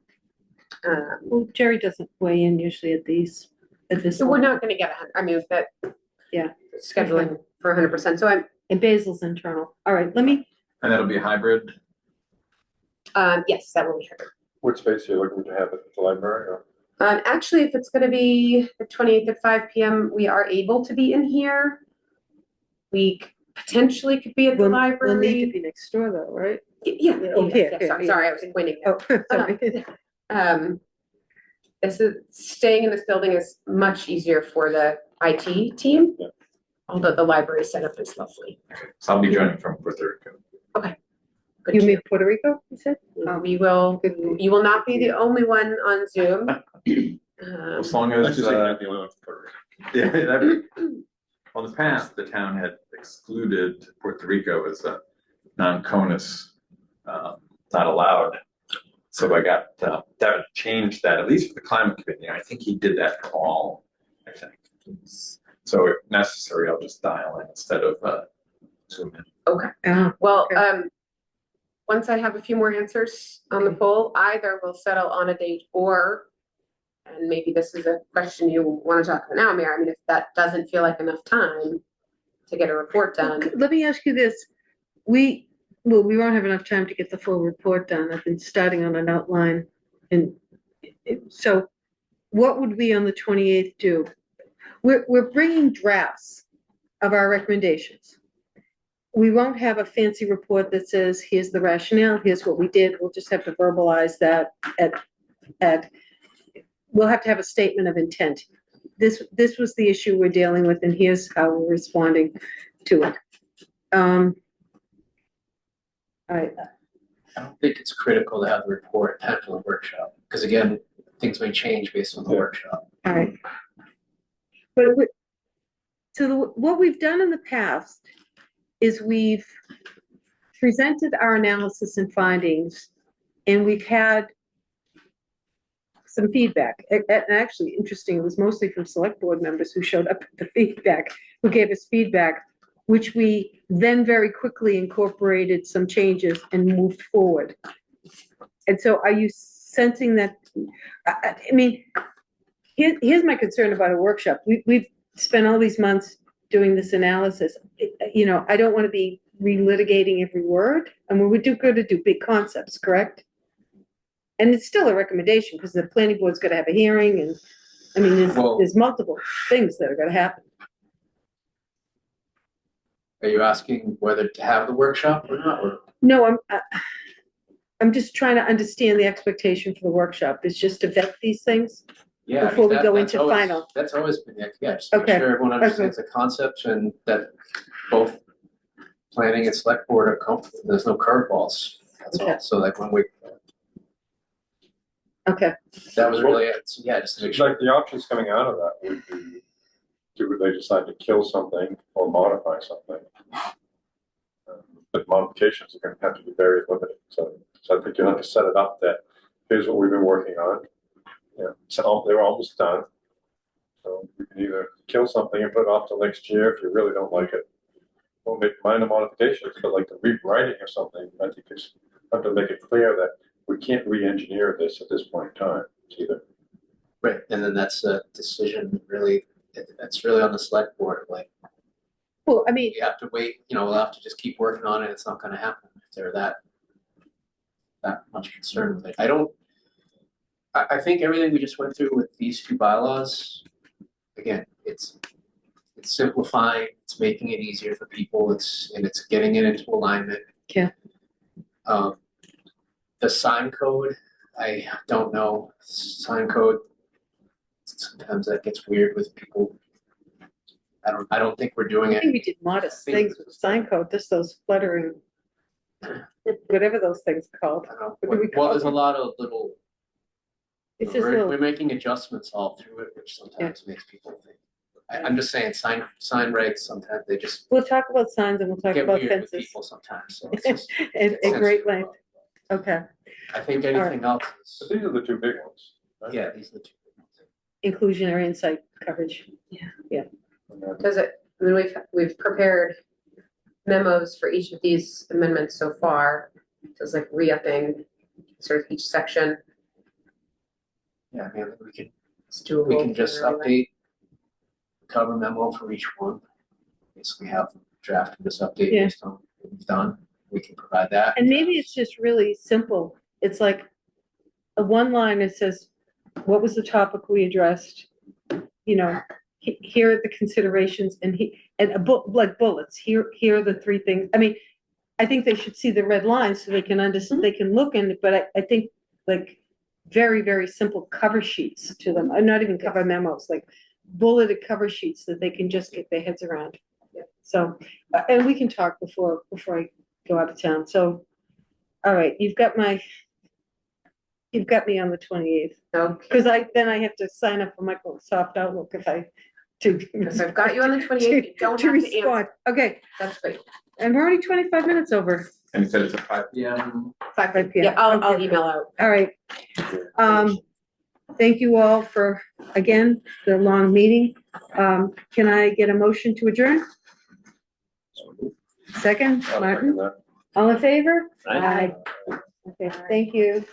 Um, Well, Jerry doesn't weigh in usually at these at this. So we're level. not gonna get I mean, that. Yeah. Scheduling for 100%, so And Basil's internal. All right, let me, And that'll be hybrid. yes, that will be her. What space are you looking to have at the library or? Actually, if it's gonna be the 28th at 5 PM, we are able to be in here. We potentially could be at the we'll need to library. be next door though, right? Yeah, Oh, here, yeah, here, sorry, yeah. sorry, I was pointing. Oh, sorry. This is, staying in this building is much easier for the IT team. Yeah. Although the library setup is lovely. So I'll be joining from Puerto Rico. Good You to mean Puerto Rico, you said? We will, you will not be the only one on Zoom. As long That's as, just like not the only one for Puerto Rico. yeah, that, well, in the past, the town had excluded Puerto Rico as a non-CONUS, not allowed. So I got, Devin changed that, at least for the climate committee. I think he did that for all, I think. So if necessary, I'll just dial in instead of, Zoom in. Yeah. Well, Okay. once I have a few more answers on the poll, either we'll settle on a date or, and maybe this is a question you want to talk about now, Mayor, I mean, if that doesn't feel like enough time to get a report done. Let me ask you this. We won't have enough time to get the full report done. I've been starting on an outline. And so what would we on the 28th do? We're bringing drafts of our recommendations. We won't have a fancy report that says, here's the rationale, here's what we did. We'll just have to verbalize that we'll have to have a statement of intent. This was the issue we're dealing with, and here's how we're responding to it. I don't think it's critical to have the report after the workshop, because again, things may change based on the workshop. All right. But what we've done in the past is we've presented our analysis and findings, and we've had some feedback. And actually, interesting, it was mostly from select board members who showed up with the feedback, who gave us feedback, which we then very quickly incorporated some changes and moved forward. And so are you sensing that, I mean, here's my concern about a workshop. We've spent all these months doing this analysis. You know, I don't want to be relitigating every word. I mean, we do good to do big concepts, correct? And it's still a recommendation because the planning board's got to have a hearing and, I mean, Well- there's multiple things that are going to happen. Are you asking whether to have the workshop or not, or? No, I'm just trying to understand the expectation for the workshop. It's just to vet these things. Yeah, I mean, Before we go that's into always- final. That's always been, yeah, just make Okay, sure everyone understands the concepts and that both planning and select board are comfortable, there's no curveballs. That's Okay. all, so like when we, Okay, that was really it, so yeah, just to make It's sure. like the options coming out of that would be, do they decide to kill something or modify something? But modifications are gonna have to be very limited, so I think you'll have to set it up that, here's what we've been working on. Yeah, so they're almost done. So you can either kill something and put it off till next year if you really don't like it. Or make minor modifications, but like the rewriting or something, I think you have to make it clear that we can't re-engineer this at this point in time either. Right, and then that's a decision really, that's really on the select board, like, well, I mean, you have to wait, you know, we'll have to just keep working on it, it's not gonna happen if they're that much concerned with it. I think everything we just went through with these two bylaws, again, it's simplifying, it's making it easier for people, it's getting it into alignment. Yeah. The sign code, I don't know, sign code, sometimes that gets weird with people. I don't think we're doing I it. think we did modest things with the sign code, just those fluttering, whatever those things are called. I don't know. What do we Well, call there's a it? lot of little, It's just we're little, making adjustments all through it, which sometimes makes people think. I'm just saying, sign regs, sometimes they just we'll talk about signs and we'll talk get about weird with fences people sometimes, so it's just. at great length. Okay, I think anything else But is, these are the two big ones. right? yeah, these are the two. inclusionary and site coverage. And then- Does it, I mean, we've prepared memos for each of these amendments so far. So it's like re-upping sort of each section. Yeah, I mean, we can, Let's do a we roll can just through everything. update cover memo for each one. Basically have drafted this update Yeah. based on what we've done. We can provide that. And maybe it's just really simple. It's like a one line that says, what was the topic we addressed? You know, here are the considerations and like bullets, here are the three things. I mean, I think they should see the red lines so they can understand, they can look in, but I think like very, very simple cover sheets to them, not even cover memos, like bulleted cover sheets that they can just get their heads around. So, and we can talk before I go out of town. So, all right, you've got me on the 28th. Okay, Because then I have to sign up for Microsoft Outlook because I've got you on the 28th, you don't to have to answer, respond. Okay, that's great. and we're already 25 minutes over. And you said it's at 5 PM. 5 p.m. Yeah, I'll Okay. email out. All right. Thank you all for, again, the long meeting. Can I get a motion to adjourn? Second, I'll Martin, second that. all in favor? Aye. Okay, thank you.